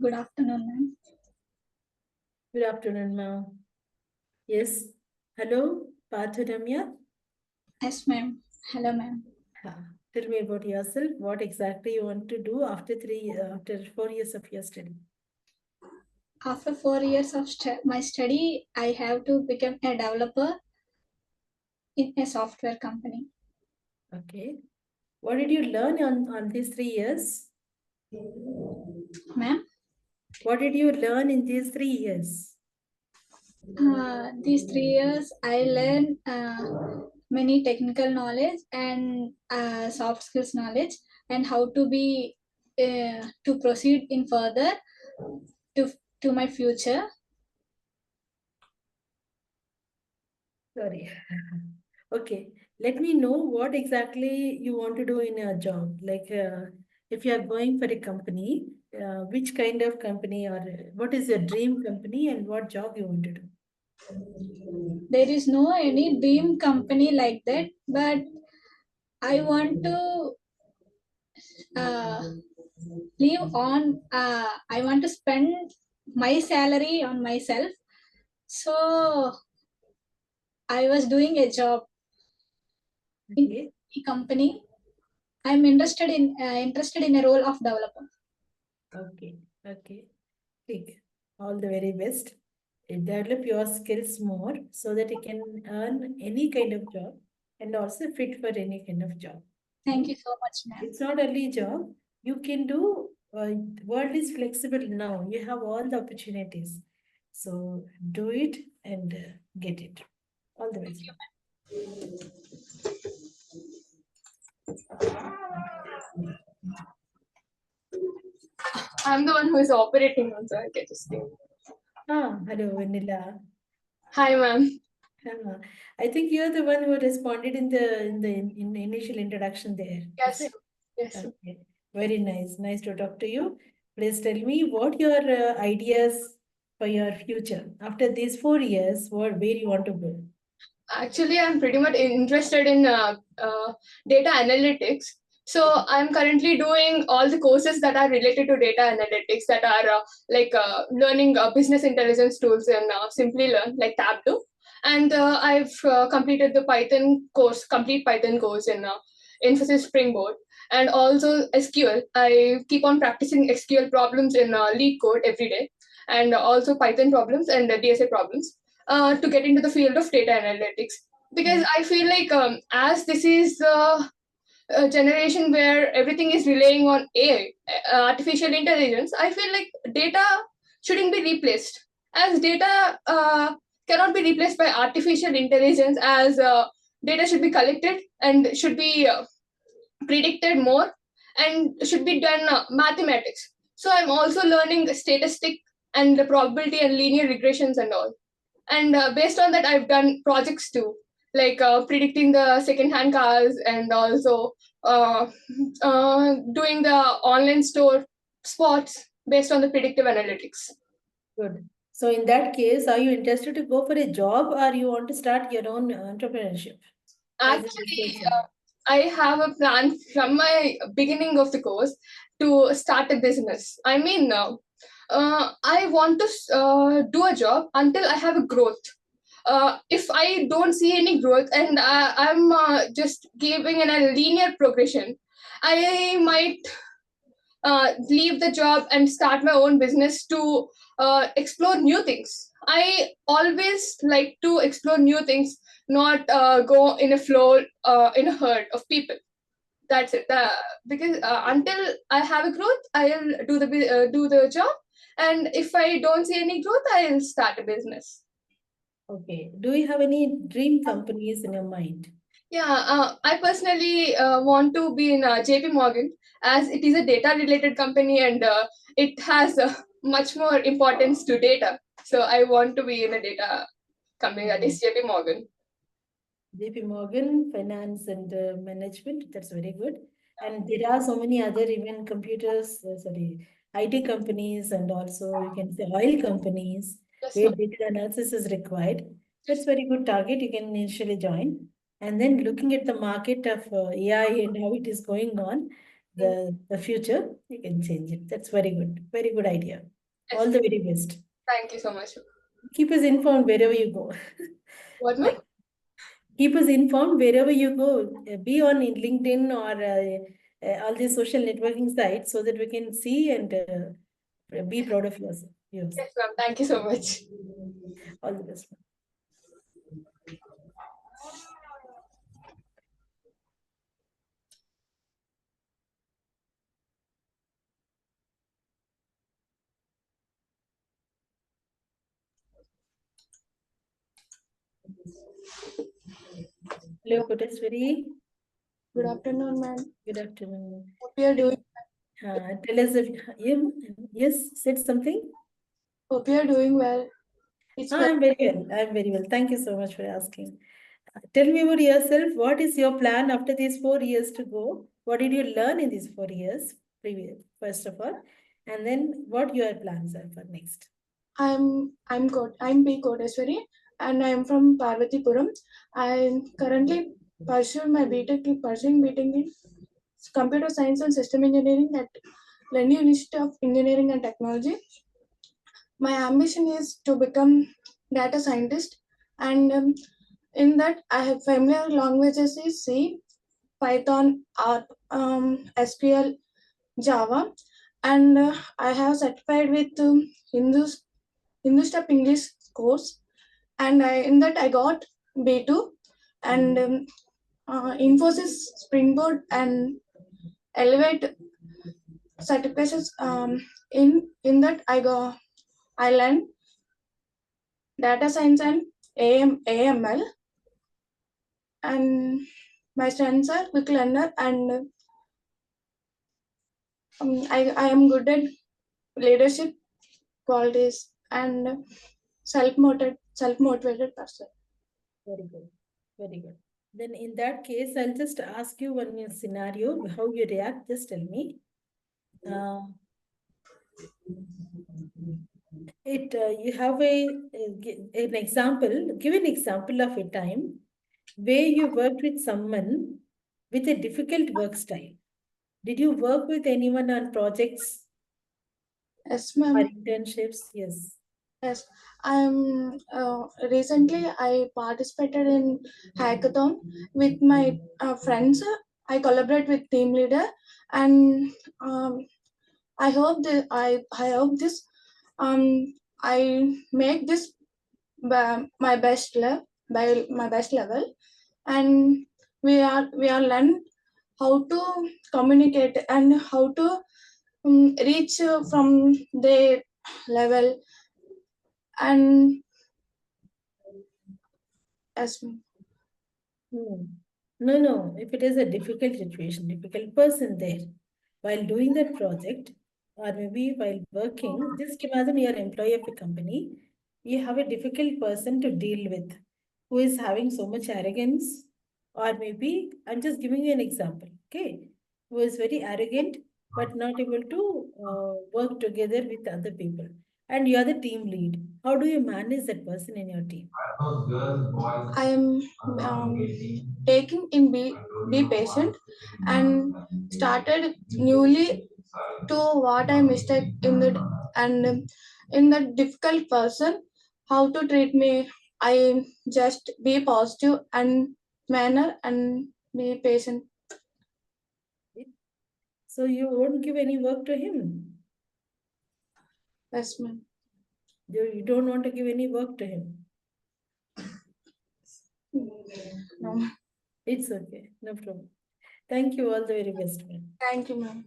Good afternoon, ma'am. Good afternoon, ma'am. Yes. Hello, Partharamya. Yes, ma'am. Hello, ma'am. Tell me about yourself. What exactly you want to do after 4 years of your study? After 4 years of my study, I have to become a developer in a software company. Okay. What did you learn on these 3 years? Ma'am? What did you learn in these 3 years? These 3 years, I learned many technical knowledge and soft skills knowledge and how to be to proceed in further to my future. Sorry. Okay. Let me know what exactly you want to do in a job. Like if you are going for a company, which kind of company or what is your dream company and what job you want to do? There is no any dream company like that, but I want to live on. I want to spend my salary on myself. So I was doing a job in a company. I'm interested in a role of developer. Okay, okay. Take all the very best. Develop your skills more so that you can earn any kind of job and also fit for any kind of job. Thank you so much, ma'am. It's not only job. You can do, world is flexible now. You have all the opportunities. So do it and get it. All the best. I'm the one who is operating on, so I can just say. Hello, Vanilla. Hi, ma'am. I think you're the one who responded in the initial introduction there. Yes. Is it? Yes. Okay. Very nice. Nice to talk to you. Please tell me what your ideas for your future after these 4 years. Where you want to go? Actually, I'm pretty much interested in data analytics. So I'm currently doing all the courses that are related to data analytics, that are learning business intelligence tools in Simply Learn, like Tableau. And I've completed the complete Python course in Infosys Springboard. And also SQL. I keep on practicing SQL problems in Lead Code every day, and also Python problems and DSA problems to get into the field of data analytics. Because I feel like as this is a generation where everything is relying on AI, artificial intelligence, I feel like data shouldn't be replaced. As data cannot be replaced by artificial intelligence, as data should be collected and should be predicted more and should be done mathematics. So I'm also learning statistic and the probability and linear regressions and all. And based on that, I've done projects too, like predicting the second-hand cars, and also doing the online store spots based on the predictive analytics. Good. So in that case, are you interested to go for a job or you want to start your own entrepreneurship? Actually, I have a plan from my beginning of the course to start a business. I mean, I want to do a job until I have a growth. If I don't see any growth and I'm just giving in a linear progression, I might leave the job and start my own business to explore new things. I always like to explore new things, not go in a flow in a herd of people. That's it. Because until I have a growth, I'll do the job, and if I don't see any growth, I'll start a business. Okay. Do you have any dream companies in your mind? Yeah, I personally want to be in JP Morgan, as it is a data related company, and it has much more importance to data. So I want to be in a data company, that is JP Morgan. JP Morgan, finance and management, that's very good. And there are so many other even IT companies, and also you can say oil companies where data analysis is required. That's very good target you can initially join. And then looking at the market of AI and how it is going on, the future, you can change it. That's very good. Very good idea. Yes. All the very best. Thank you so much. Keep us informed wherever you go. What, ma'am? Keep us informed wherever you go. Be on LinkedIn or all these social networking sites so that we can see and be proud of yourself. Yes, ma'am. Thank you so much. All the best. Hello, Koteswari. Good afternoon, ma'am. Good afternoon. Hope you are doing. Tell us if you yes said something. Hope you are doing well. I'm very well. I'm very well. Thank you so much for asking. Tell me about yourself. What is your plan after these 4 years to go? What did you learn in these 4 years, first of all, and then what your plans are for next? I'm P. Koteswari. and I am from Parvatipuram. I currently pursuing BTech in Computer Science and System Engineering at Lendi Institute of Engineering and Technology. My ambition is to become data scientist, and in that I have familiar languages is C, Python, R, SQL, Java, and I have certified with Hindu Step English course, and in that I got B2, and Infosys Springboard and Elevate certifications. In that I learned data science and AML, and my strengths are quick learner, and I am good at leadership qualities and self-motivated person. Very good. Very good. Then in that case, I'll just ask you one scenario, how you react, just tell me. You have an example, give an example of a time where you worked with someone with a difficult work style. Did you work with anyone on projects? Yes, ma'am. Or internships? Yes. Yes, I'm recently I participated in hackathon with my friends. I collaborate with team leader, and I hope that I hope this I make this my best level by my best level, and we are learn how to communicate and how to reach from the level, and as No. If it is a difficult situation, difficult person there, while doing that project, or maybe while working, just imagine you are employee of a company, you have a difficult person to deal with, who is having so much arrogance, or maybe, I'm just giving you an example, okay, who is very arrogant, but not able to work together with other people. And you are the team lead. How do you manage that person in your team? I am taking in be patient and started newly to what I mistake in the, and in the difficult person how to treat me. I just be positive and manner and be patient. So you won't give any work to him? Yes, ma'am. You don't want to give any work to him? No. It's okay, no problem. Thank you, all the very best, ma'am. Thank you, ma'am.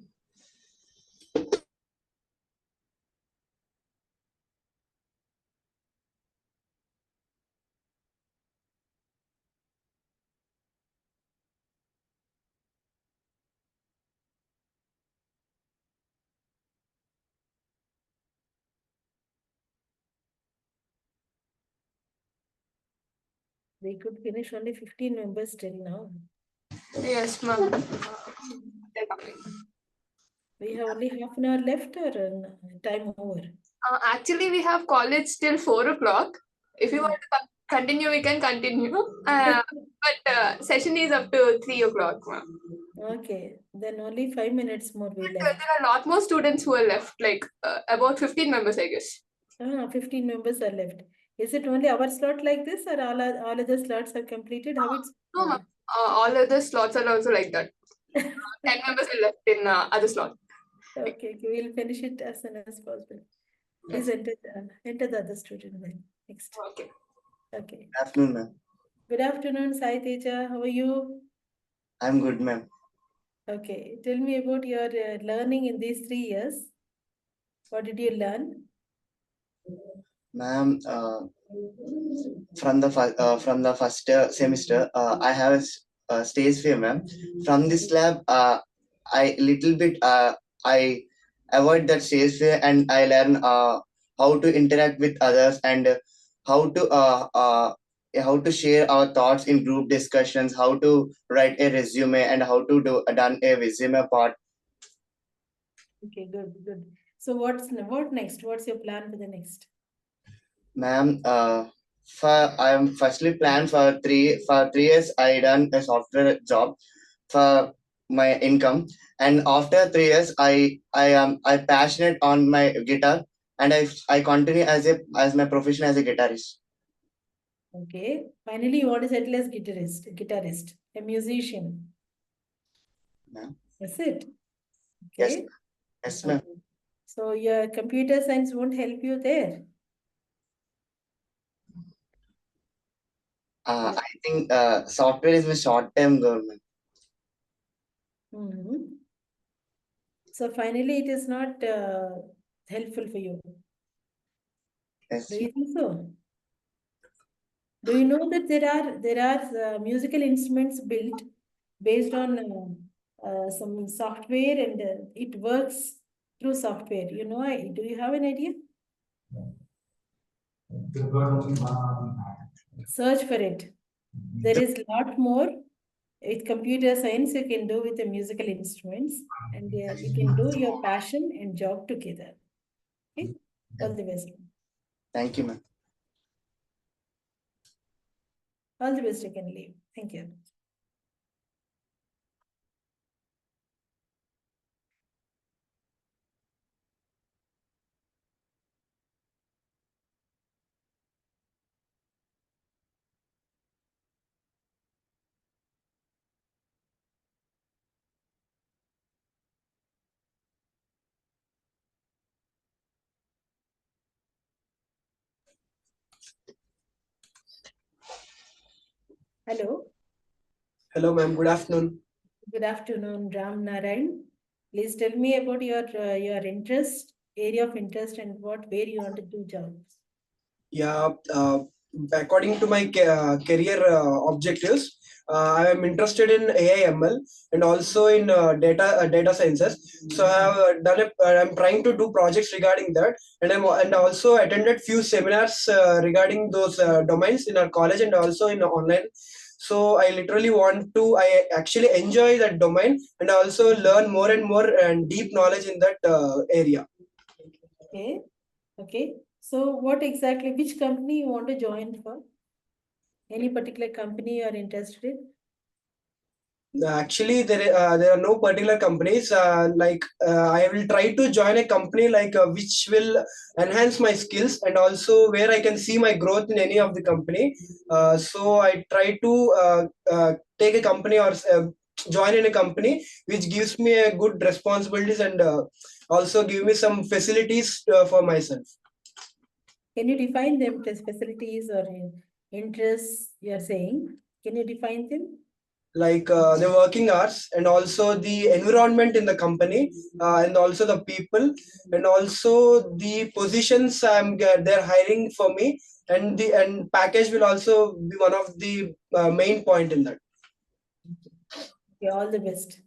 We could finish only 15 members till now. Yes, ma'am. We have only half an hour left, or time over? Actually, we have college till 4 o'clock. If you want to continue, we can continue. But session is up to 3 o'clock, ma'am. Okay, then only 5 minutes more we There left. are a lot more students who are left, like about 15 members, I guess. 15 members are left. Is it only our slot like this, or all other slots are completed? How it's? No, ma'am. All other slots are also like that. 10 members are left in other slot. Okay, we'll finish it as soon as possible. Please enter the other student then. Next. Okay. Okay. Good afternoon, ma'am. Good afternoon, Sai Teja. How are you? I'm good, ma'am. Okay. Tell me about your learning in these 3 years. What did you learn? Ma'am, from the first semester, I have a stage fear, ma'am. From this lab, I little bit I avoid that stage fear, and I learn how to interact with others, and how to share our thoughts in group discussions, how to write a resume, and how to done a resume part. Okay, good. So what next? What's your plan for the next? Ma'am, I am firstly planned for 3 years. I done a software job for my income, and after 3 years, I passionate on my guitar, and I continue as my profession as a guitarist. Okay. Finally, you want to settle as guitarist, a musician. Yeah. That's it. Yes. Okay. Yes, ma'am. So your computer science won't help you there. I think software is my short-term goal, ma'am. So finally, it is not helpful for you. Yes. Do you think so? Do you know that there are musical instruments built based on some software, and it works through software? You know, do you have an idea? Search for it. There is a lot more with computer science you can do with the musical instruments, and you can do your passion and job together. Okay, all the best. Thank you, ma'am. All the best. You can leave. Thank you. Hello. Hello, ma'am. Good afternoon. Good afternoon, Ram Narayan. Please tell me about your interest, area of interest, and where you want to do jobs. Yeah, according to my career objectives, I am interested in AI/ML and also in data sciences. So I have I'm trying to do projects regarding that, and and also attended few seminars regarding those domains in our college and also in online. So I literally I actually enjoy that domain and also learn more and more and deep knowledge in that area. Okay. Okay. So which company you want to join for? Any particular company you are interested in? Actually, there are no particular companies. I will try to join a company which will enhance my skills and also where I can see my growth in any of the company. So I try to take a company or join in a company which gives me a good responsibilities and also give me some facilities for myself. Can you define them, the facilities or interests you are saying? Can you define them? Like the working hours and also the environment in the company and also the people and also the positions they're hiring for me, and the package will also be one of the main point in that. Okay, all the best.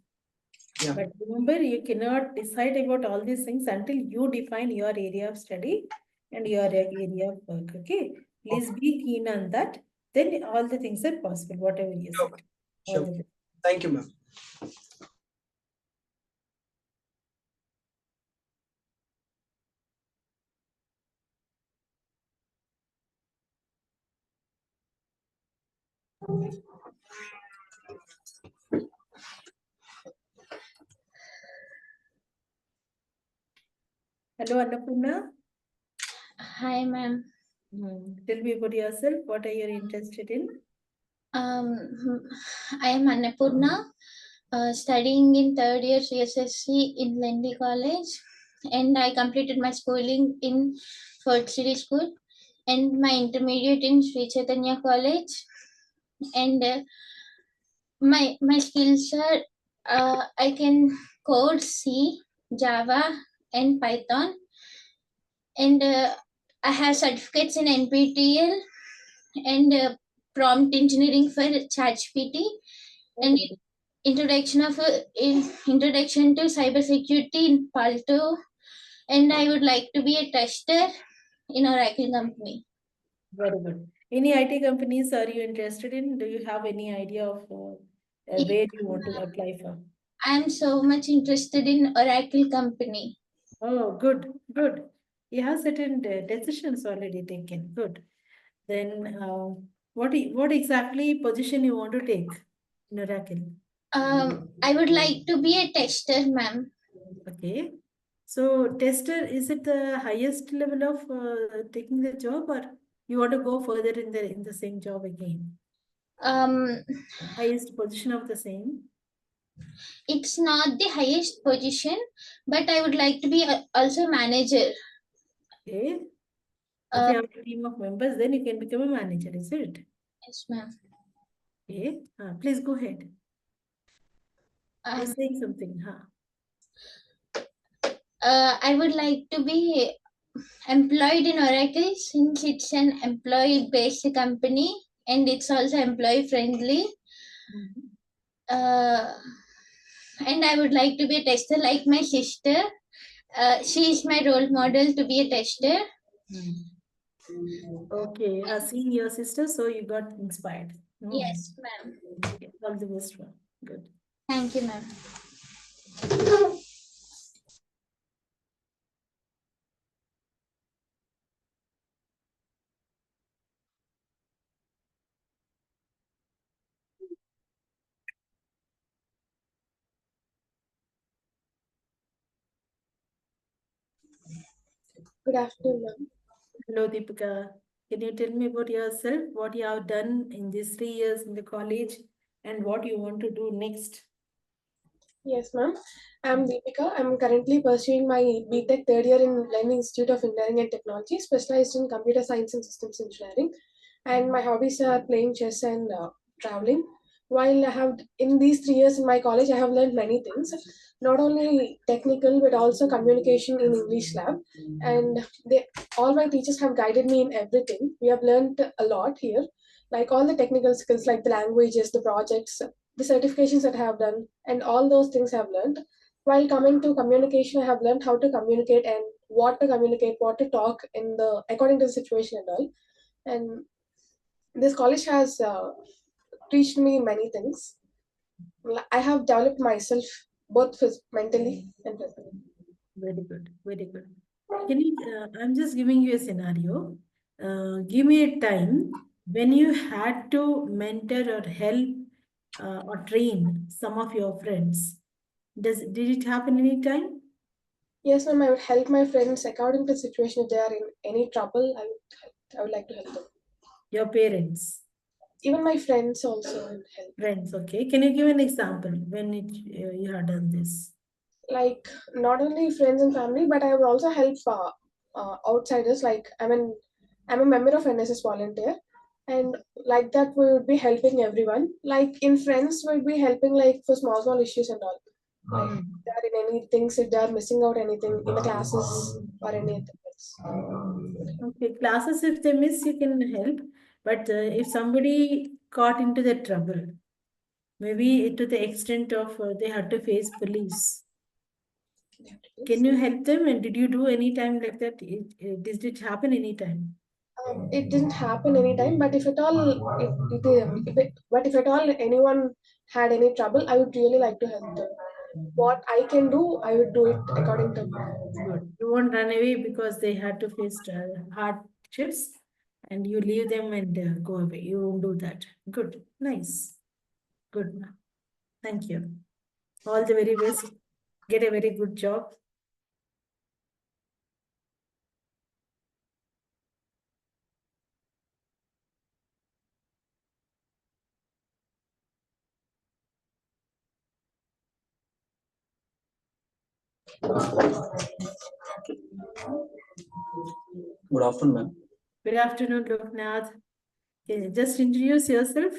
Yeah. But remember, you cannot decide about all these things until you define your area of study and your area of work. Okay, please be keen on that. Then all the things are possible, whatever you said. All the best. Thank you, ma'am. Hello, Annapurna. Hi, ma'am. Tell me about yourself. What are you interested in? I am Annapurna, studying in third year CSSE in Lendi College, and I completed my schooling in Fort City School and my intermediate in Sri Chaitanya College. And my skills are I can code C, Java, and Python, and I have certificates in NPTEL and prompt engineering for ChatGPT and introduction to cybersecurity in Palto, and I would like to be a tester in Oracle company. Very good. Any IT companies are you interested in? Do you have any idea of where you want to apply for? I'm so much interested in Oracle company. Oh, good, good. You have certain decisions already taken. Good. Then what exactly position you want to take in Oracle? I would like to be a tester, ma'am. Okay. So tester, is it the highest level of taking the job, or you want to go further in the same job again? Highest position of the same? It's not the highest position, but I would like to be also manager. Okay. If you have a team of members, then you can become a manager, is it? Yes, ma'am. Okay. Please go ahead. You're saying something, huh? I would like to be employed in Oracle since it's an employee-based company and it's also employee-friendly. And I would like to be a tester like my sister. She is my role model to be a tester. Okay, seeing your sister, so you got inspired. Yes, ma'am. Okay, all the best, ma'am. Good. Thank you, ma'am. Good afternoon, ma'am. Hello, Deepika. Can you tell me about yourself, what you have done in these 3 years in the college, and what you want to do next? Yes, ma'am. I'm Deepika. I'm currently pursuing my BTech third year in Learning Institute of Engineering and Technology, specialized in computer science and systems engineering. And my hobbies are playing chess and traveling. While I have in these 3 years in my college, I have learned many things, not only technical but also communication in English lab. And all my teachers have guided me in everything. We have learned a lot here, like all the technical skills, like the languages, the projects, the certifications that I have done, and all those things I have learned. While coming to communication, I have learned how to communicate and what to communicate, what to talk in the according to the situation and all. And this college has teached me many things. I have developed myself both mentally and physically. Very good, very good. Can you, I'm just giving you a scenario. Give me a time when you had to mentor or help or train some of your friends. Did it happen any time? Yes, ma'am. I would help my friends according to the situation. If they are in any trouble, I would like to help them. Your parents? Even my friends also would help. Friends, okay. Can you give an example when you have done this? Like not only friends and family, but I would also help outsiders. Like I'm a member of NSS volunteer, and like that we would be helping everyone. Like in friends, we'll be helping like for small issues and all. Like if they are in any things, if they are missing out anything in the classes or anything else. Okay, classes, if they miss, you can help. But if somebody caught into the trouble, maybe to the extent of they had to face police, can you help them? And did you do any time like that? Did it happen any time? It didn't happen anytime, but if at all, but if at all anyone had any trouble, I would really like to help them. What I can do, I would do it according to me. Good. You won't run away because they had to face hardships, and you leave them and go away. You won't do that. Good. Nice. Good. Thank you. All the very best. Get a very good job. Good afternoon, ma'am. Good afternoon, Loknath. Can you just introduce yourself?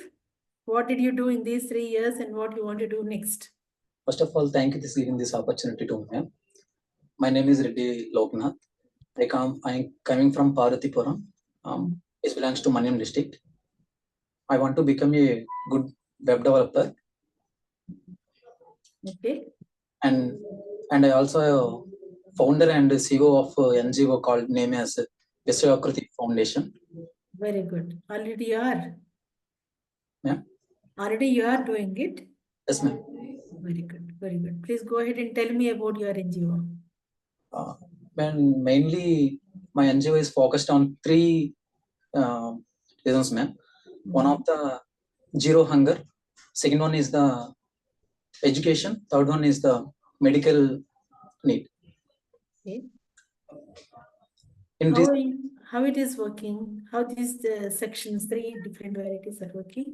What did you do in these 3 years and what you want to do next? First of all, thank you for giving this opportunity to me, ma'am. My name is Reddy Loknath. I'm coming from Parvatipuram. It belongs to Manyam district. I want to become a good web developer. Okay. And I also founder and CEO of NGO called name as Viswakriti Foundation. Very good. Already you are. Yeah. Already you are doing it. Yes, ma'am. Very good. Very good. Please go ahead and tell me about your NGO. Mainly, my NGO is focused on three reasons, ma'am. One of the zero hunger, second one is the education, third one is the medical need. Okay. In this, How it is working? How these sections, 3 different varieties are working?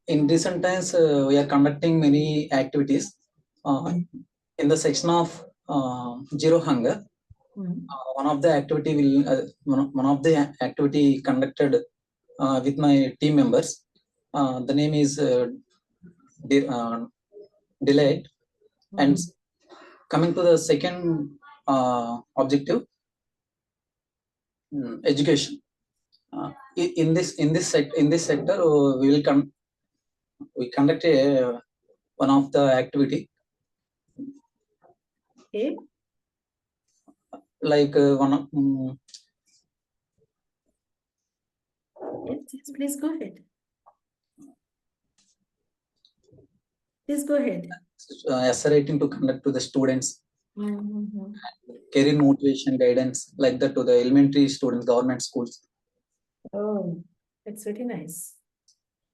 in recent times, we are conducting many activities. In the section of zero hunger, one of the activity conducted with my team members. The name is Delight. And coming to the second objective, education. In this sector, we conduct one of the activity. Okay. Like one of yes, please go ahead. Please go ahead. Essay writing to conduct to the students. Mm-hmm. Career motivation guidance, like that to the elementary students, government schools. Oh, that's very nice.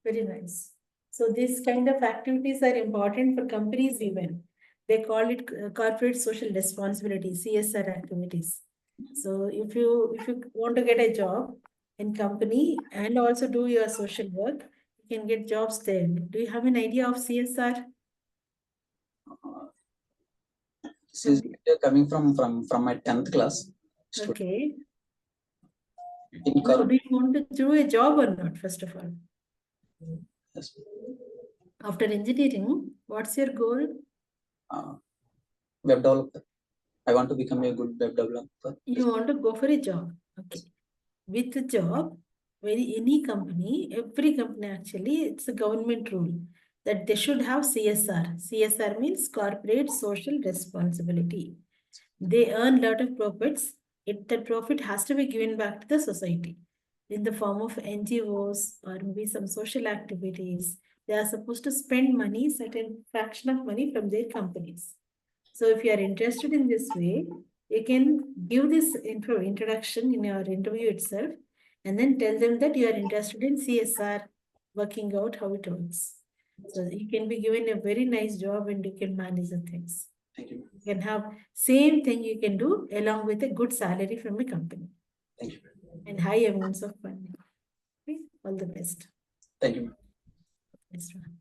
Very nice. So these kind of activities are important for companies even. They call it corporate social responsibility, CSR activities. So if you want to get a job in company and also do your social work, you can get jobs there. Do you have an idea of CSR? This is coming from my 10th class. Okay. No, do you want to do a job or not, first of all? Yes. After engineering, what's your goal? Web developer. I want to become a good web developer. You want to go for a job. Okay. With a job, any company, every company actually, it's a government rule that they should have CSR. CSR means corporate social responsibility. They earn a lot of profits. That profit has to be given back to the society in the form of NGOs or maybe some social activities. They are supposed to spend money, certain fraction of money from their companies. So if you are interested in this way, you can give this introduction in your interview itself and then tell them that you are interested in CSR, working out how it works. So you can be given a very nice job and you can manage the things. Thank you. You can have same thing you can do along with a good salary from a company. Thank you. And high amounts of funding. Okay? All the best. Thank you. Next one.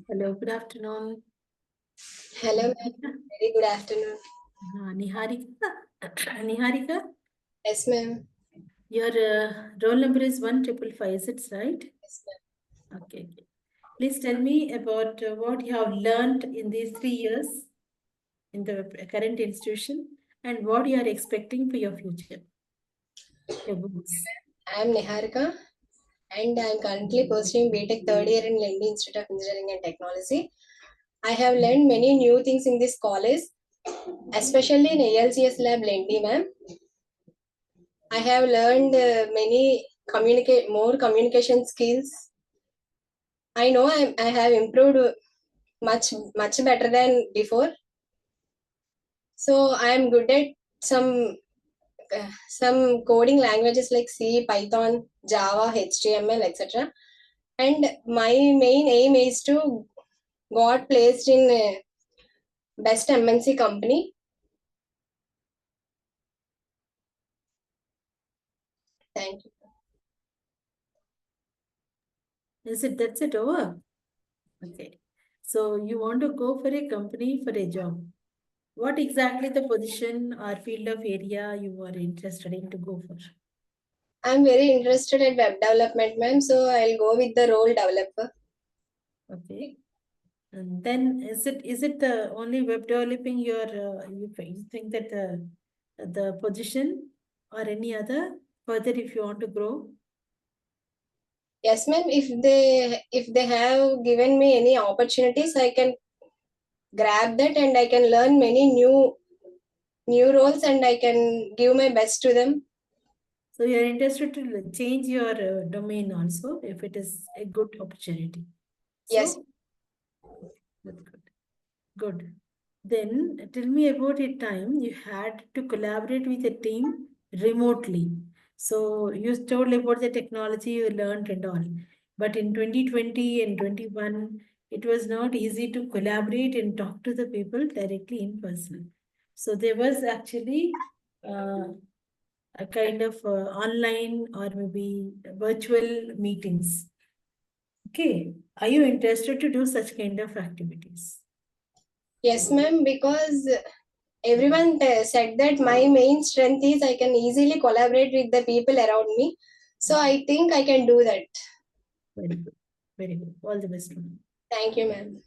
Hello, good afternoon. Hello, very good afternoon. Niharika? Niharika? Yes, ma'am. Your roll number is 1555, is it right? Yes, ma'am. Okay. Please tell me about what you have learned in these 3 years in the current institution and what you are expecting for your future. Your goals. I am Niharika and I am currently pursuing BTech third year in Lendi Institute of Engineering and Technology. I have learned many new things in this college, especially in ALCS lab Lendi, ma'am. I have learned many more communication skills. I know I have improved much better than before. So I am good at some coding languages like C, Python, Java, HTML, etc. And my main aim is to got placed in a best MNC company. Thank you. That's it over? Okay. So you want to go for a company for a job. What exactly the position or field of area you are interested in to go for? I'm very interested in web development, ma'am. So I'll go with the role developer. Okay. And then is it the only web developing you think that the position or any other further if you want to grow? Yes, ma'am. If they have given me any opportunities, I can grab that and I can learn many new roles and I can give my best to them. So you're interested to change your domain also if it is a good opportunity. So, yes. That's good. Good. Then tell me about a time you had to collaborate with a team remotely. So you told about the technology you learned and all. But in 2020 and 21, it was not easy to collaborate and talk to the people directly in person. So there was actually a kind of online or maybe virtual meetings. Okay. Are you interested to do such kind of activities? Yes, ma'am, because everyone said that my main strength is I can easily collaborate with the people around me. So I think I can do that. Very good. Very good. All the best. Thank you, ma'am.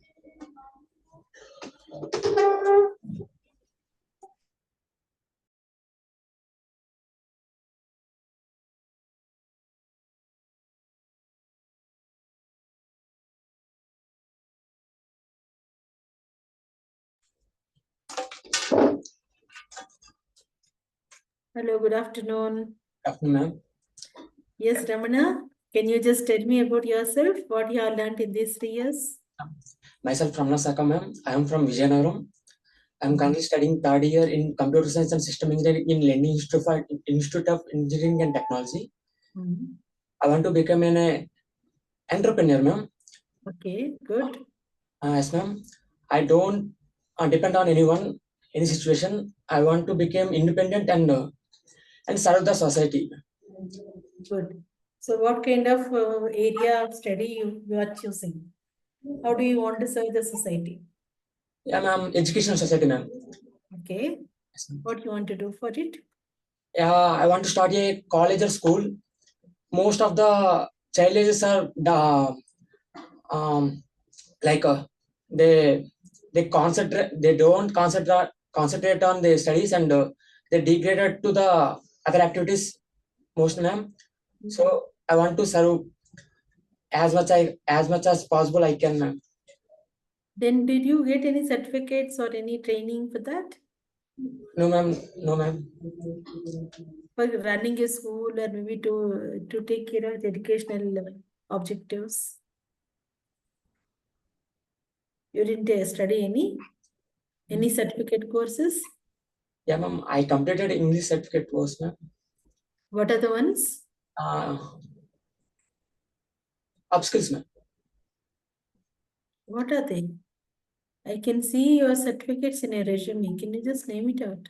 Hello, good afternoon. Afternoon, ma'am. Yes, Ramana, can you just tell me about yourself, what you have learned in these 3 years? Myself, Ramana Saka, ma'am. I am from Vijayanagaram. I am currently studying third year in Computer Science and System Engineering in Learning Institute of Engineering and Technology. I want to become an entrepreneur, ma'am. Okay, good. Yes, ma'am. I don't depend on anyone, any situation. I want to become independent and serve the society. Good. So what kind of area of study you are choosing? How do you want to serve the society? Yeah, ma'am. Educational society, ma'am. Okay. What you want to do for it? Yeah, I want to start a college or school. Most of the child ages are like they concentrate. They don't concentrate on their studies and they degraded to the other activities most, ma'am. So I want to serve as much as possible I can, ma'am. Then did you get any certificates or any training for that? No, ma'am. No, ma'am. For running a school or maybe to take care of the educational objectives? You didn't study any certificate courses? Yeah, ma'am. I completed English certificate course, ma'am. What are the ones? Upskills, ma'am. What are they? I can see your certificates in a resume. Can you just name it out?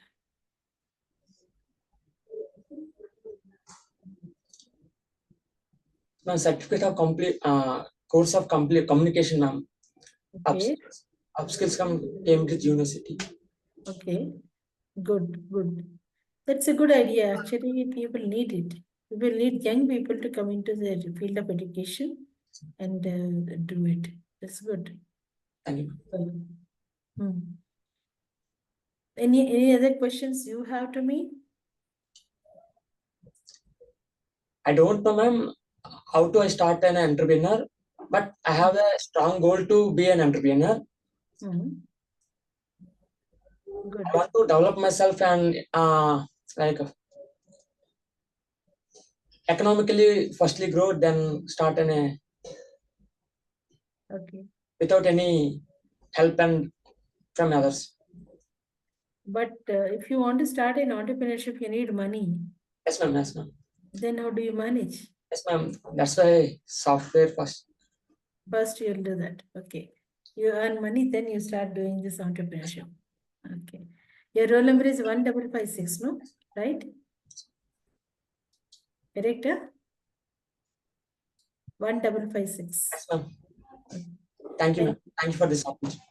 My certificate of complete course of complete communication, ma'am. Okay. Upskills from Cambridge University. Okay. Good, good. That's a good idea. Actually, people need it. People need young people to come into the field of education and do it. That's good. Thank you. Hmm. Any other questions you have to me? I don't know, ma'am, how to I start an entrepreneur, but I have a strong goal to be an entrepreneur. Good. I want to develop myself and like economically firstly grow, then start an Okay. without any help and from others. But if you want to start an entrepreneurship, you need money. Yes, ma'am. Yes, ma'am. Then how do you manage? Yes, ma'am. That's why software first. First, you'll do that. Okay. You earn money, then you start doing this entrepreneurship. Okay. Your roll number is 1556, no? Right? Correct? 1556. Yes, ma'am. Thank you, ma'am. Thank you for this opportunity.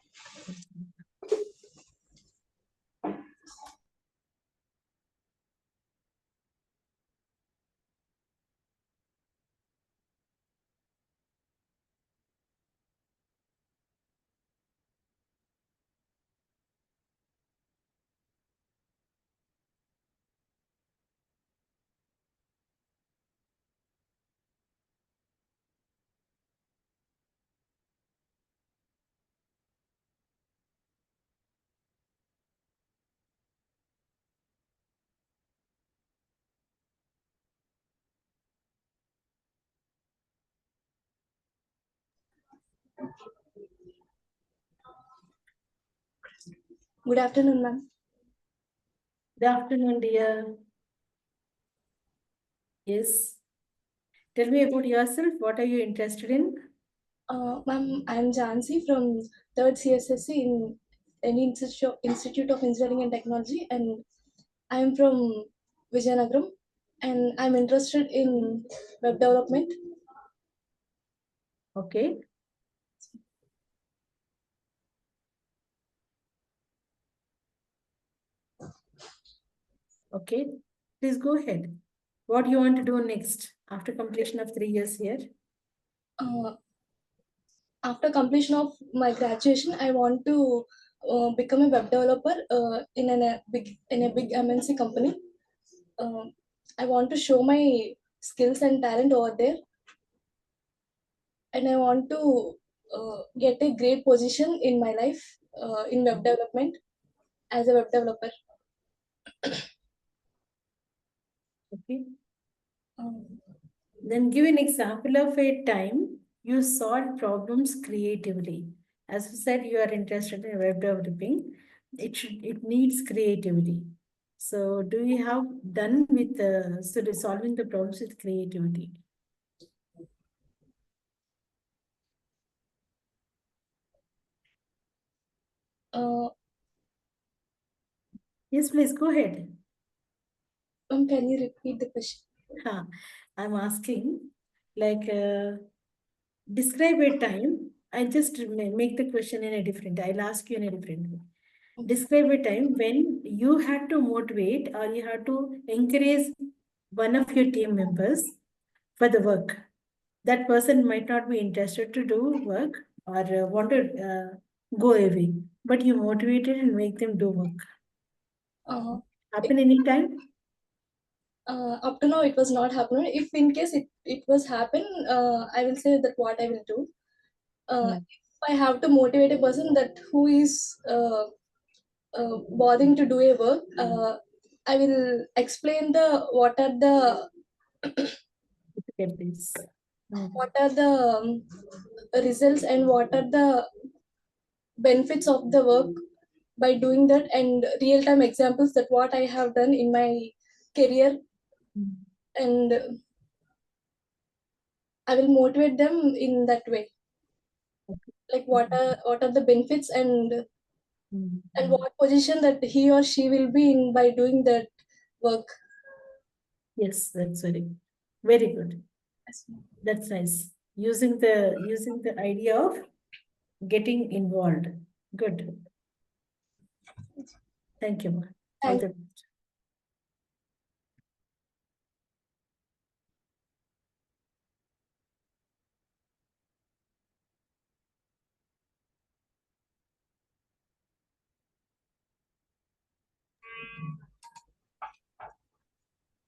Good afternoon, ma'am. Good afternoon, dear. Yes. Tell me about yourself. What are you interested in? Ma'am, I'm Jansi from 3rd CSSE in Institute of Engineering and Technology, and I'm from Vijayanagaram, and I'm interested in web development. Okay. Okay. Please go ahead. What do you want to do next after completion of 3 years here? After completion of my graduation, I want to become a web developer in a big MNC company. I want to show my skills and talent over there, and I want to get a great position in my life in web development as a web developer. Okay. Then give an example of a time you solved problems creatively. As you said, you are interested in web developing. It needs creativity. So do you have done with solving the problems with creativity? Yes, please go ahead. Can you repeat the question? I'm asking, like, describe a time. I just make the question in a different. I'll ask you in a different way. Describe a time when you had to motivate or you had to encourage one of your team members for the work. That person might not be interested to do work or want to go away, but you motivated and make them do work. Happen anytime? Up to now, it was not happening. If in case it was happen, I will say that what I will do. If I have to motivate a person that who is bothering to do a work, I will explain what are the results and what are the benefits of the work by doing that, and real time examples that what I have done in my career, and I will motivate them in that way. Like what are the benefits and what position that he or she will be in by doing that work. Yes, that's very good. That's nice. Using the idea of getting involved. Good. Thank you, ma. All the best.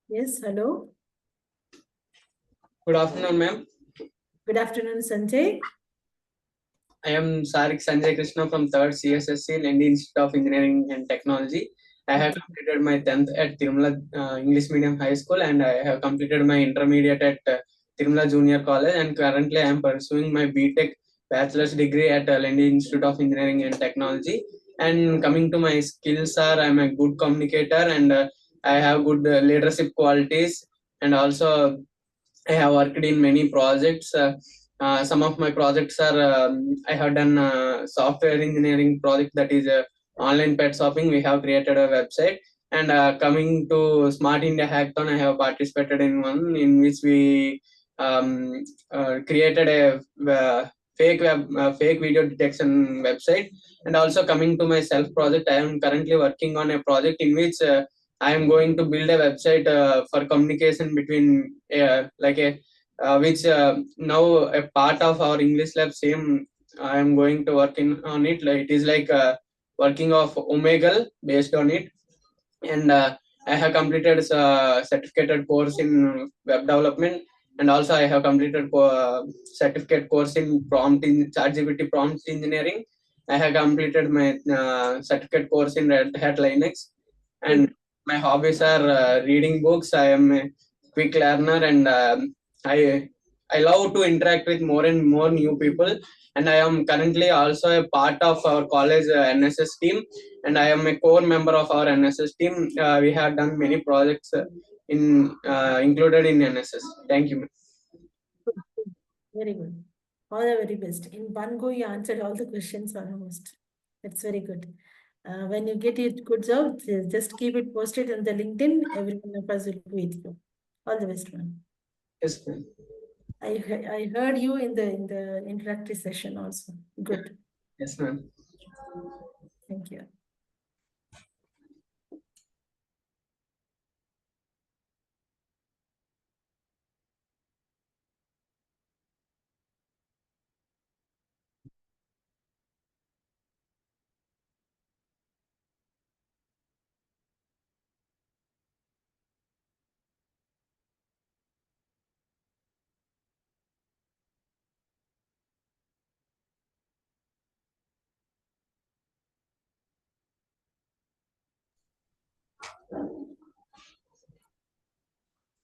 Yes, hello. Good afternoon, ma'am. Good afternoon, Sanjay. I am Sarik Sanjay Krishna from 3rd CSSE in Indian Institute of Engineering and Technology. I have completed my 10th at Tirumala English Medium High School, and I have completed my intermediate at Tirumala Junior College, and currently I am pursuing my BTech bachelor's degree at Lendi Institute of Engineering and Technology. And coming to my skills are, I am a good communicator, and I have good leadership qualities, and also I have worked in many projects. Some of my projects are I have done software engineering project, that is online pet shopping. We have created a website, and coming to Smart India Hackathon, I have participated in one in which we created a fake video detection website. And also coming to my self project, I am currently working on a project in which I am going to build a website for communication between which now a part of our English lab. Same, I am going to work on it. Like it is like working of Omegle based on it, and I have completed a certificated course in web development, and also I have completed certificate course in ChatGPT prompt engineering. I have completed my certificate course in Red Hat Linux, and my hobbies are reading books. I am a quick learner, and I love to interact with more and more new people. And I am currently also a part of our college NSS team, and I am a core member of our NSS team. We have done many projects included in NSS. Thank you. Very good. All the very best. In one go, you answered all the questions almost. That's very good. When you get it good job, just keep it posted on the LinkedIn. Every one of us will be with you. All the best, ma'am. Yes, ma'am. I heard you in the introductory session also. Good. Yes, ma'am. Thank you.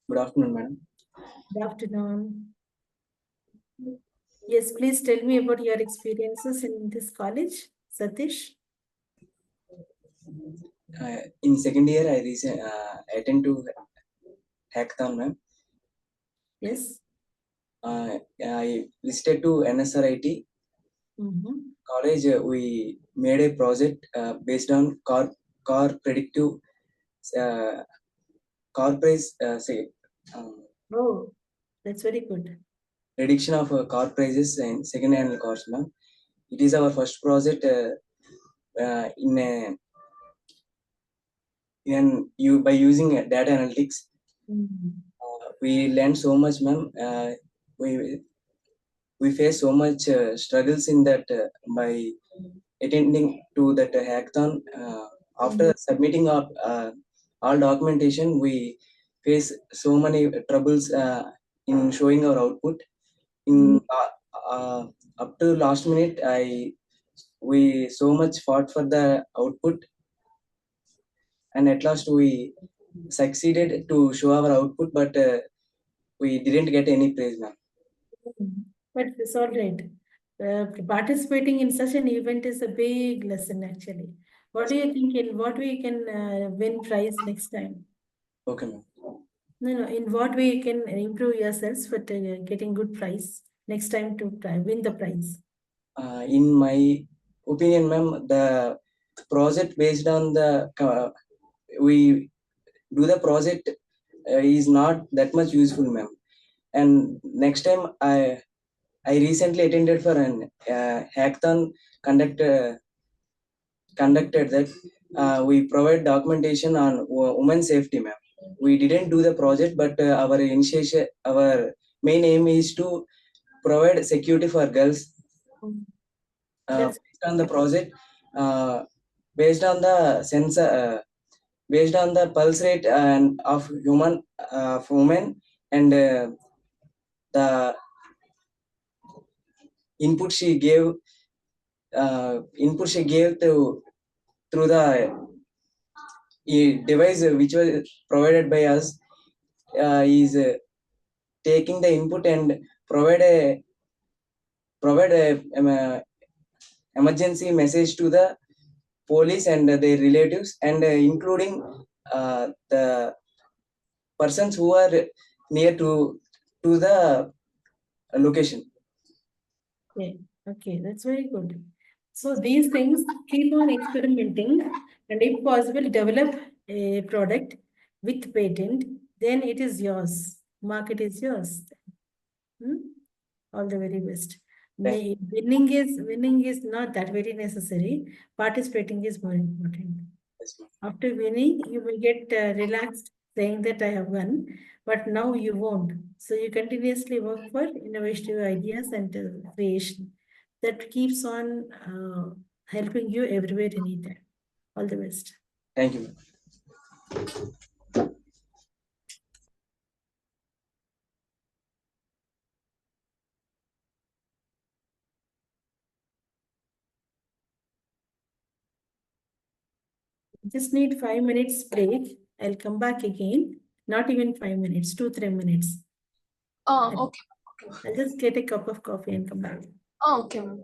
Good afternoon, madam. Good afternoon. Yes, please tell me about your experiences in this college, Satish. In second year, I attend to hackathon, ma'am. Yes. I visited to NSRIT college. We made a project based on car predictive car price Oh, that's very good. prediction of car prices and second-hand cars, ma'am. It is our first project by using data analytics. We learned so much, ma'am. We face so much struggles in that by attending to that hackathon. After submitting all documentation, we face so many troubles in showing our output. In up to last minute, we so much fought for the output, and at last we succeeded to show our output, but we didn't get any praise, ma'am. But it's all right. Participating in such an event is a big lesson, actually. What do you think? In what way you can win prize next time? Okay, ma'am. No. In what way you can improve yourselves for getting good prize next time to win the prize? In my opinion, ma'am, the project based on the we do the project is not that much useful, ma'am. And next time, I recently attended for an hackathon conducted that we provide documentation on women's safety, ma'am. We didn't do the project, but our main aim is to provide security for girls. Based on the project, based on the sensor, based on the pulse rate and of women, and the input she gave through the device which was provided by us is taking the input and provide a emergency message to the police and their relatives, and including the persons who are near to the location. Okay, that's very good. So these things, keep on experimenting, and if possible, develop a product with patent, then it is yours. Market is yours. All the very best. Winning is not that very necessary. Participating is more important. After winning, you will get relaxed saying that I have won, but now you won't. So you continuously work for innovative ideas and creation that keeps on helping you everywhere you need that. All the best. Thank you. Just need 5 minutes break. I'll come back again. Not even 5 minutes, 2-3 minutes. Oh, okay. I'll just get a cup of coffee and come back. Oh, okay, ma'am.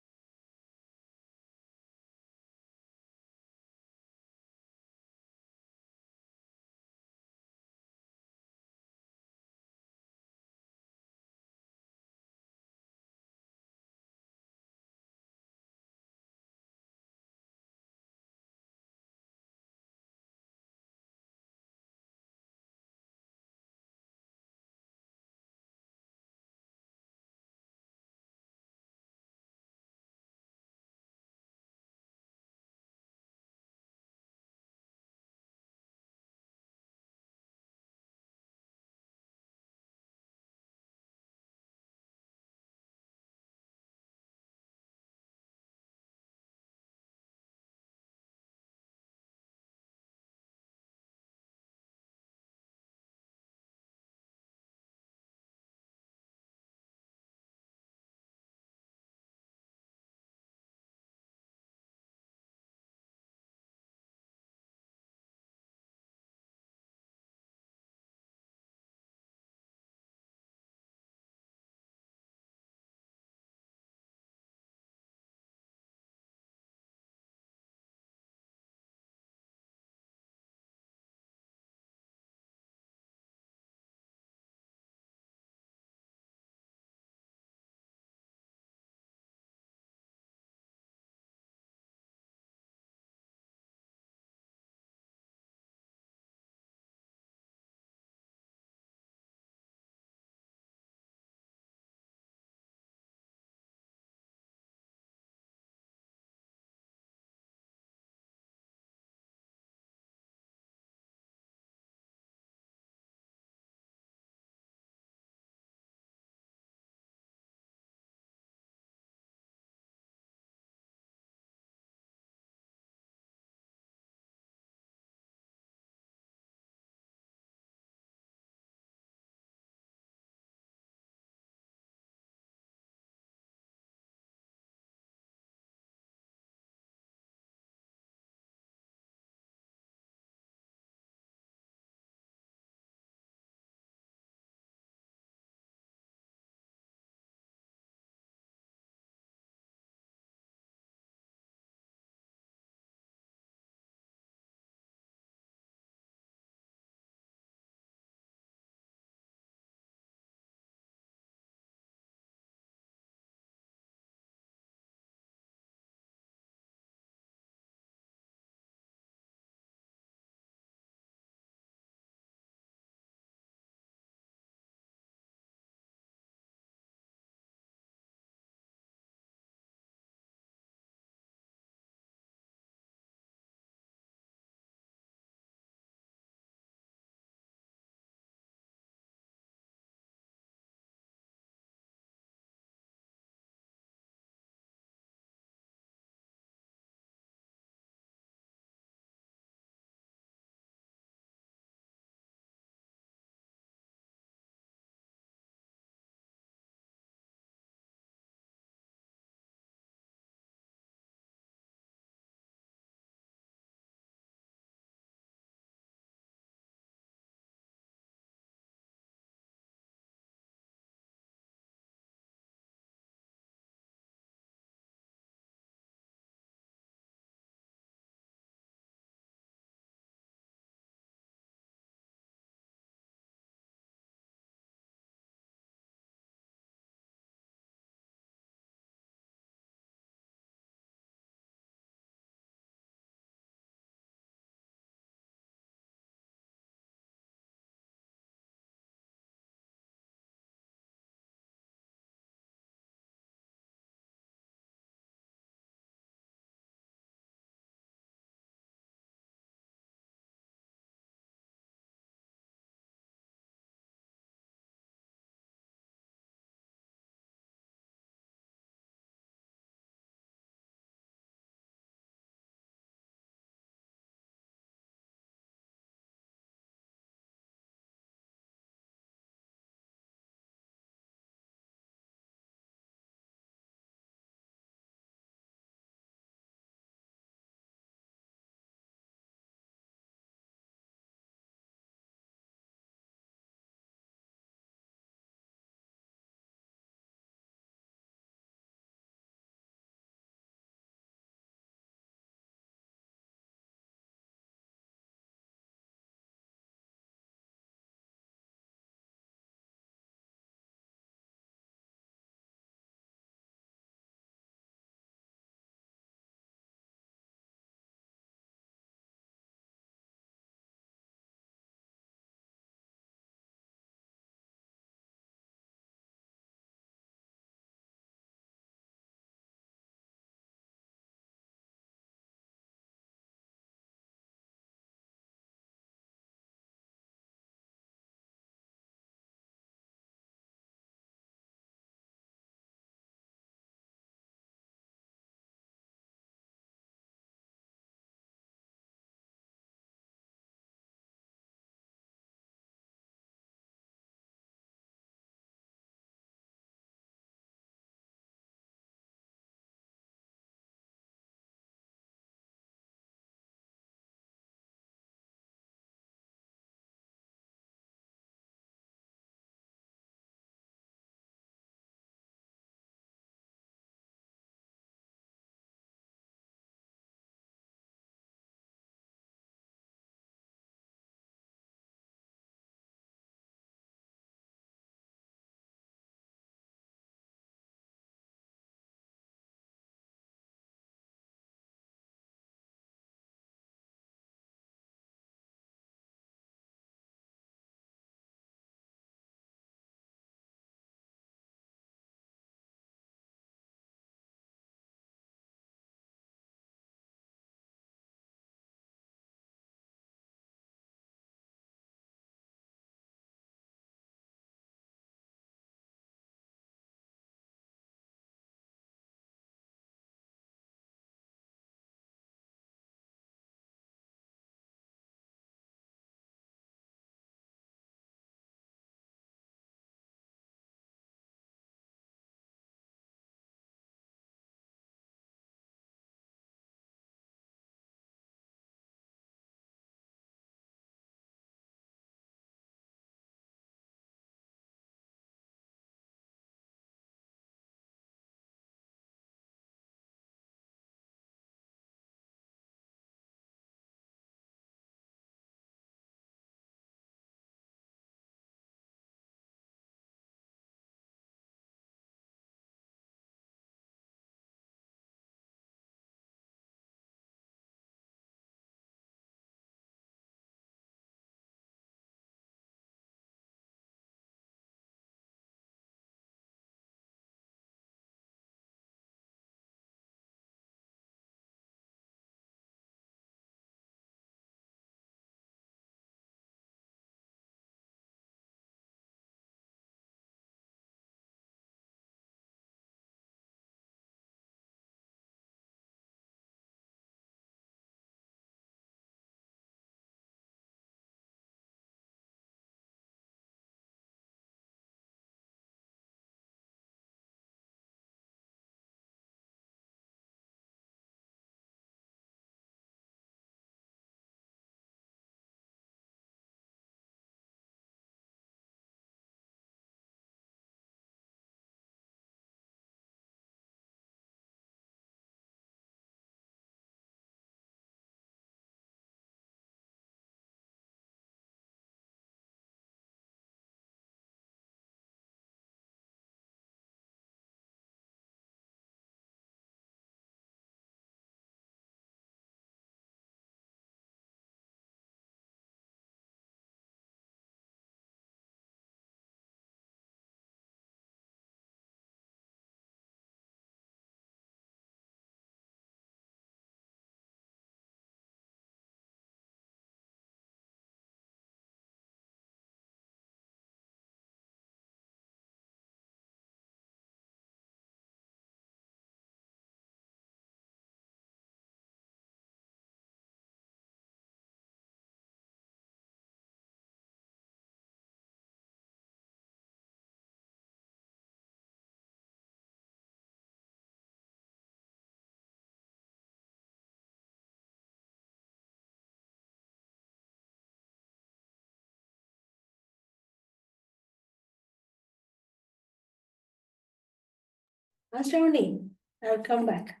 Ashwani, I'll come back.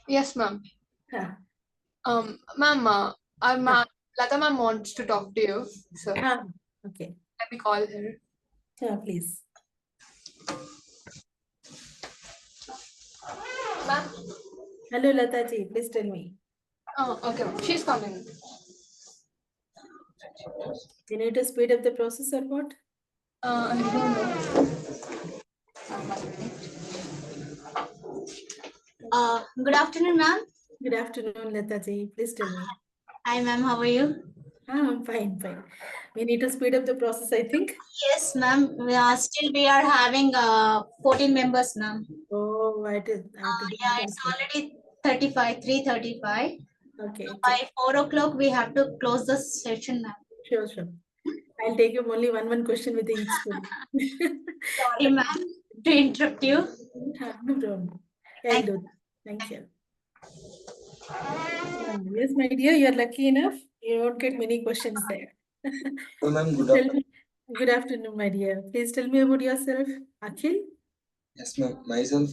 Yes, ma'am. Yeah. Ma'am, Lata ma'am wants to talk to you, sir. Okay. Let me call her. Yeah, please. Ma'am. Hello, Lata ji. Please tell me. Oh, okay, ma'am. She's coming. You need to speed up the process or what? I don't know. Good afternoon, ma'am. Good afternoon, Lata ji. Please tell me. Hi, ma'am. How are you? I'm fine, fine. We need to speed up the process, I think. Yes, ma'am. Still we are having 14 members, ma'am. Oh, I have to Yeah, it's already 3:35. Okay. By 4 o'clock, we have to close the session, ma'am. Sure, sure. I'll take you only one question with each student. Sorry, ma'am, to interrupt you. No problem. I'll do that. Thank you. Yes, my dear, you're lucky enough. You won't get many questions there. Hello, ma'am. Good Tell afternoon. me, good afternoon, my dear. Please tell me about yourself. Akhil? Yes, ma'am. Myself,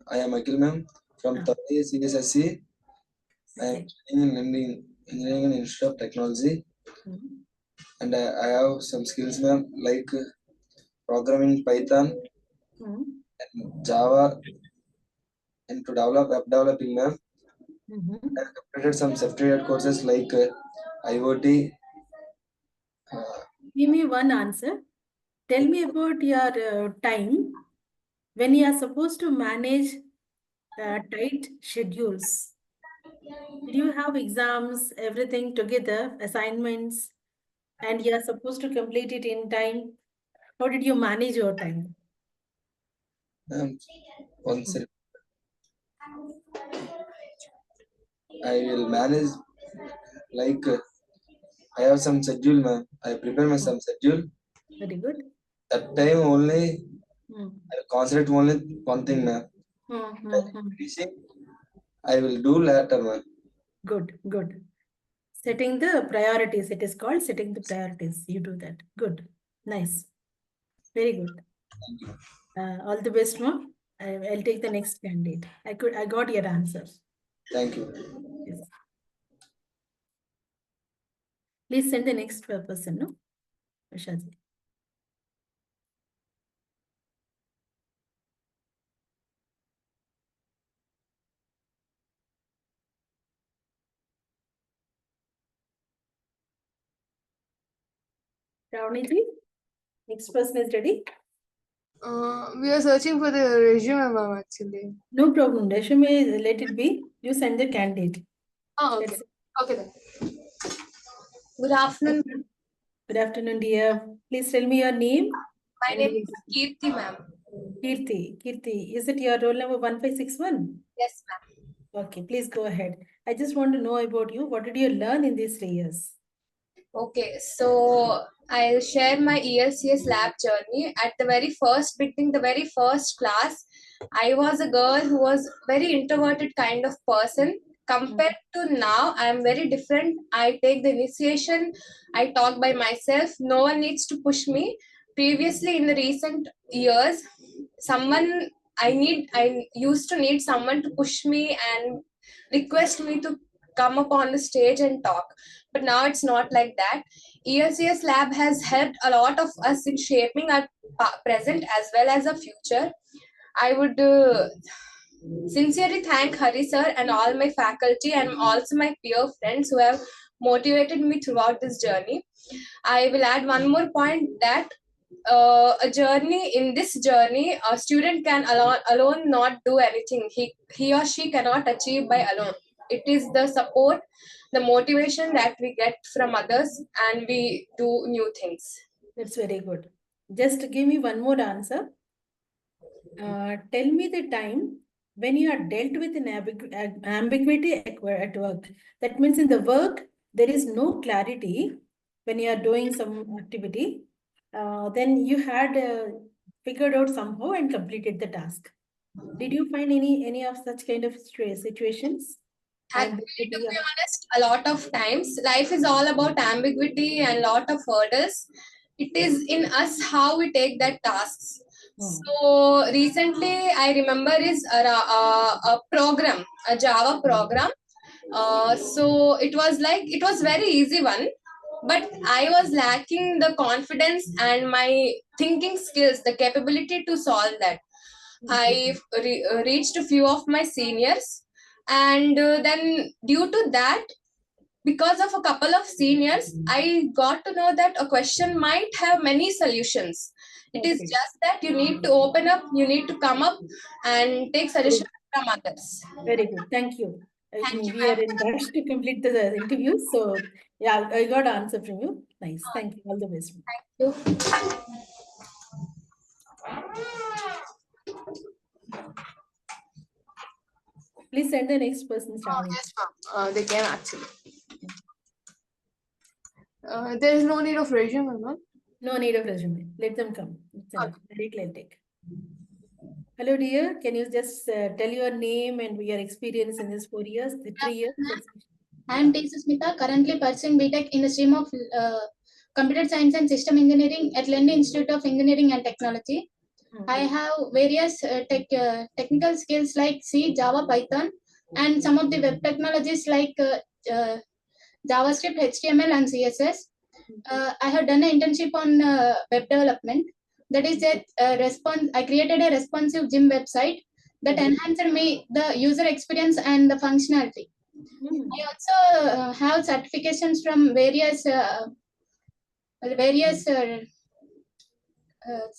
I am Akhil, ma'am, from third year CSSE. I am studying in Engineering and Institute of Technology. And I have some skills, ma'am, like programming Python and Java, and to develop web developing, ma'am. I have completed some software courses like IoT. Give me one answer. Tell me about your time when you are supposed to manage tight schedules. Did you have exams, everything together, assignments, and you are supposed to complete it in time? How did you manage your time? Once I will manage like I have some schedule, ma'am. I prepare my some schedule. Very good. That time only I will concentrate only one thing, ma'am. Finishing, I will do later, ma'am. Good, good. Setting the priorities. It is called setting the priorities. You do that. Good. Nice. Very good. All the best, ma'am. I'll take the next candidate. I got your answers. Thank you. Yes. Please send the next person, no? Ushaji. Ravani ji, next person is ready. We are searching for the resume, ma'am, actually. No problem. Resume, let it be. You send the candidate. Oh, okay. Okay then. Good afternoon. Good afternoon, dear. Please tell me your name. My name is Kirti, ma'am. Kirti, is it your roll number 1561? Yes, ma'am. Okay, please go ahead. I just want to know about you. What did you learn in these 3 years? Okay, so I'll share my ELCS lab journey. At the very first beginning, the very first class, I was a girl who was very introverted kind of person. Compared to now, I am very different. I take the initiation. I talk by myself. No one needs to push me. Previously, in the recent years, I used to need someone to push me and request me to come up on the stage and talk. But now it's not like that. ELCS lab has helped a lot of us in shaping our present as well as our future. I would sincerely thank Hari sir and all my faculty and also my peer friends who have motivated me throughout this journey. I will add one more point that in this journey, a student can alone not do anything. He or she cannot achieve by alone. It is the support, the motivation that we get from others, and we do new things. That's very good. Just give me one more answer. Tell me the time when you are dealt with an ambiguity at work. That means in the work, there is no clarity when you are doing some activity. Then you had figured out somehow and completed the task. Did you find any of such kind of situations? Actually, to be honest, a lot of times life is all about ambiguity and lot of hurdles. It is in us how we take that tasks. So recently, I remember is a program, a Java program. So it was very easy one, but I was lacking the confidence and my thinking skills, the capability to solve that. I reached a few of my seniors, and then due to that, because of a couple of seniors, I got to know that a question might have many solutions. It is just that you need to open up, you need to come up and take suggestions from others. Very good. Thank you. Thank you, We are in rush to complete the interview. So, yeah, I got an answer from you. Nice. Thank you. All the best. Thank you. Please send the next person, Shravani. Yes, ma'am. They can actually. There is no need of resume, ma'am. No need of resume. Let them come. It's enough. Directly I'll take. Hello, dear. Can you just tell your name and your experience in this 4 years, the 3 years? I am T. Susmita, currently pursuing BTech in the stream of Computer Science and System Engineering at Lendi Institute of Engineering and Technology. I have various technical skills like C, Java, Python, and some of the web technologies like JavaScript, HTML, and CSS. I have done an internship on web development. That is I created a responsive gym website that enhanced me the user experience and the functionality. I also have certifications from various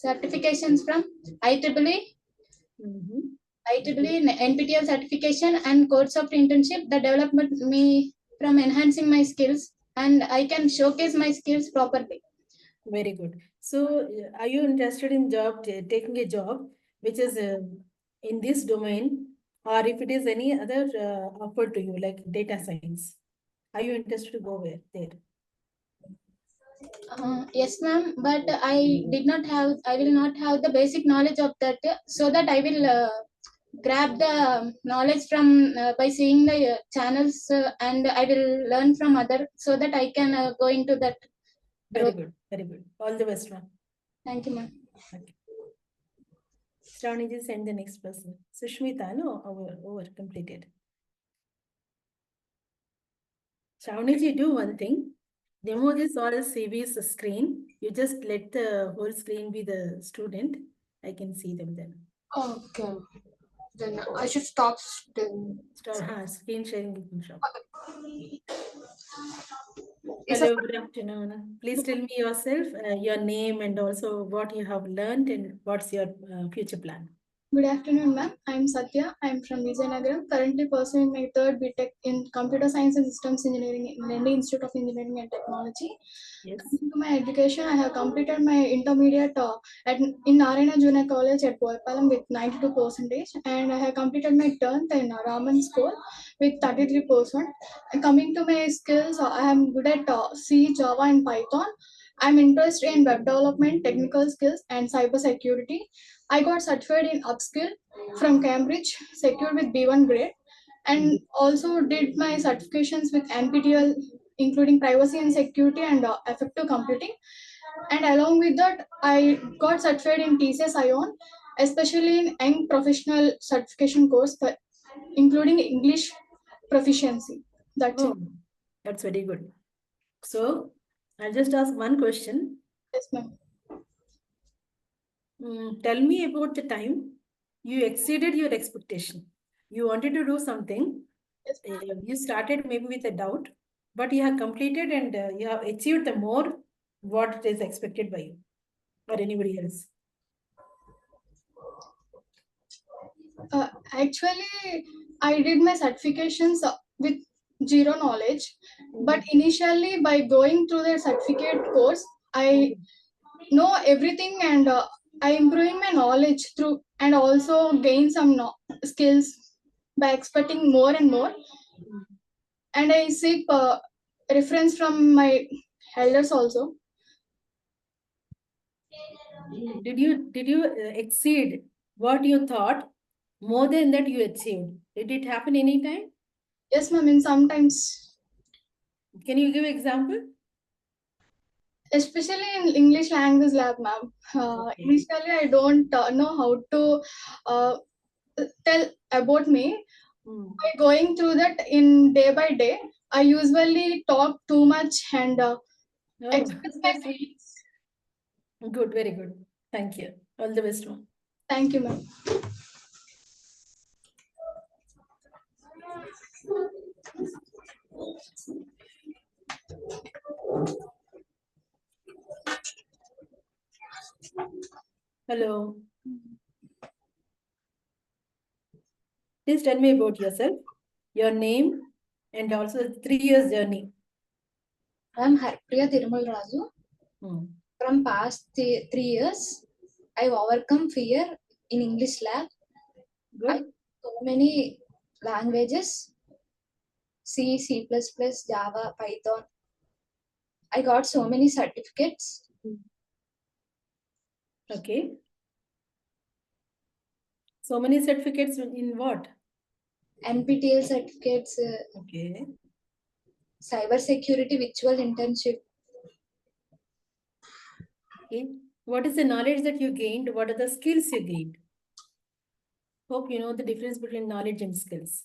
certifications from IEEE, NPTEL certification, and course of internship that developed me from enhancing my skills, and I can showcase my skills properly. Very good. So, are you interested in taking a job which is in this domain, or if it is any other offer to you, like data science? Are you interested to go there? Yes, ma'am, but I will not have the basic knowledge of that, so that I will grab the knowledge from by seeing the channels, and I will learn from other, so that I can go into that. Very good, very good. All the best, ma'am. Thank you, ma'am. Okay. Shravani, just send the next person. Sushmita, no, over completed. Shravani, do one thing. Demo this or a CV's screen. You just let the whole screen be the student. I can see them then. Okay. Then I should stop. Stop. Screen sharing. Yes, Hello, good afternoon. Please tell me yourself, your name, and also what you have learned and what's your future plan. Good afternoon, ma'am. I'm Satya. I'm from Vijayanagaram, currently pursuing my third BTech in Computer Science and Systems Engineering in Lendi Institute of Engineering and Technology. Yes. Coming to my education, I have completed my intermediate in Narayana Junior College at Boyapalam with 92%, and I have completed my 10th in Raman School with 33%. And coming to my skills, I am good at C, Java, and Python. I'm interested in web development, technical skills, and cyber security. I got certified in upskill from Cambridge, secured with B1 grade, and also did my certifications with NPTEL, including privacy and security and effective computing. And along with that, I got certified in TCS ION, especially in young professional certification course, including English proficiency. That's it. That's very good. So, I'll just ask one question. Yes, ma'am. Tell me about the time you exceeded your expectation. You wanted to do something. You started maybe with a doubt, but you have completed and you have achieved the more what is expected by you or anybody else. Actually, I did my certifications with zero knowledge, but initially by going through the certificate course, I know everything, and I improving my knowledge through, and also gain some skills by expecting more and more. And I seek reference from my elders also. Did you exceed what you thought more than that you achieved? Did it happen anytime? Yes, ma'am. In sometimes. Can you give example? especially in English language lab, ma'am. Initially, I don't know how to tell about me. By going through that in day by day, I usually talk too much and express my that's feelings. good, very good. Thank you. All the best, ma'am. Thank you, ma'am. Hello. Please tell me about yourself, your name, and also the 3 years journey. I am Harpriya Thirumal Raju. From past 3 years, I've overcome fear in English lab. I Good. so many languages, C, C++, Java, Python. I got so many certificates. Okay. So many certificates in what? NPTEL certificates, Okay. cyber security virtual internship. Okay. What is the knowledge that you gained? What are the skills you gained? Hope you know the difference between knowledge and skills.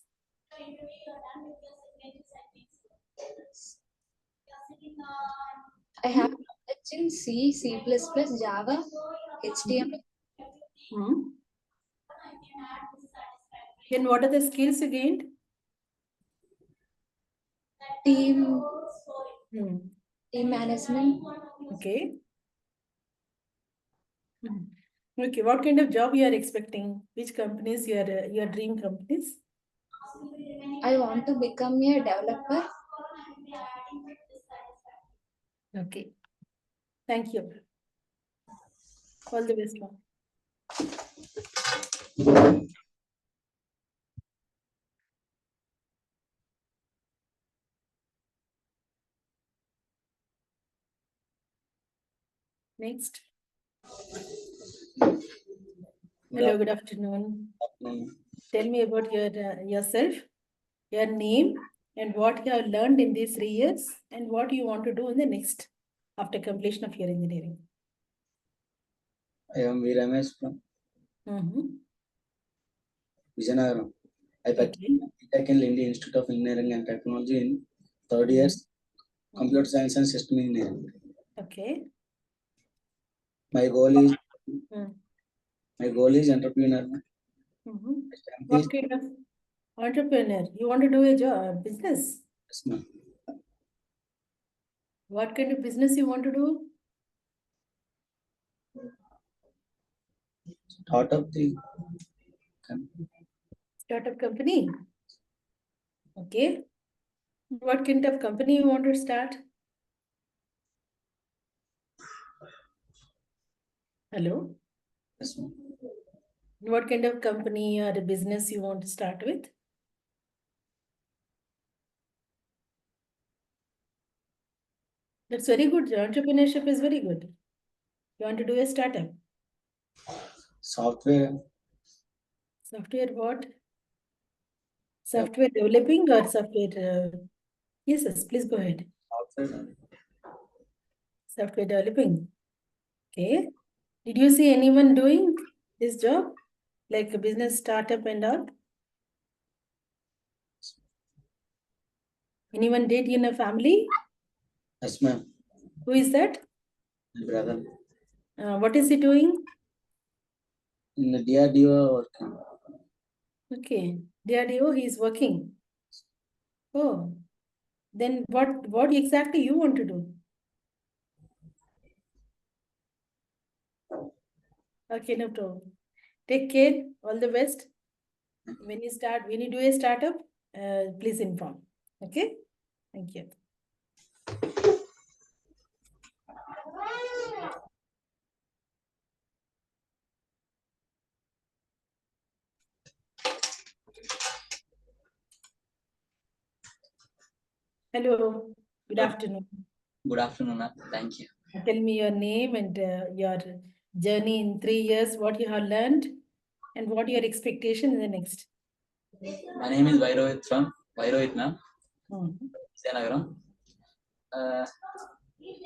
I have knowledge in C, C++, Java, HTML. Then what are the skills you gained? Team management. Okay. Okay. What kind of job you are expecting? Which companies your dream companies? I want to become a developer. Okay. Thank you. All the best, ma'am. Next. Hello, good afternoon. Tell me about yourself, your name, and what you have learned in these 3 years, and what you want to do in the next after completion of your engineering. I am V. Ramesh from Vijayanagaram. I BTech in Indian Institute of Engineering and Technology in third years, Computer Science and System Engineering. Okay. My goal is entrepreneur. What kind of entrepreneur? You want to do a job, business? Yes, ma'am. What kind of business you want to do? Startup Startup company. Okay. What kind of company you want to start? Hello. Yes, ma'am. What kind of company or a business you want to start with? That's very good. Entrepreneurship is very good. You want to do a startup? Software. Software what? Software developing or software? Yes, please go ahead. Software developing. Okay. Did you see anyone doing this job? Like a business startup and all? Anyone did in a family? Yes, ma'am. Who is that? My brother. What is he doing? In the DRDO working. Okay. DRDO, he is working. Oh. Then what exactly you want to do? Okay, no problem. Take care. All the best. When you do a startup, please inform. Okay? Thank you. Hello. Good afternoon. Good afternoon, ma'am. Thank you. Tell me your name and your journey in 3 years, what you have learned, and what your expectation in the next. My name is Vairohit from Vairohit, ma'am. Vijayanagaram.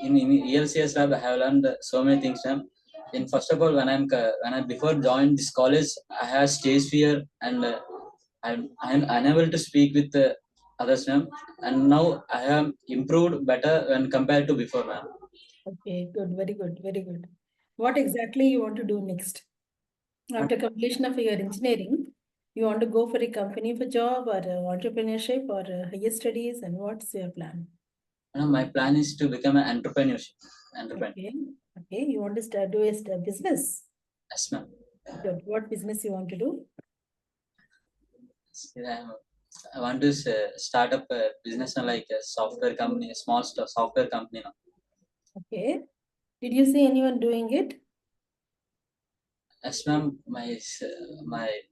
In ELCS lab, I have learned so many things, ma'am. In first of all, when I before joined this college, I had stage fear and I'm unable to speak with others, ma'am. And now I have improved better when compared to before, ma'am. Okay, good, very good, very good. What exactly you want to do next? After completion of your engineering, you want to go for a company for job or entrepreneurship or higher studies, and what's your plan? My plan is to become an entrepreneur. Okay, okay. You want to start do a business? Yes, ma'am. Good. What business you want to do? I want to start up a business like a software company, a small software company now. Okay. Did you see anyone doing it? Yes, ma'am. My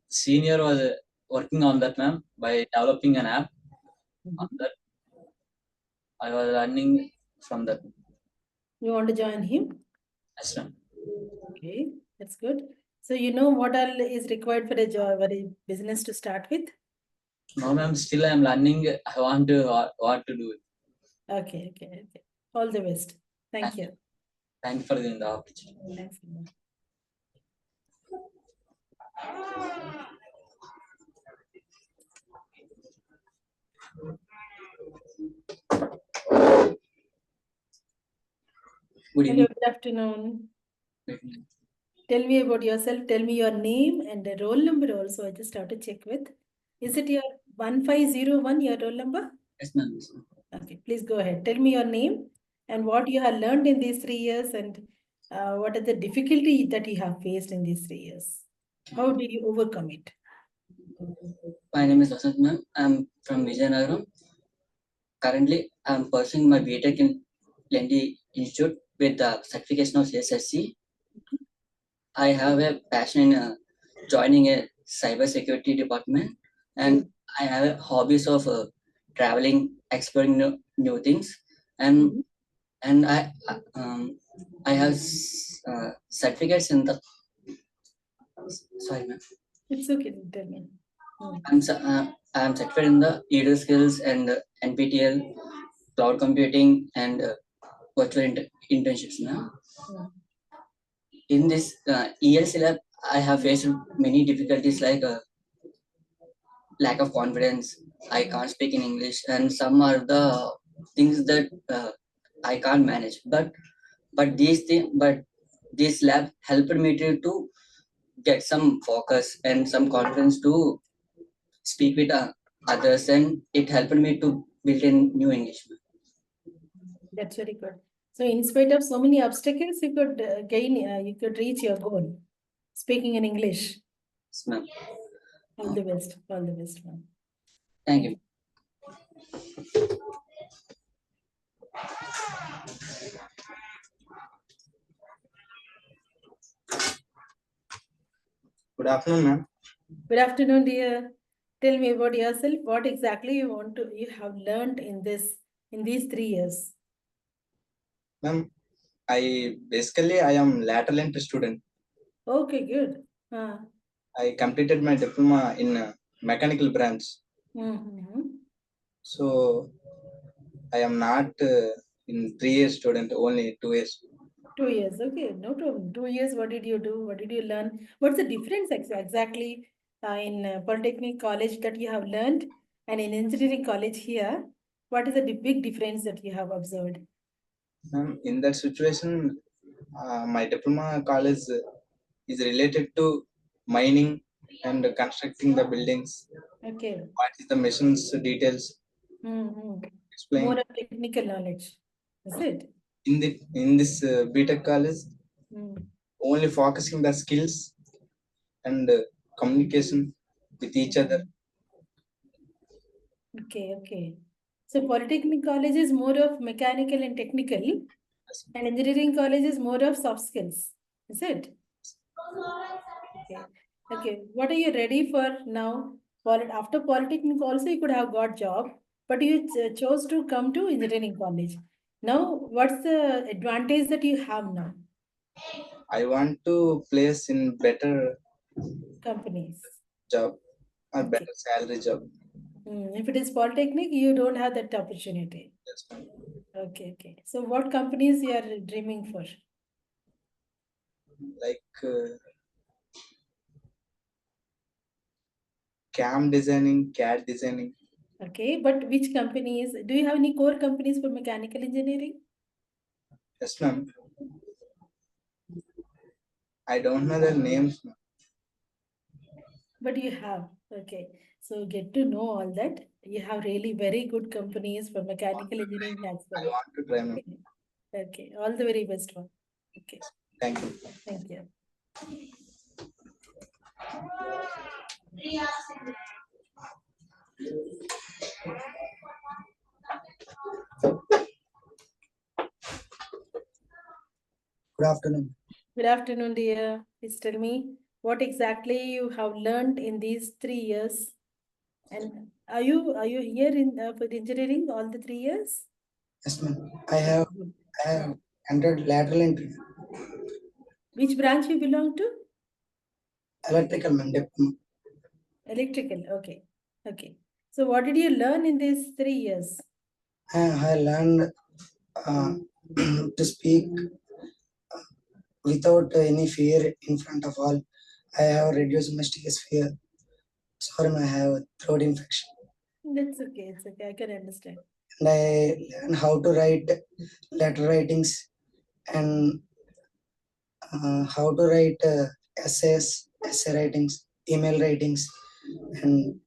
senior was working on that, ma'am, by developing an app. On that, I was learning from that. You want to join him? Yes, ma'am. Okay, that's good. So you know what all is required for a job or a business to start with? No, ma'am. Still, I am learning. I want to what to do. Okay, okay, okay. All the best. Thank you. Thank you for the opportunity. Thanks. Hello, good afternoon. Tell me about yourself. Tell me your name and the roll number also. I just have to check with. Is it your 1501, your roll number? Yes, ma'am. Okay, please go ahead. Tell me your name and what you have learned in these 3 years and what are the difficulty that you have faced in these 3 years. How did you overcome it? My name is Vasant, ma'am. I'm from Vijayanagaram. Currently, I'm pursuing my BTech in Lendi Institute with the certification of CSSE. I have a passion in joining a cybersecurity department, and I have hobbies of traveling, exploring new things, and I have certificates in the. Sorry, ma'am. It's okay. Tell me. I'm certified in the EJS skills and NPTEL, cloud computing, and virtual internships now. In this ELC lab, I have faced many difficulties like lack of confidence. I can't speak in English, and some are the things that I can't manage. But this lab helped me to get some focus and some confidence to speak with others, and it helped me to build a new English. That's very good. So in spite of so many obstacles, you could you could reach your goal. Speaking in English. Yes, ma'am. All the best. All the best, ma'am. Thank you. Good afternoon, ma'am. Good afternoon, dear. Tell me about yourself. What exactly you have learned in these 3 years? Ma'am, I am lateral entry student. Okay, good. I completed my diploma in mechanical branch. So I am not in 3 years student, only 2 years. 2 years, okay, no problem. 2 years, what did you do? What did you learn? What's the difference exactly in Polytechnic college that you have learned and in engineering college here? What is the big difference that you have observed? In that situation, my diploma college is related to mining and constructing the buildings. Okay. What is the machines details? Explain. More of technical knowledge, is it? In this BTech college, only focusing the skills and communication with each other. Okay, okay. So Polytechnic college is more of mechanical and technical, and engineering college is more of soft skills, is it? Okay. Okay. What are you ready for now? After Polytechnic also you could have got job, but you chose to come to engineering college. Now, what's the advantage that you have now? I want to place in better companies job or better salary job. If it is Polytechnic, you don't have that opportunity. Yes, ma'am. Okay, okay. So what companies you are dreaming for? Like cam designing, CAD designing. Okay, but which companies? Do you have any core companies for mechanical engineering? Yes, ma'am. I don't know their names, ma'am. But you have. Okay. So get to know all that. You have really very good companies for mechanical engineering as well. I want to try, ma'am. Okay. All the very best one. Okay. Thank you. Thank you. Good afternoon. Good afternoon, dear. Please tell me what exactly you have learned in these 3 years. And are you here in for engineering all the 3 years? Yes, ma'am. I have entered lateral entry, Which branch you belong to? electrical, ma'am. Electrical. Okay. Okay. So what did you learn in these 3 years? I learned to speak without any fear in front of all. I have reduced my stage fear. Sorry, ma'am, I have throat infection. That's okay. It's okay. I can understand. And I learned how to write letter writings and how to write essays, essay writings, email writings, and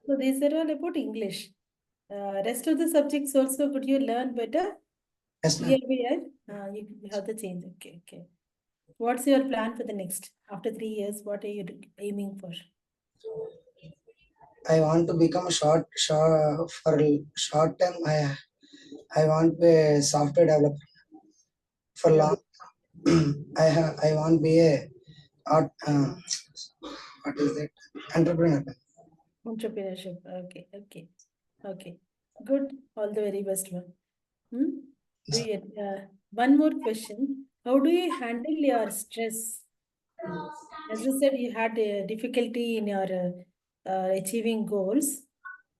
So these are all about English. Rest of the subjects also could you learn better? yes, ma'am. Year by year? You have to change. Okay, okay. What's your plan for the next? After 3 years, what are you aiming for? I want to become short for short term. I want to be a software developer. For long, I want to be a art. What is that? Entrepreneur. Entrepreneurship. Okay, okay, okay. Good. All the very best one. Hmm? Do you, one more question. How do you handle your stress? As you said, you had a difficulty in your achieving goals,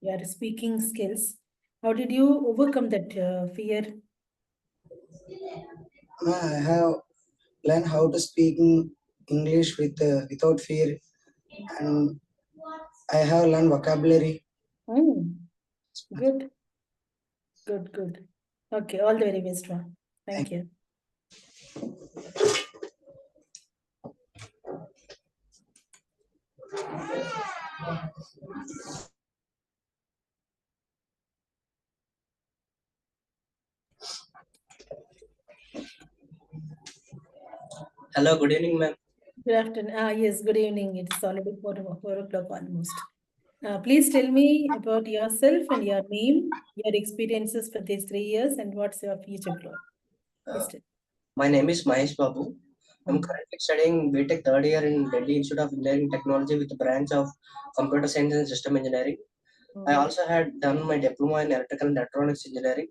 your speaking skills. How did you overcome that fear? I have learned how to speak in English without fear, and I have learned vocabulary. Good, good, good. Okay, all the very best one. Thank you. Hello, good evening, ma'am. Good afternoon. Yes, good evening. It's already 4 o'clock almost. Please tell me about yourself and your name, your experiences for these 3 years, and what's your future plan. Please tell. My name is Mahesh Babu. I'm currently studying BTech third year in Delhi Institute of Engineering Technology with the branch of Computer Science and System Engineering. I also had done my diploma in Electrical and Electronics Engineering.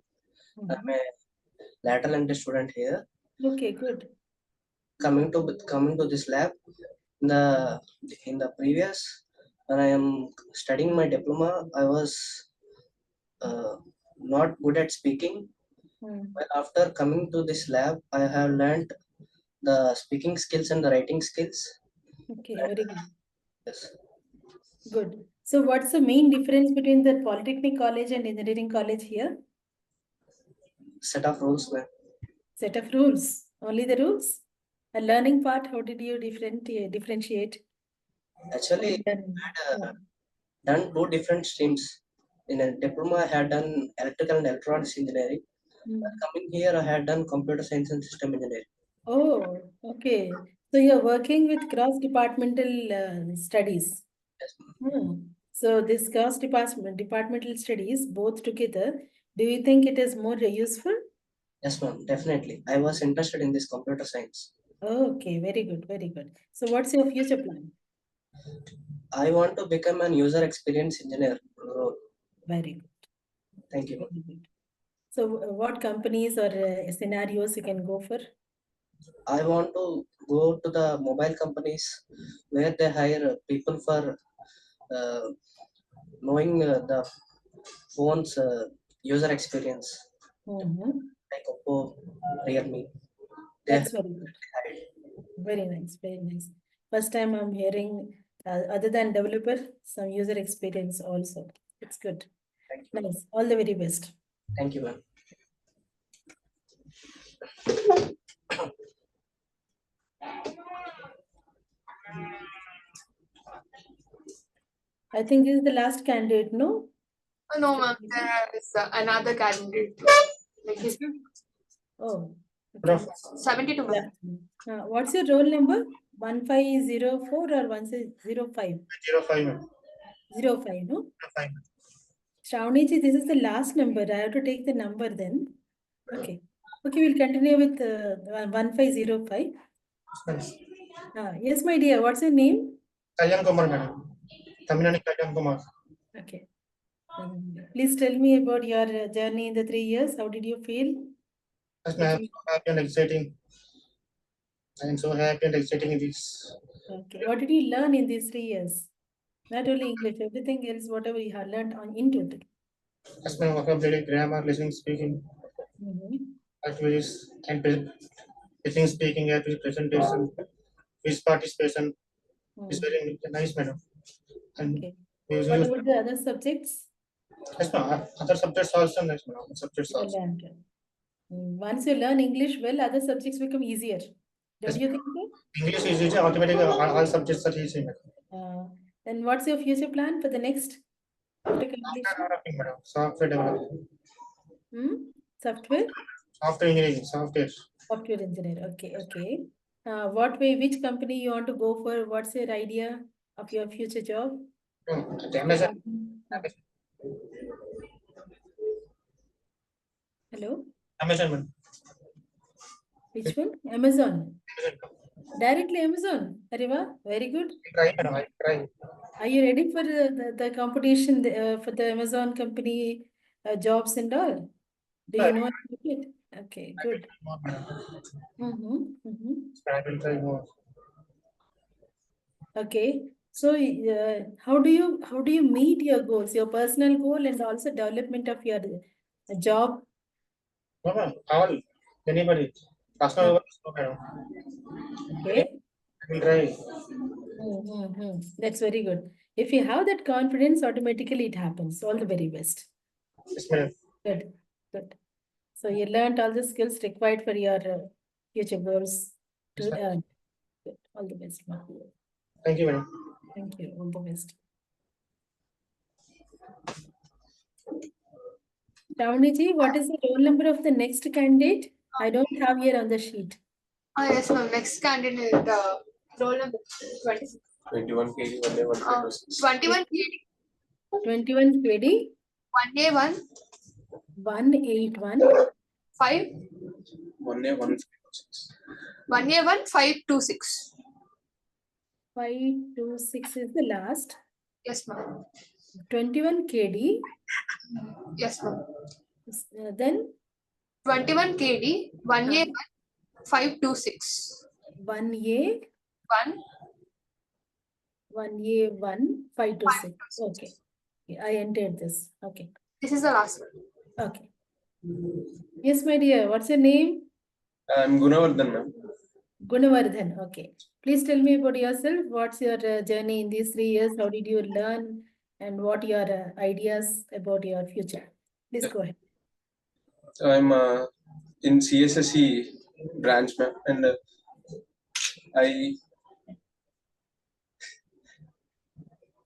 I'm a lateral entry student here. Okay, good. Coming to this lab, in the previous, when I am studying my diploma, I was not good at speaking. But after coming to this lab, I have learned the speaking skills and the writing skills. Okay, very good. Yes. Good. So what's the main difference between the Polytechnic College and Engineering College here? Set of rules, ma'am. Set of rules. Only the rules? A learning part, how did you differentiate? Actually, I had done two different streams. In a diploma, I had done electrical and electronics engineering. Coming here, I had done computer science and system engineering. Oh, okay. So you're working with cross-departmental studies. So this departmental studies, both together, do you think it is more useful? Yes, ma'am, definitely. I was interested in this computer science. Okay, very good, very good. So what's your future plan? I want to become an user experience engineer role. Very good. Thank you. Very good. So what companies or scenarios you can go for? I want to go to the mobile companies where they hire people for knowing the phones user experience, like Oppo, Realme. That's very good. Very nice, very nice. First time I'm hearing, other than developer, some user experience also. It's good. Nice. All the very best. Thank you, ma'am. I think this is the last candidate, no? No, ma'am. There is another candidate. Like his Oh, 72, ma'am. what's your roll number? 1504 or 1605? 05, ma'am. 05, no? 05. Shravani ji, this is the last number. I have to take the number then. Okay. Okay, we'll continue with 1505. Yes, my dear. What's your name? Kalyan Kumar, madam. Tamil Nadu Kalyan Kumar. Okay. Please tell me about your journey in the 3 years. How did you feel? Yes, ma'am. So happy and exciting. I am so happy and exciting in this. Okay. What did you learn in these 3 years? Not only English, everything else, whatever you have learned in total. Yes, ma'am. Vocabulary, grammar, listening, speaking, activities, and listening, speaking, activities, presentation, quiz participation. It's very nice, madam. And Okay. we use, What about the other subjects? yes, ma'am. Other subjects also nice, madam. Subjects You also. learned. Once you learn English well, other subjects become easier. Don't you think so? English is easy. Automatically, all subjects are easy, madam. Then what's your future plan for the next after completion? Developing, madam. Software development. Software? Software engineering. Software. Software engineer. Okay, okay. What way, which company you want to go for? What's your idea of your future job? Amazon. Hello? Amazon, madam. Which one? Amazon. Directly Amazon. Areva, very good. Try, madam. I try. Are you ready for the competition for the Amazon company jobs and all? Do you know about it? Okay, good. I will try more. Okay. So how do you meet your goals, your personal goal and also development of your job? No, ma'am. All. Anybody. Personal work is no, madam. Okay. I will try. That's very good. If you have that confidence, automatically it happens. All the very best. Yes, madam. Good, good. So you learned all the skills required for your future goals. Good. All the best. Thank you, madam. Thank you. All the best. Shravani, what is the roll number of the next candidate? I don't have here on the sheet. Yes, ma'am. Next candidate is the roll number 26. 21 KD, 1A1, 21 KD. 21 KD. 1A1. 181. 5. 1A1. 1A1 526. 526 is the last. Yes, ma'am. 21 KD. Yes, ma'am. Then 21 KD, 1A1 526. 1A 1A1 526. Okay. I entered this. Okay. This is the last one. Okay. Yes, my dear. What's your name? I'm Gunavardhan, ma'am. Gunavardhan. Okay. Please tell me about yourself. What's your journey in these 3 years? How did you learn? And what are your ideas about your future? Please go ahead. I'm in CSSE branch, ma'am, and I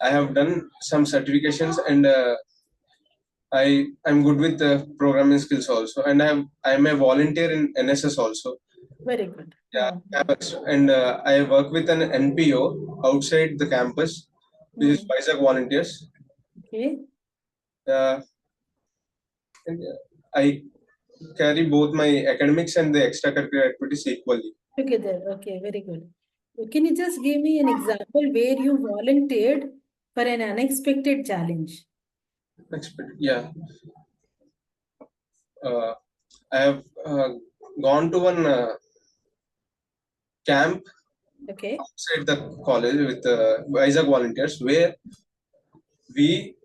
have done some certifications, and I'm good with programming skills also, and I'm a volunteer in NSS also. Very good. Yeah, and I work with an NPO outside the campus, which is Vizag Volunteers. Okay. And I carry both my academics and the extracurricular activities equally. Together. Okay, very good. Can you just give me an example where you volunteered for an unexpected challenge? Yeah. I have gone to one camp outside the college with Vizag Volunteers, where we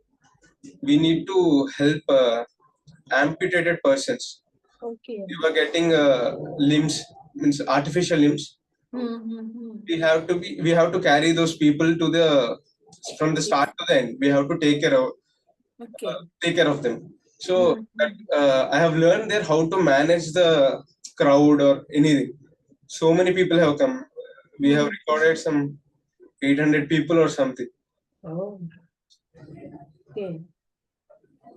we need to help amputated persons. Okay. We were getting limbs, means artificial limbs. We have to carry those people to the from the start to the end. We have to take care of them. So I have learned there how to manage the crowd or anything. So many people have come. We have recorded some 800 people or something. Oh. Okay.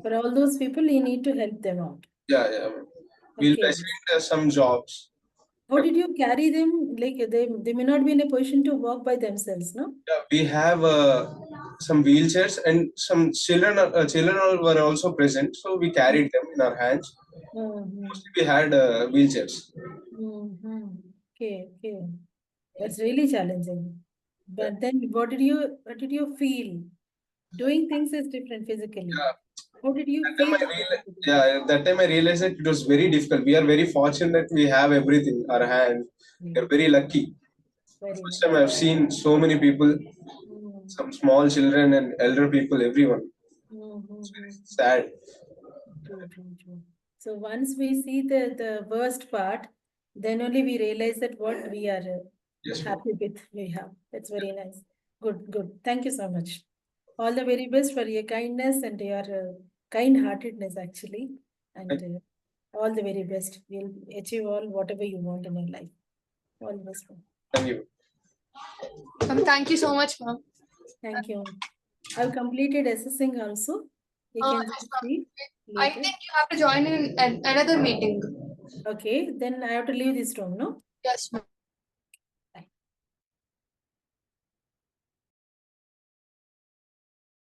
For all those people, you need to help them out. Yeah. We'll assign some jobs. How did you carry them? Like they may not be in a position to walk by themselves, no? Yeah, we have some wheelchairs and some children. Children were also present, so we carried them in our hands. Mostly we had wheelchairs. Okay. That's really challenging. But then, what did you feel? Doing things is different physically. How did you feel? That time I realized that it was very difficult. We are very fortunate that we have everything. Our hand. We are very lucky. First time I've seen so many people, some small children and elder people, everyone. It's very sad. True. So once we see the worst part, then only we realize that what we are happy with we have. That's very nice. Good. Thank you so much. All the very best for your kindness and your kind-heartedness, actually. And all the very best. You'll achieve all whatever you want in your life. All the best. Thank you. Thank you so much, ma'am. Thank you. I've completed assessing also. You can see. I think you have to join in another meeting. Okay, then I have to leave this room, no? Yes, ma'am.